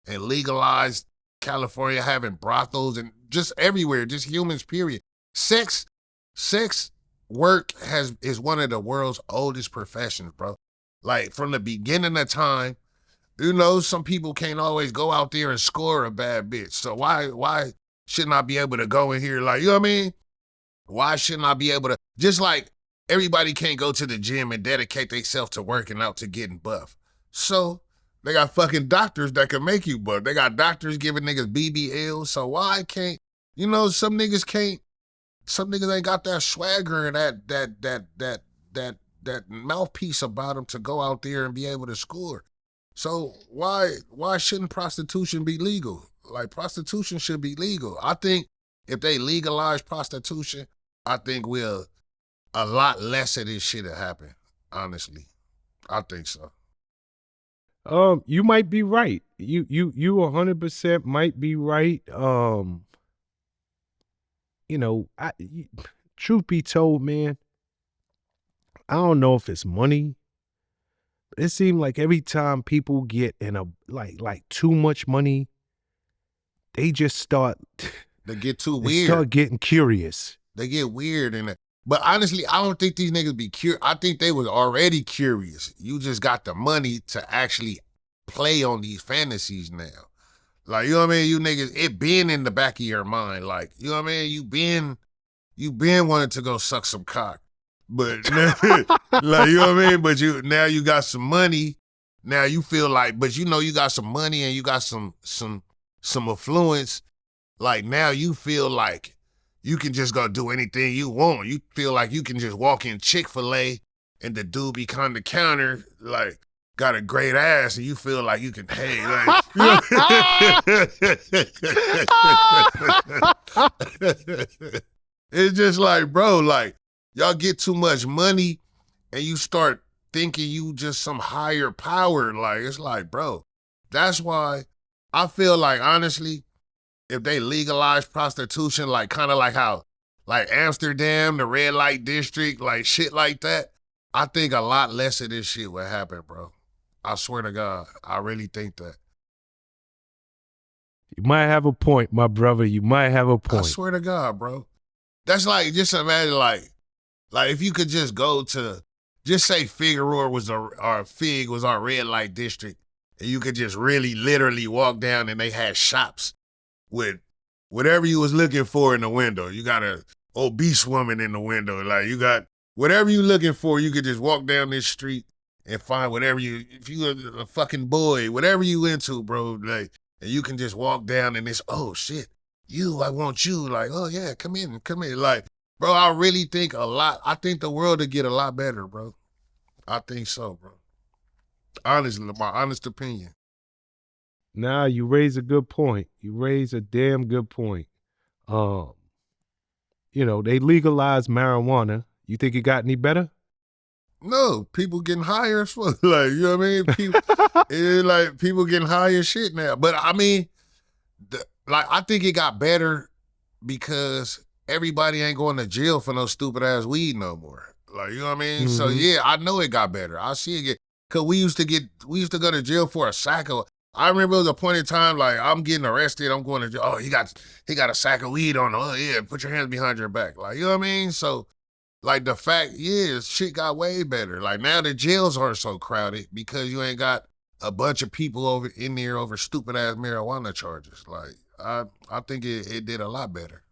and legalize California having brothels and just everywhere, just humans, period. Sex work is one of the world's oldest professions, bro. Like from the beginning of time, you know, some people can't always go out there and score a bad bitch. So why shouldn't I be able to go in here like, you know what I mean? Why shouldn't I be able to, just like everybody can't go to the gym and dedicate themselves to working out to getting buff. So they got fucking doctors that can make you buff. They got doctors giving niggas BBLs. So why can't, you know, some niggas ain't got that swagger and that mouthpiece about them to go out there and be able to score. So why shouldn't prostitution be legal? Like, prostitution should be legal. I think if they legalize prostitution, I think a lot less of this shit will happen, honestly. I think so. You might be right. You 100% might be right. You know, truth be told, man, I don't know if it's money. It seems like every time people get in a like too much money, they just start. They get too they weird. Start getting curious. They get weird but honestly, I don't think these niggas be curious. I think they was already curious. You just got the money to actually play on these fantasies now. Like, you know what I mean? You niggas, it been in the back of your mind. Like, you know what I mean? You been wanting to go suck some cock. But like, you know what I mean? But now you got some money. Now you feel like, but you know you got some money and you got some affluence. Like, now you feel like you can just go do anything you want. You feel like you can just walk in Chick-fil-A and the dude behind the counter, like, got a great ass, and you feel like you can, hey, like, it's just like, bro, like, y'all get too much money and you start thinking you just some higher power. Like, it's like, bro, that's why I feel like, honestly, if they legalize prostitution, like, kind of like how, like, Amsterdam, the red light district, like, shit like that, I think a lot less of this shit would happen, bro. I swear to God, I really think that. You might have a point, my brother. You might have a point. I swear to God, bro. That's like, just imagine, like if you could just go to, just say Figueroa was or Fig was our red light district, and you could just really literally walk down and they had shops with whatever you was looking for in the window. You got a obese woman in the window. Like, you got whatever you looking for, you could just walk down this street and find whatever you, if you a fucking boy, whatever you into, bro, like, and you can just walk down and it's, oh shit, I want you. Like, oh yeah, come in. Like, bro, I really think I think the world would get a lot better, bro. I think so, bro. Honestly, my honest opinion. Nah, you raise a good point. You raise a damn good point. You know, they legalized marijuana. You think it got any better? No, people getting higher as fuck. Like, you know what I mean? People, it's like people getting higher shit now. But I mean, I think it got better because everybody ain't going to jail for no stupid ass weed no more. Like, you know what I mean? Mm-hmm. So yeah, I know it got better. I see it get, cause we used to go to jail for a sack of, I remember it was a point in time, like, I'm getting arrested, I'm going to jail. Oh, he got a sack of weed on him. Oh yeah, put your hands behind your back. Like, you know what I mean? So, like, the fact is, shit got way better. Like, now the jails aren't so crowded because you ain't got a bunch of people over in there over stupid ass marijuana charges. Like, I think it did a lot better.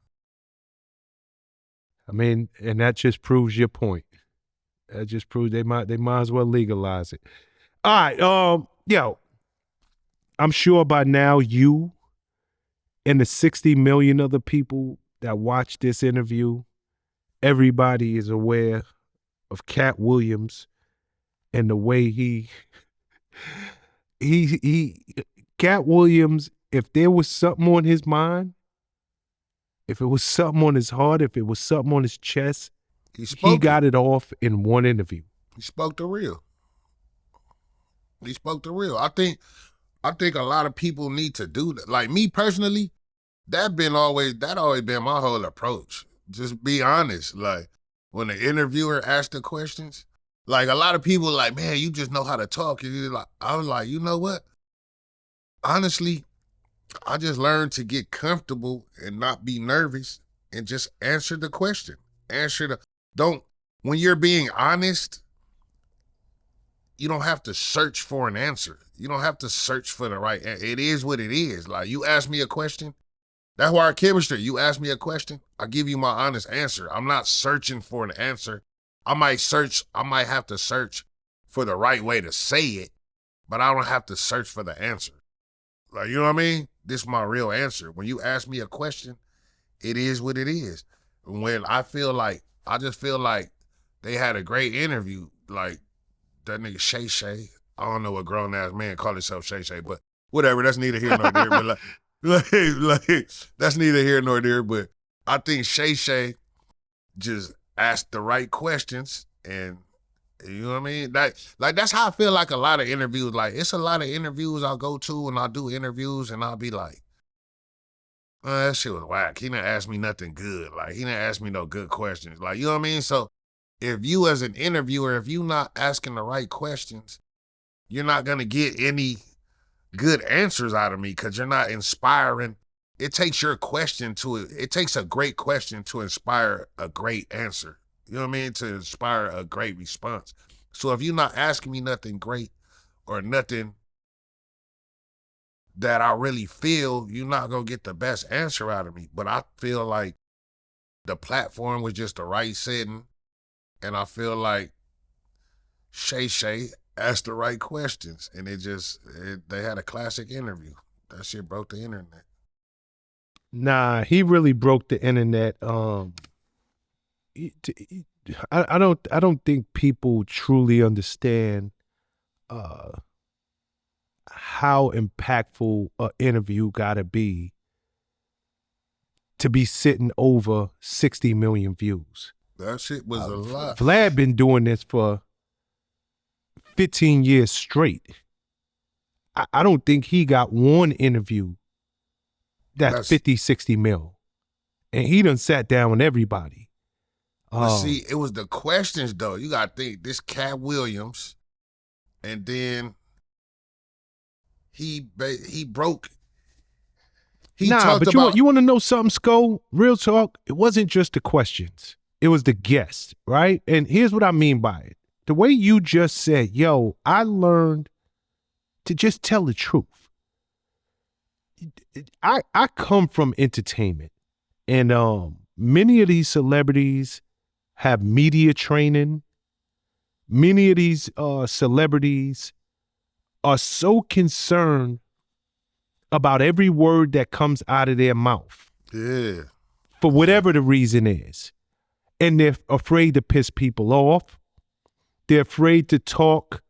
I mean, and that just proves your point. That just proves they might as well legalize it. All right, yo, I'm sure by now you and the 60 million other people that watch this interview, everybody is aware of Cat Williams and the way he Cat Williams, if there was something on his mind, if it was something on his heart, if it was something on his chest, he got it off in one interview. He spoke the real. He spoke the real. I think a lot of people need to do that. Like, me personally, that always been my whole approach. Just be honest. Like, when the interviewer asked the questions, like, a lot of people like, man, you just know how to talk. And like, I was like, you know what? Honestly, I just learned to get comfortable and not be nervous and just answer the question. When you're being honest, you don't have to search for an answer. You don't have to search for the right answer. It is what it is. Like, you ask me a question, that's why our chemistry, you ask me a question, I give you my honest answer. I'm not searching for an answer. I might have to search for the right way to say it, but I don't have to search for the answer. Like, you know what I mean? This is my real answer. When you ask me a question, it is what it is. When I just feel like they had a great interview, like that nigga Shay Shay. I don't know what grown ass man call himself Shay Shay, but whatever, that's neither here nor there. But like that's neither here nor there. But I think Shay Shay just asked the right questions, and you know what I mean? Like that's how I feel like a lot of interviews. Like, it's a lot of interviews I'll go to and I'll do interviews and I'll be like, oh, that shit was whack. He didn't ask me nothing good. Like, he didn't ask me no good questions. Like, you know what I mean? So if you as an interviewer, if you not asking the right questions, you're not going to get any good answers out of me because you're not inspiring. It takes a great question to inspire a great answer. You know what I mean? To inspire a great response. So if you're not asking me nothing great or nothing that I really feel, you're not going to get the best answer out of me. But I feel like the platform was just the right setting. And I feel like Shay Shay asked the right questions. And they had a classic interview. That shit broke the internet. Nah, he really broke the internet. I don't think people truly understand how impactful an interview gotta be to be sitting over 60 million views. That shit was a lot. Vlad been doing this for 15 years straight. I don't think he got one interview that's 50, 60 mil. And he done sat down with everybody. But see, it was the questions though. You gotta think this Cat Williams, and then he broke. He nah, but about, you want to know something, Sko? Real talk, it wasn't just the questions. It was the guests, right? And here's what I mean by it. The way you just said, yo, I learned to just tell the truth. I come from entertainment, and many of these celebrities have media training. Many of these celebrities are so concerned about every word that comes out of their mouth. Yeah. For whatever the reason is. And they're afraid to piss people off. They're afraid to talk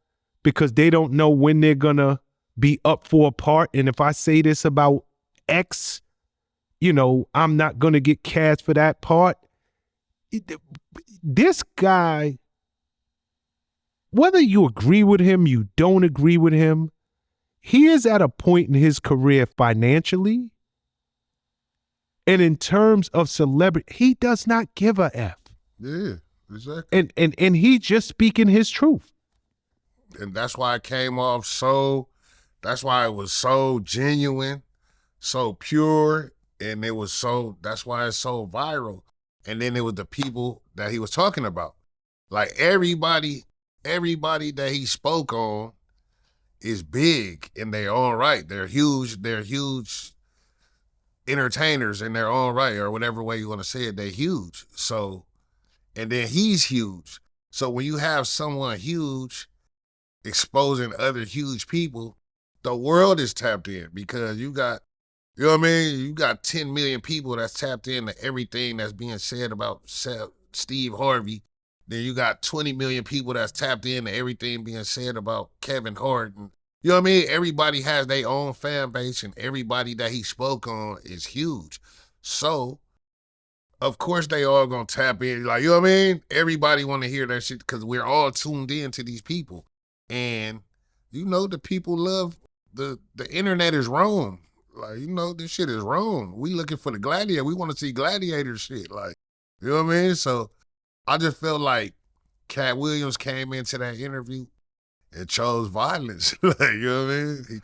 because they don't know when they're going to be up for a part. And if I say this about X, you know, I'm not going to get cast for that part. This guy, whether you agree with him, you don't agree with him, he is at a point in his career financially and in terms of celebrity, he does not give a F. Yeah, exactly. And he just speaking his truth. And that's why it came off so, that's why it was so genuine, so pure, and it was so, that's why it's so viral. And then it was the people that he was talking about. Like everybody that he spoke on is big in their own right. They're huge entertainers in their own right, or whatever way you want to say it, they're huge. So, and then he's huge. So when you have someone huge exposing other huge people, the world is tapped in because you got, you know what I mean? You got 10 million people that's tapped into everything that's being said about Steve Harvey. Then you got 20 million people that's tapped into everything being said about Kevin Hart. And, you know what I mean? Everybody has their own fan base, and everybody that he spoke on is huge. So, of course, they all gonna tap in. Like, you know what I mean? Everybody want to hear that shit because we're all tuned in to these people. And, you know, the people love, the internet is Rome. Like, you know, this shit is Rome. We looking for the gladiator. We want to see gladiator shit. Like, you know what I mean? So, I just felt like Cat Williams came into that interview and chose violence. Like, you know what I mean? He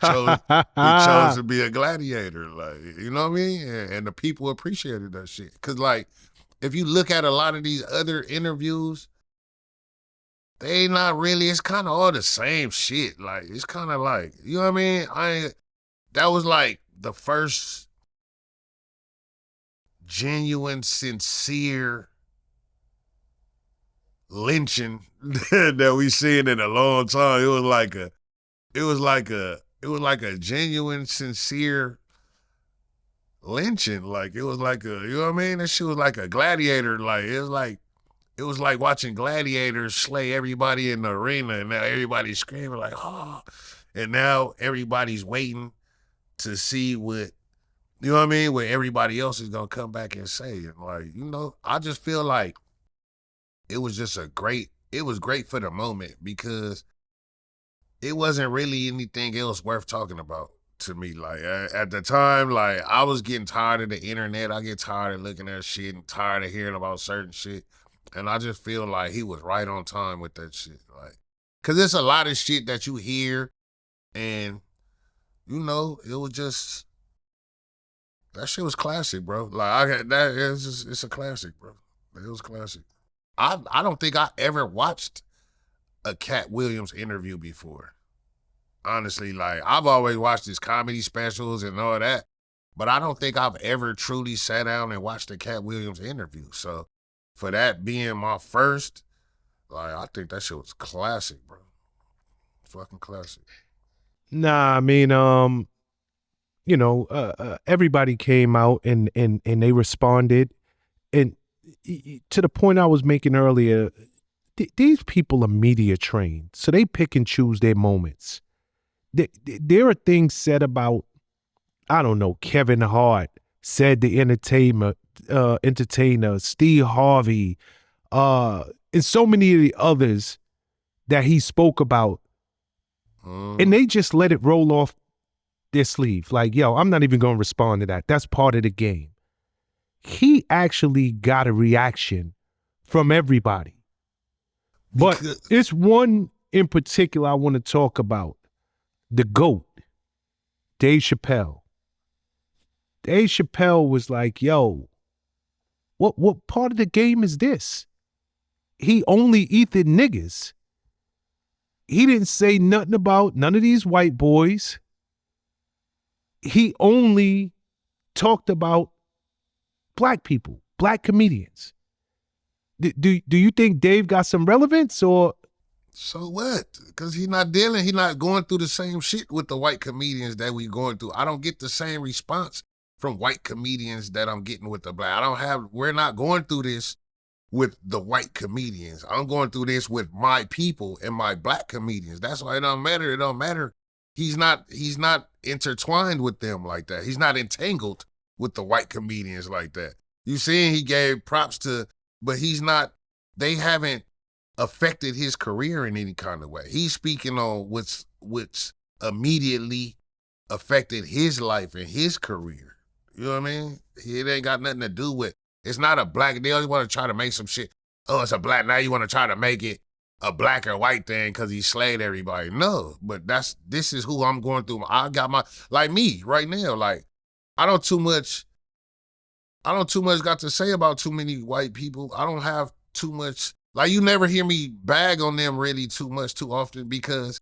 chose to be a gladiator. Like, you know what I mean? And the people appreciated that shit. Cause like, if you look at a lot of these other interviews, they not really, it's kind of all the same shit. Like, it's kind of like, you know what I mean? That was like the first genuine, sincere lynching that we seen in a long time. It was like a genuine, sincere lynching. Like, it was like a, you know what I mean? That shit was like a gladiator. Like, it was like watching gladiators slay everybody in the arena, and now everybody's screaming like, oh. And now everybody's waiting to see what, you know what I mean, what everybody else is gonna come back and say. And like, you know, I just feel like it was just it was great for the moment because it wasn't really anything else worth talking about to me. Like, at the time, like, I was getting tired of the internet. I get tired of looking at shit and tired of hearing about certain shit. And I just feel like he was right on time with that shit. Like, cause there's a lot of shit that you hear and, you know, it was just, that shit was classic, bro. Like, it's a classic, bro. It was classic. I don't think I ever watched a Cat Williams interview before. Honestly, like, I've always watched his comedy specials and all that, but I don't think I've ever truly sat down and watched a Cat Williams interview. So for that being my first, like, I think that shit was classic, bro. Fucking classic. Nah, I mean, everybody came out and they responded. And to the point I was making earlier, these people are media trained, so they pick and choose their moments. There are things said about, I don't know, Kevin Hart said the entertainer, Steve Harvey, and so many of the others that he spoke about, and they just let it roll off their sleeve. Like, yo, I'm not even going to respond to that. That's part of the game. He actually got a reaction from everybody. But it's one in particular I want to talk about. The GOAT, Dave Chappelle. Dave Chappelle was like, yo, what part of the game is this? He only eated niggas. He didn't say nothing about none of these white boys. He only talked about black people, black comedians. Do you think Dave got some relevance, or? So what? Because he's not going through the same shit with the white comedians that we going through. I don't get the same response from white comedians that I'm getting with the black. We're not going through this with the white comedians. I'm going through this with my people and my black comedians. That's why it don't matter. It don't matter. He's not intertwined with them like that. He's not entangled with the white comedians like that. You seeing he gave props to, but they haven't affected his career in any kind of way. He's speaking on what's immediately affected his life and his career. You know what I mean? It ain't got nothing to do with, it's not a black, they always want to try to make some shit. Oh, it's a black, now you want to try to make it a black or white thing because he slayed everybody. No, but this is who I'm going through. I got like me right now, like I don't too much got to say about too many white people. I don't have too much, like you never hear me bag on them really too much too often because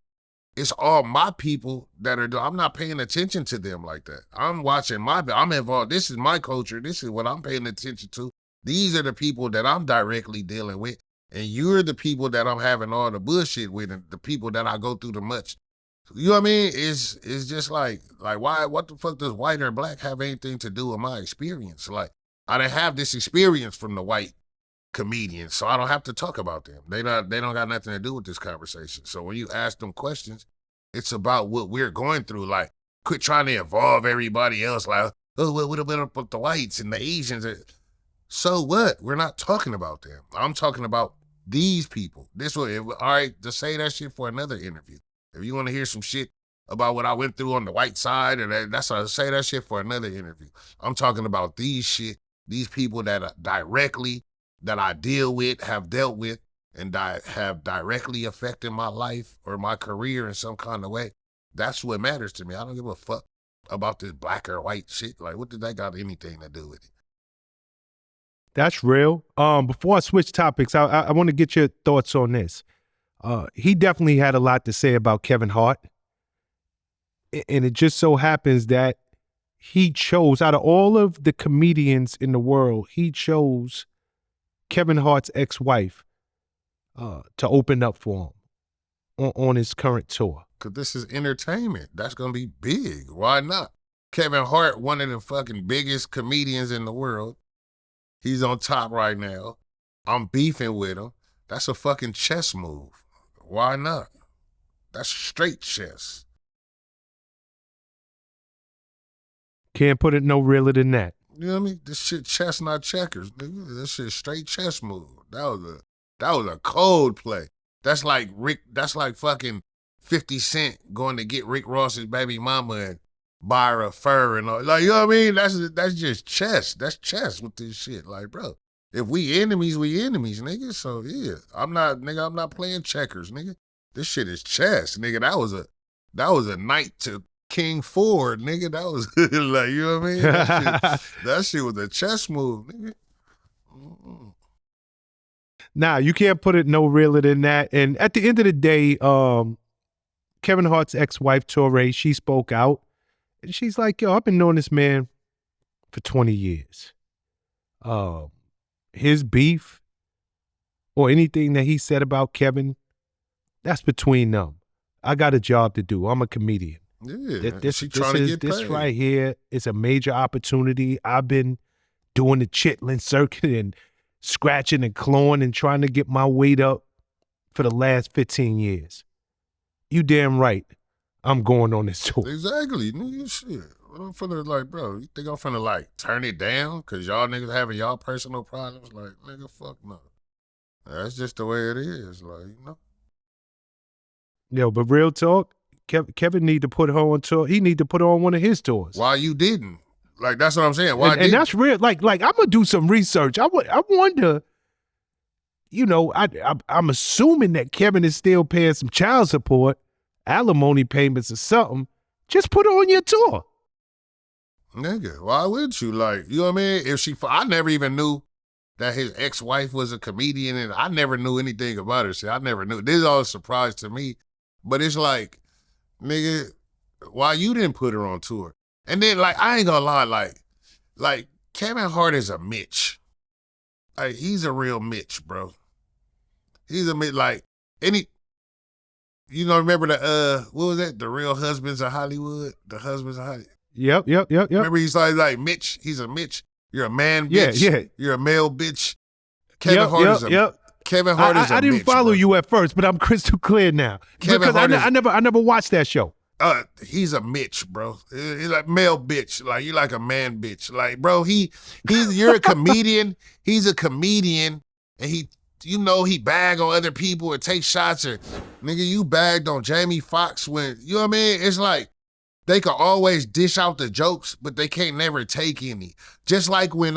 it's all my people that are doing. I'm not paying attention to them like that. I'm watching I'm involved. This is my culture. This is what I'm paying attention to. These are the people that I'm directly dealing with. And you're the people that I'm having all the bullshit with and the people that I go through the much. You know what I mean? It's just like why, what the fuck does white or black have anything to do with my experience? Like, I didn't have this experience from the white comedians, so I don't have to talk about them. They don't got nothing to do with this conversation. So when you ask them questions, it's about what we're going through. Like, quit trying to involve everybody else. Like, oh, what would have been up with the whites and the Asians? So what? We're not talking about them. I'm talking about these people. All right, just say that shit for another interview. If you want to hear some shit about what I went through on the white side, say that shit for another interview. I'm talking about these people that are directly, that I deal with, have dealt with, and have directly affected my life or my career in some kind of way. That's what matters to me. I don't give a fuck about this black or white shit. Like, what did that got anything to do with it? That's real. Before I switch topics, I want to get your thoughts on this. He definitely had a lot to say about Kevin Hart. And it just so happens that he chose, out of all of the comedians in the world, he chose Kevin Hart's ex-wife to open up for him on his current tour. Because this is entertainment. That's going to be big. Why not? Kevin Hart, one of the fucking biggest comedians in the world. He's on top right now. I'm beefing with him. That's a fucking chess move. Why not? That's straight chess. Can't put it no realer than that. You know what I mean? This shit chess, not checkers, nigga. This shit straight chess move. That was a cold play. That's like fucking 50 Cent going to get Rick Ross's baby mama and buy her a fur and all. Like, you know what I mean? That's just chess. That's chess with this shit. Like, bro, if we enemies, nigga. So yeah, I'm not playing checkers, nigga. This shit is chess, nigga. That was a knight to King 4, nigga. That was like, you know what I mean? That shit was a chess move, nigga. Mm-mm. Nah, you can't put it no realer than that. And at the end of the day, Kevin Hart's ex-wife, Torre, she spoke out. And she's like, yo, I've been knowing this man for 20 years. His beef or anything that he said about Kevin, that's between them. I got a job to do. I'm a comedian. Yeah, This she trying to get paid. right here is a major opportunity. I've been doing the chitlin circuit and scratching and clawing and trying to get my weight up for the last 15 years. You damn right I'm going on this tour. Exactly, nigga. Shit. I'm finna like, bro, you think I'm finna like turn it down because y'all niggas having y'all personal problems? Like, nigga, fuck no. That's just the way it is, like, you know. Yo, but real talk, Kevin need to put her on tour. He need to put her on one of his tours. Why you didn't? Like, that's what I'm saying. Why and that's real. Like I'm gonna do some research. I wonder. You know, I'm assuming that Kevin is still paying some child support, alimony payments or something. Just put her on your tour. Nigga, why would you? Like, you know what I mean? If I never even knew that his ex-wife was a comedian, and I never knew anything about her. Shit, I never knew. This is all a surprise to me. But it's like, nigga, why you didn't put her on tour? And then, like, I ain't gonna lie, like Kevin Hart is a Mitch. Like, he's a real Mitch, bro. He's a Mitch, like, you know, remember the, what was that? The Real Husbands of Hollywood? The Husbands of Hollywood? Yep. Remember he's like Mitch? He's a Mitch. You're a man bitch. Yeah. You're a male bitch. Kevin Hart is a Kevin Hart is a I didn't bitch, follow bro. you at first, but I'm crystal clear now. Kevin because Hart I never watched that show. He's a Mitch, bro. He's like male bitch. Like, you like a man bitch. Like, bro, you're a comedian. He's a comedian, and he bag on other people or take shots, or nigga, you bagged on Jamie Foxx when, you know what I mean? It's like they can always dish out the jokes, but they can't never take any. Just like when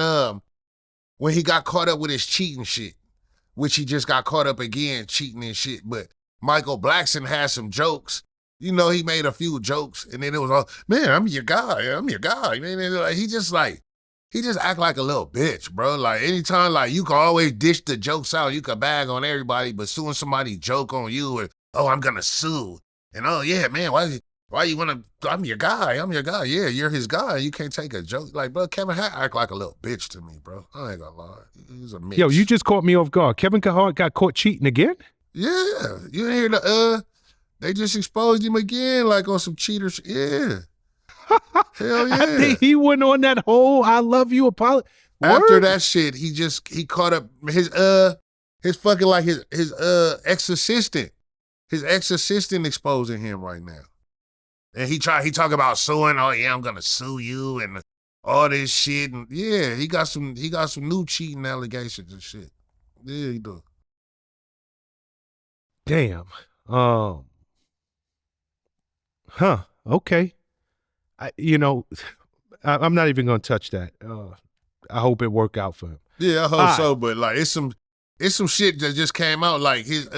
he got caught up with his cheating shit, which he just got caught up again cheating and shit. But Michael Blackson had some jokes. You know, he made a few jokes, and then it was all, man, I'm your guy. And then, like, he just act like a little bitch, bro. Like, anytime, like, you can always dish the jokes out. You can bag on everybody, but soon as somebody joke on you, or, oh, I'm gonna sue. And, oh, yeah, man, why you wanna, I'm your guy. Yeah, you're his guy. You can't take a joke. Like, bro, Kevin Hart act like a little bitch to me, bro. I ain't gonna lie. He's a Mitch. Yo, you just caught me off guard. Kevin Hart got caught cheating again? Yeah. You didn't hear they just exposed him again, like on some cheaters. Yeah. Hell yeah. I think he went on that whole I love you apology. After that shit, he caught up his fucking, like, his ex-assistant. His ex-assistant exposing him right now. And he talk about suing, oh yeah, I'm gonna sue you and all this shit. And yeah, he got some new cheating allegations and shit. Yeah, he do. Damn. Okay. I'm not even gonna touch that. I hope it work out for him. Yeah, I hope so. But like, it's some shit that just came out. Like his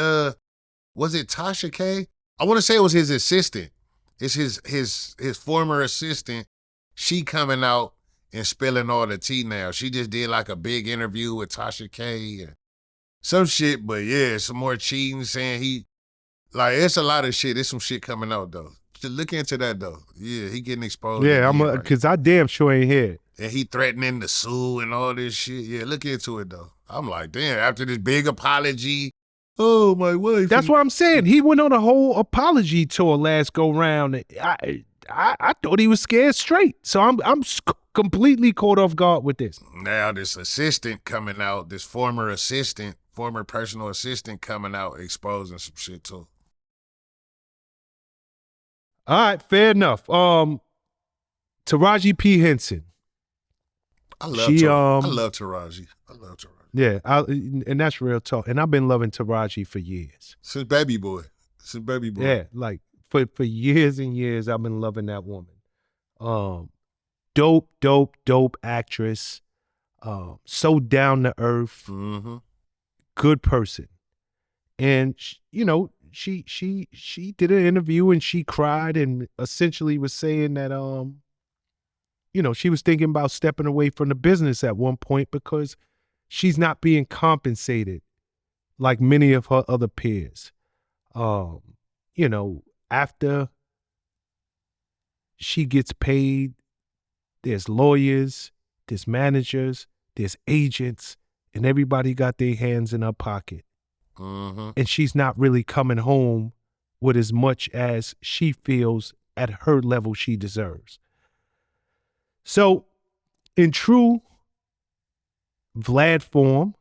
was it Tasha K? I want to say it was his assistant. It's his former assistant. She coming out and spilling all the tea now. She just did like a big interview with Tasha K and some shit. But yeah, some more cheating, saying it's a lot of shit. There's some shit coming out though. Just look into that though. Yeah, he getting exposed. Yeah, because I damn sure ain't here. And he threatening to sue and all this shit. Yeah, look into it though. I'm like, damn, after this big apology, oh, my wife. That's what I'm saying. He went on a whole apology tour last go round. I thought he was scared straight. So I'm completely caught off guard with this. Now this assistant coming out, this former personal assistant coming out exposing some shit too. All right, fair enough. Taraji P. Henson. I love Taraji. Yeah, and that's real talk. And I've been loving Taraji for years. Since Baby Boy. Yeah, like for years and years, I've been loving that woman. Dope actress. So down to earth. Mm-hmm. Good person. And she did an interview and she cried and essentially was saying that she was thinking about stepping away from the business at one point because she's not being compensated like many of her other peers. After she gets paid, there's lawyers, there's managers, there's agents, and everybody got their hands in her pocket. Mm-hmm. And she's not really coming home with as much as she feels at her level she deserves. So, in true Vlad form,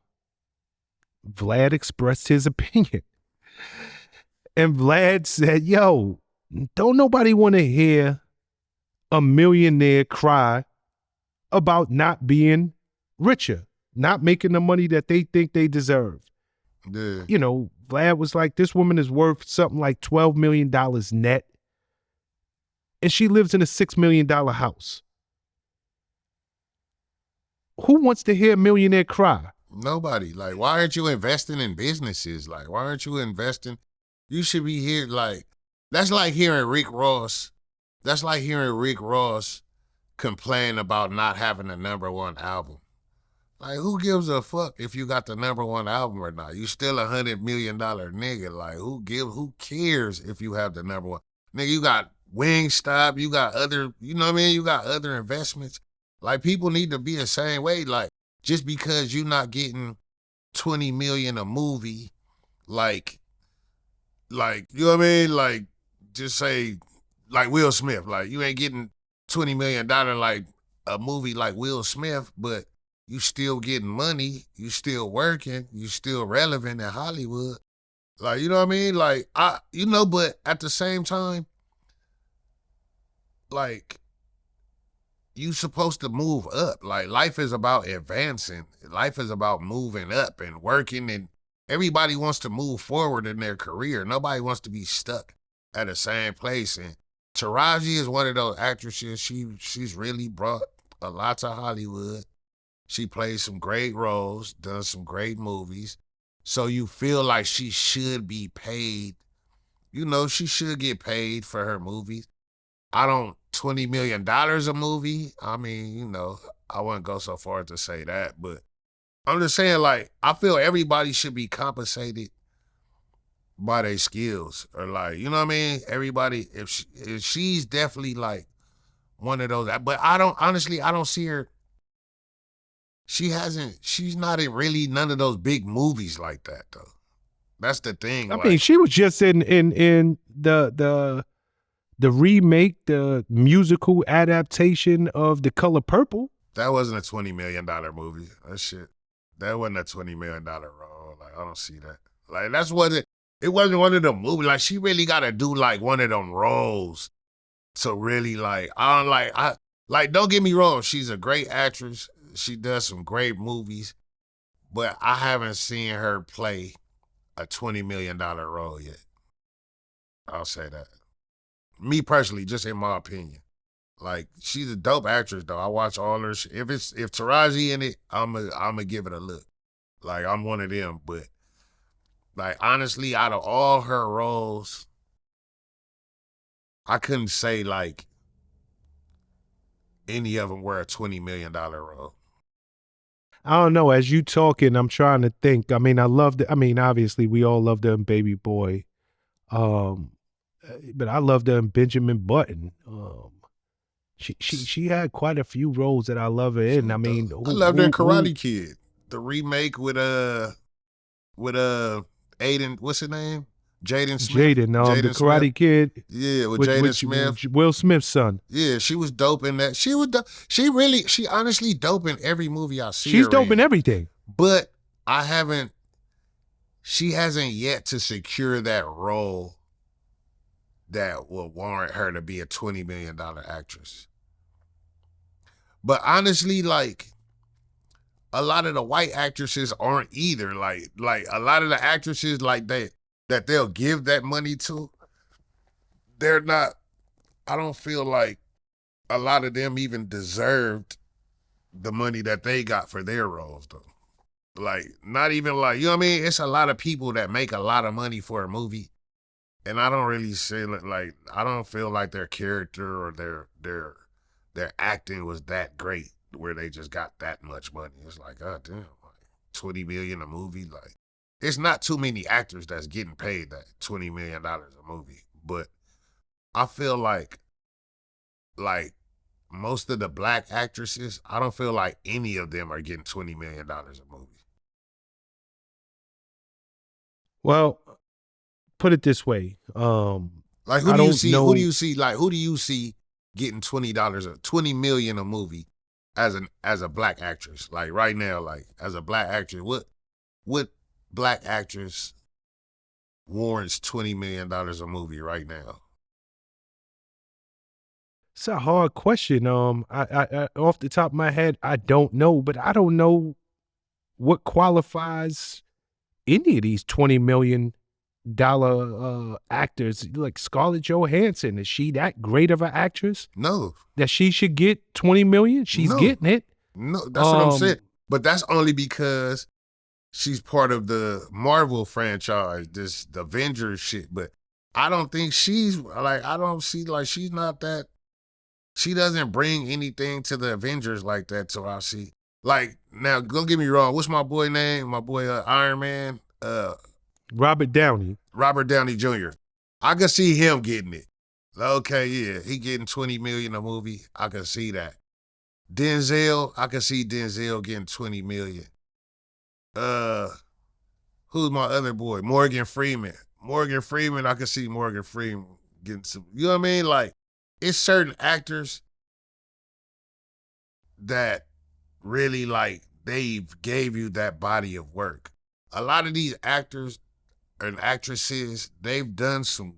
Vlad expressed his opinion. And Vlad said, yo, don't nobody want to hear a millionaire cry about not being richer, not making the money that they think they deserve. Yeah. You know, Vlad was like, this woman is worth something like $12 million net, and she lives in a $6 million house. Who wants to hear a millionaire cry? Nobody. Like, why aren't you investing in businesses? Like, why aren't you investing? You should be here. Like, that's like hearing Rick Ross. That's like hearing Rick Ross complain about not having a #1 album. Like, who gives a fuck if you got the #1 album or not? You still $100 million nigga. Like, who cares if you have the #1? Nigga, you got Wingstop, you got other, you know what I mean? You got other investments. Like, people need to be the same way. Like, just because you not getting 20 million a movie, like, you know what I mean? Like, just say, like Will Smith, like, you ain't getting $20 million like a movie like Will Smith, but you still getting money, you still working, you still relevant in Hollywood. Like, you know what I mean? Like, but at the same time, like, you supposed to move up. Like, life is about advancing. Life is about moving up and working, and everybody wants to move forward in their career. Nobody wants to be stuck at the same place. And Taraji is one of those actresses. She's really brought a lot to Hollywood. She plays some great roles, done some great movies. So you feel like she should be paid. You know, she should get paid for her movies. $20 million a movie. I mean, you know, I wouldn't go so far to say that, but I'm just saying, like, I feel everybody should be compensated by their skills, or, like, you know what I mean? Everybody, if she's definitely like one of those, but I don't see her. She's not in really none of those big movies like that though. That's the thing. I mean, she was just in the remake, the musical adaptation of The Color Purple. That wasn't a $20 million movie. That wasn't a $20 million role. Like, I don't see that. Like, it wasn't one of them movies. Like, she really got to do like one of them roles to really like, don't get me wrong. She's a great actress. She does some great movies, but I haven't seen her play a $20 million role yet. I'll say that. Me personally, just in my opinion. Like, she's a dope actress though. I watch all her shit. If Taraji in it, I'ma give it a look. Like, I'm one of them. But like, honestly, out of all her roles, I couldn't say like any of them were a $20 million role. I don't know. As you talking, I'm trying to think. I mean, obviously we all loved her in Baby Boy. But I loved her in Benjamin Button. She had quite a few roles that I love her in. I mean, I loved her in Karate Kid, the remake with Aiden, what's his name? Jaden Smith. The Karate Kid. Yeah, with Jaden Smith. Will Smith's son. Yeah, she was dope in that. She honestly dope in every movie I see. She's dope in everything. But she hasn't yet to secure that role that will warrant her to be a $20 million actress. But honestly, like, a lot of the white actresses aren't either. Like a lot of the actresses like that they'll give that money to, they're not, I don't feel like a lot of them even deserved the money that they got for their roles though. Like, not even like, you know what I mean? It's a lot of people that make a lot of money for a movie, and I don't really say like, I don't feel like their character or their acting was that great where they just got that much money. It's like, God damn, like $20 million a movie. Like, it's not too many actors that's getting paid that $20 million a movie. But I feel like most of the black actresses, I don't feel like any of them are getting $20 million a movie. Well, put it this way. Like I don't know. Who do you see? Like who do you see getting $20 or $20 million a movie as a black actress? Like right now, like as a black actress, what black actress warrants $20 million a movie right now? It's a hard question. I off the top of my head, I don't know, but I don't know what qualifies any of these $20 million actors. Like Scarlett Johansson, is she that great of an actress No, that she should get 20 million? She's No. getting it. no, that's what I'm saying. But that's only because she's part of the Marvel franchise, the Avengers shit. But I don't think she's like, I don't see like she's not that. She doesn't bring anything to the Avengers like that. So I see. Like now, don't get me wrong. What's my boy name? My boy Iron Man. Robert Downey. Robert Downey Jr. I could see him getting it. Okay, yeah, he getting 20 million a movie. I can see that. Denzel, I can see Denzel getting 20 million. Who's my other boy? Morgan Freeman. Morgan Freeman, I can see Morgan Freeman getting some, you know what I mean? Like, it's certain actors that really like they gave you that body of work. A lot of these actors and actresses, they've done some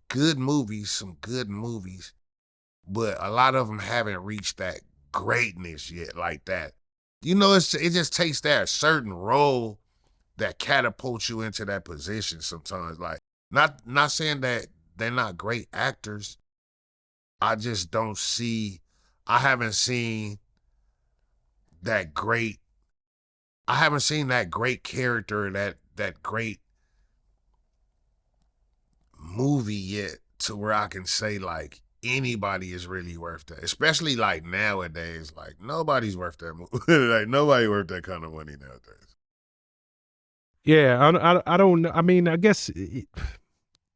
good movies, but a lot of them haven't reached that greatness yet like that. You know, it just takes that certain role that catapults you into that position sometimes. Like, not saying that they're not great actors. I just don't see, I haven't seen that great character, that great movie yet to where I can say like anybody is really worth that. Especially like nowadays, like nobody's worth that movie. Like nobody worth that kind of money nowadays. Yeah, I don't know. I mean, I guess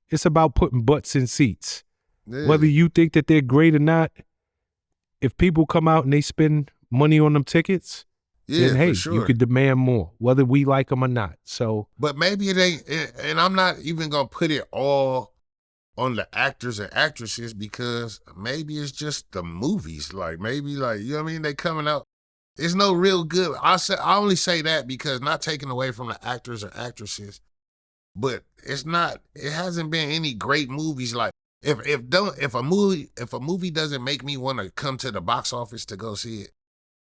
it's about putting butts in seats. Yeah. Whether you think that they're great or not, if people come out and they spend money on them tickets, Yeah, then hey, for sure. you could demand more, whether we like them or not. So, But maybe it ain't, and I'm not even gonna put it all on the actors and actresses because maybe it's just the movies. Like maybe like, you know what I mean? They coming out. It's no real good. I only say that because not taking away from the actors or actresses, but it hasn't been any great movies. Like if a movie doesn't make me want to come to the box office to go see it,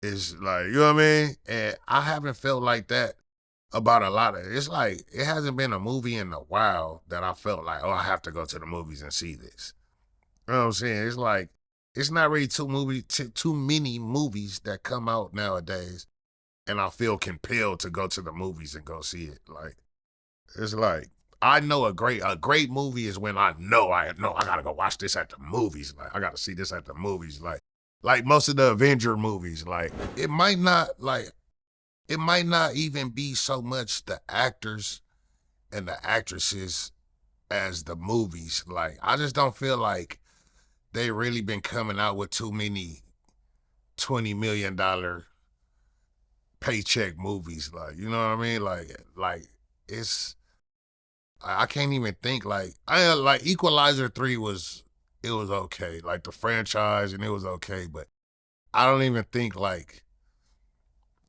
it's like, you know what I mean? And I haven't felt like that about a lot of it. It's like, it hasn't been a movie in a while that I felt like, oh, I have to go to the movies and see this. You know what I'm saying? It's like, it's not really too many movies that come out nowadays and I feel compelled to go to the movies and go see it. Like, it's like, I know a great movie is when I know I gotta go watch this at the movies. Like, I gotta see this at the movies. Like most of the Avenger movies, like it might not even be so much the actors and the actresses as the movies. Like, I just don't feel like they really been coming out with too many $20 million paycheck movies. Like, you know what I mean? Like it's, I can't even think like Equalizer 3 was okay. Like the franchise, and it was okay, but I don't even think like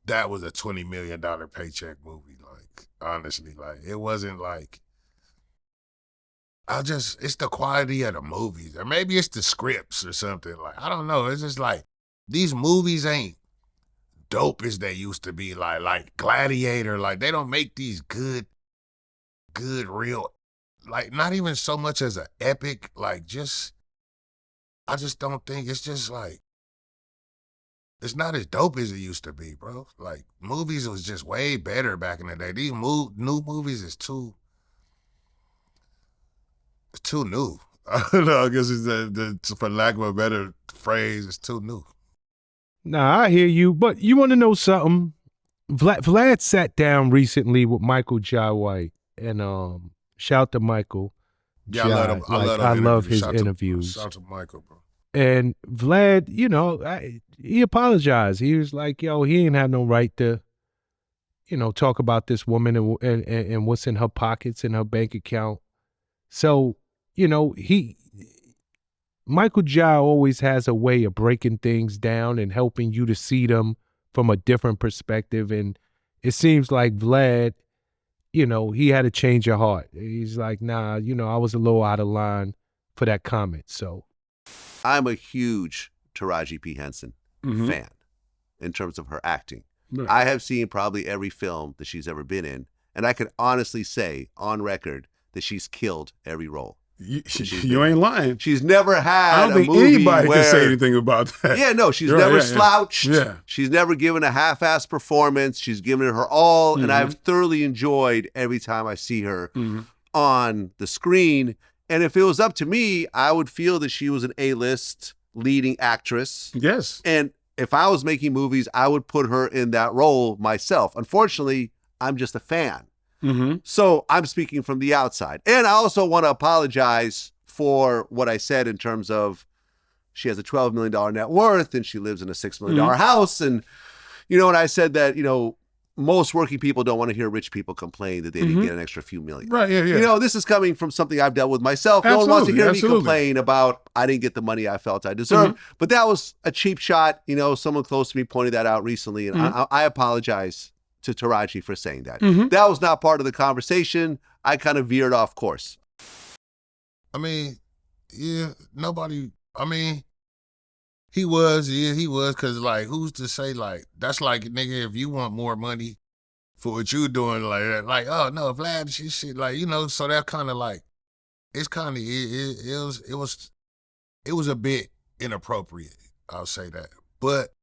that was a $20 million paycheck movie. Like, honestly, like it wasn't like, it's the quality of the movies, or maybe it's the scripts or something. Like, I don't know. It's just like, these movies ain't dope as they used to be. Like Gladiator, like they don't make these good, real, like not even so much as an epic, like I just don't think, it's just like, it's not as dope as it used to be, bro. Like, movies was just way better back in the day. These new movies is too new. I don't know, I guess it's for lack of a better phrase, it's too new. nah, I hear you, but you want to know something? Vlad sat down recently with Michael Jai White, and shout out to Michael. Yeah, Jai. I love his interviews. Shout out to Michael, bro. And Vlad, you know, he apologized. He was like, yo, he ain't had no right to, you know, talk about this woman and what's in her pockets and her bank account. So you know, Michael Jai always has a way of breaking things down and helping you to see them from a different perspective. And it seems like Vlad, you know, he had a change of heart. He's like, nah, you know, I was a little out of line for that comment. So I'm a huge Taraji P. Henson Mhm. fan in terms of her acting. Right. I have seen probably every film that she's ever been in, and I can honestly say on record that she's killed every role. You ain't lying. She's never had I don't a think movie anybody where, can say anything about that. Yeah, no, she's Right, never yeah. slouched. Yeah. She's never given a half-assed performance. She's given it her all, and Mhm. I've thoroughly enjoyed every time I see her Mhm. on the screen. And if it was up to me, I would feel that she was an A-list leading actress. Yes. And if I was making movies, I would put her in that role myself. Unfortunately, I'm just a fan. Mm-hmm. So I'm speaking from the outside. And I also want to apologize for what I said in terms of she has a $12 million net worth and she lives in a $6 million house. And, you know, and I said that, you know, most working people don't want to hear rich people complain that they didn't get an extra few million. Right, yeah, yeah. You know, this is coming from something I've dealt with myself. No one wants to hear me complain about I didn't get the money I felt I deserved. But that was a cheap shot. You know, someone close to me pointed that out recently. And I apologize to Taraji for saying that. That was not part of the conversation. I kind of veered off course. I mean, yeah, nobody, I mean, he was, because, like, who's to say, like, that's like, nigga, if you want more money for what you doing, like, oh, no, Vlad, shit, like, you know, so that kind of, like, it's kind of, it was a bit inappropriate, I'll say that. But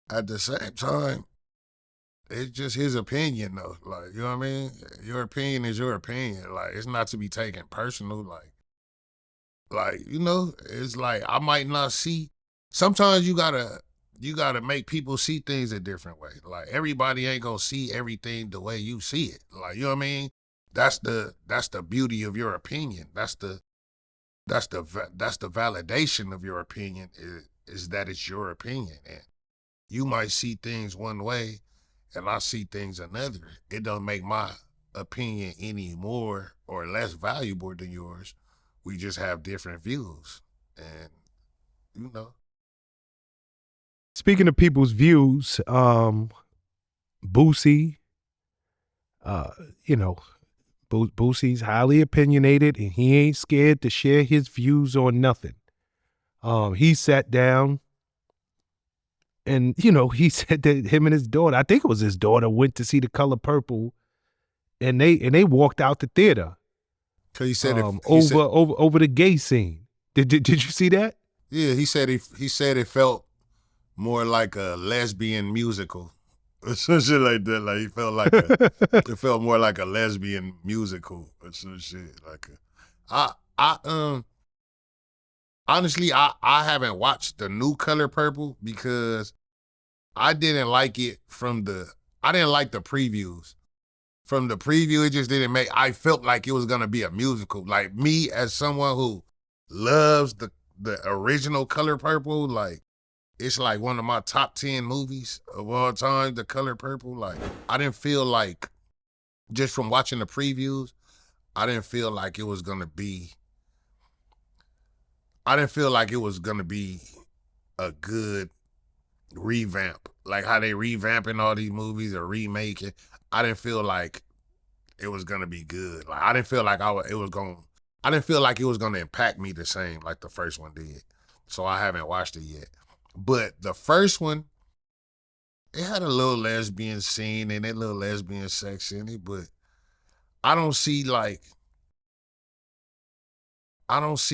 at the same time, it's just his opinion, though. Like, you know what I mean? Your opinion is your opinion. Like, it's not to be taken personal. Like, you know, it's like, I might not see. Sometimes you gotta make people see things a different way. Like, everybody ain't gonna see everything the way you see it. Like, you know what I mean? That's the beauty of your opinion. That's the validation of your opinion is that it's your opinion. And you might see things one way and I see things another. It don't make my opinion any more or less valuable than yours. We just have different views. And, you know. Speaking of people's views, Boosie, you know, Boosie's highly opinionated and he ain't scared to share his views on nothing. He sat down and, you know, he said that him and his daughter, I think it was his daughter, went to see The Color Purple and they walked out the theater. Cause he said over the gay scene. Did you see that? Yeah, he said it felt more like a lesbian musical. Or some shit like that. Like, he felt like it felt more like a lesbian musical or some shit. Like, honestly, I haven't watched the new Color Purple because I didn't like it I didn't like the previews. From the preview, it just didn't I felt like it was gonna be a musical. Like, me as someone who loves the original Color Purple, like, it's like one of my top 10 movies of all time, The Color Purple. Like, I didn't feel like, just from watching the previews, I didn't feel like it was gonna be a good revamp. Like how they revamping all these movies or remaking. I didn't feel like it was gonna be good. Like, I didn't feel like it was gonna impact me the same like the first one did. So I haven't watched it yet. But the first one, it had a little lesbian scene and a little lesbian sex in it, but I don't see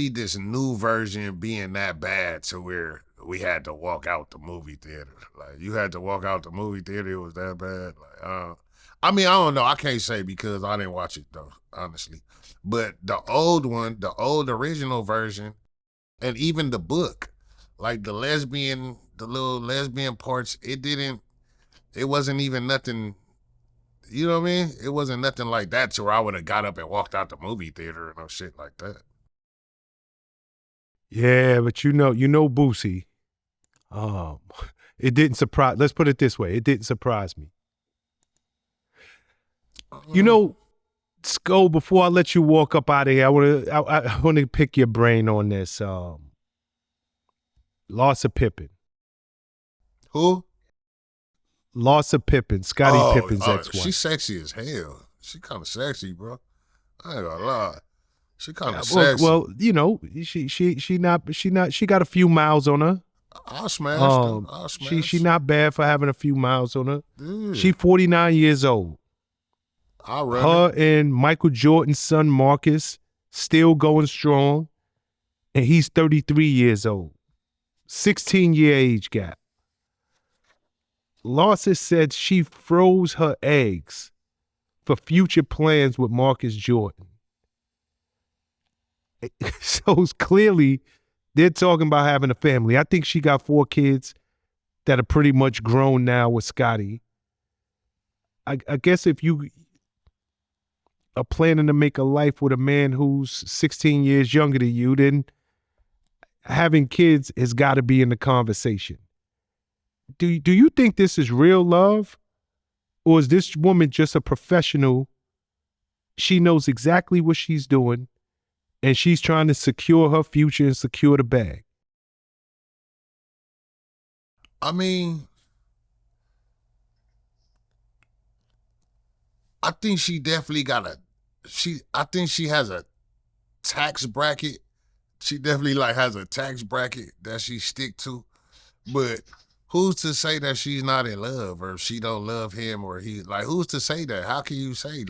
this new version being that bad to where we had to walk out the movie theater. Like, you had to walk out the movie theater, it was that bad. Like, I mean, I don't know. I can't say because I didn't watch it though, honestly. But the old one, the old original version, and even the book, like the little lesbian parts, it wasn't even nothing, you know what I mean? It wasn't nothing like that to where I would have got up and walked out the movie theater or no shit like that. Yeah, but you know Boosie. It didn't surprise. Let's put it this way: it didn't surprise me. You know, Sko, before I let you walk up out of here, I want to pick your brain on this. Larsa Pippen. Who? Larsa Pippen, Scottie Pippen's ex-wife. She's sexy as hell. She kind of sexy, bro. I ain't gonna lie. She kind of sexy. Well, you know, she got a few miles on her. I'll smash her. I'll smash. She not bad for having a few miles on her. Dude. She 49 years old. I'll run Her it. and Michael Jordan's son Marcus still going strong, and he's 33 years old. 16-year age gap. Larsa said she froze her eggs for future plans with Marcus Jordan. So it's clearly they're talking about having a family. I think she got 4 kids that are pretty much grown now with Scottie. I guess if you are planning to make a life with a man who's 16 years younger than you, then having kids has got to be in the conversation. Do you think this is real love? Or is this woman just a professional? She knows exactly what she's doing, and she's trying to secure her future and secure the bag. I mean, I think she definitely got I think she has a tax bracket. She definitely has a tax bracket that she stick to. But who's to say that she's not in love, or she don't love him, or he, who's to say that? How can you say,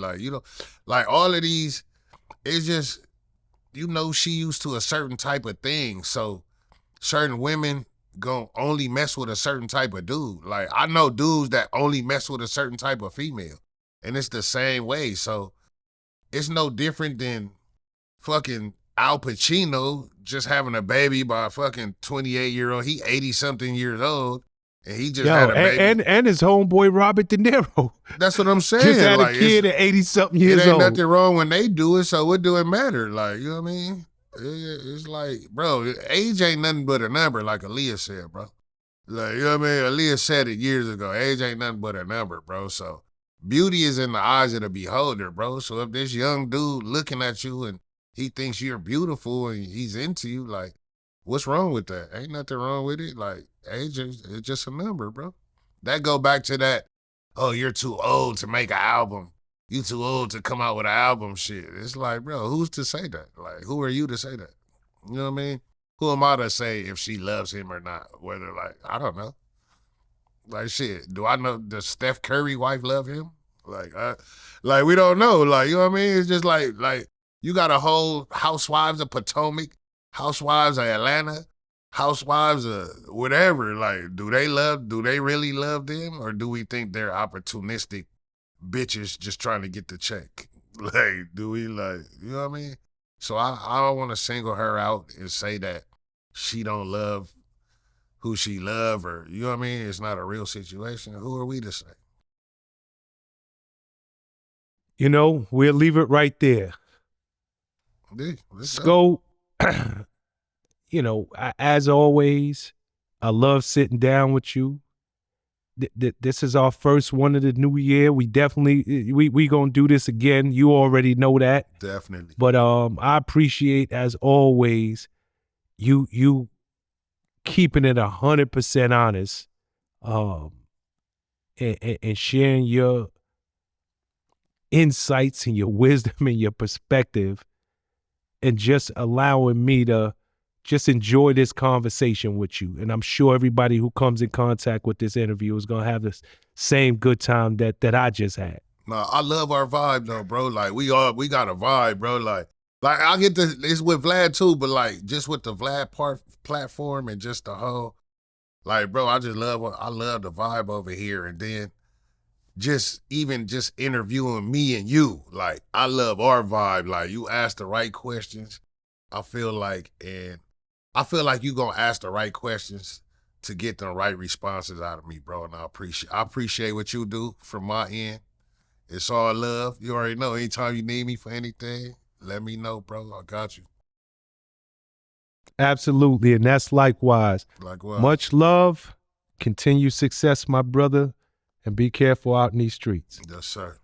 all of these, it's just, she used to a certain type of thing. So certain women gon' only mess with a certain type of dude. I know dudes that only mess with a certain type of female. And it's the same way. So it's no different than fucking Al Pacino just having a baby by a fucking 28-year-old. He 80-something years old, and he just had a baby. And his homeboy Robert De Niro. That's what I'm saying. Just had a kid at 80-something years old. It ain't nothing wrong when they do it, so what do it matter? You know what I mean? It's bro, age ain't nothing but a number, like Aaliyah said, bro. You know what I mean? Aaliyah said it years ago. Age ain't nothing but a number, bro. So beauty is in the eyes of the beholder, bro. So if this young dude looking at you and he thinks you're beautiful and he's into you, what's wrong with that? Ain't nothing wrong with it. Age is just a number, bro. That go back to that, oh, you're too old to make an album. You too old to come out with an album shit. It's bro, who's to say that? Who are you to say that? You know what I mean? Who am I to say if she loves him or not? Whether, I don't know. Shit, do I know, does Steph Curry wife love him? We don't know. You know what I mean? It's just you got a whole Housewives of Potomac, Housewives of Atlanta, Housewives of whatever. Do they really love them? Or do we think they're opportunistic bitches just trying to get the check? Do we you know what I mean? So I don't want to single her out and say that she don't love who she love, or, you know what I mean? It's not a real situation. Who are we to say? We'll leave it right there. Sko, as always, I love sitting down with you. This is our first one of the new year. We definitely, we gonna do this again. You already know that. Definitely. But I appreciate, as always, you keeping it 100% honest, and sharing your insights and your wisdom and your perspective, and just allowing me to just enjoy this conversation with you. And I'm sure everybody who comes in contact with this interview is going to have the same good time that I just had. No, I love our vibe though, bro. We got a vibe, bro. I get this, it's with Vlad too, but just with the Vlad platform and just the whole, bro, I love the vibe over here. And then just interviewing me and you, I love our vibe. You ask the right questions, I feel like you gonna ask the right questions to get the right responses out of me, bro. And I appreciate what you do from my end. It's all love. You already know, anytime you need me for anything, let me know, bro. I got you. Absolutely, and that's likewise. Likewise. Much love, continued success, my brother, and be careful out in these streets. Yes, sir.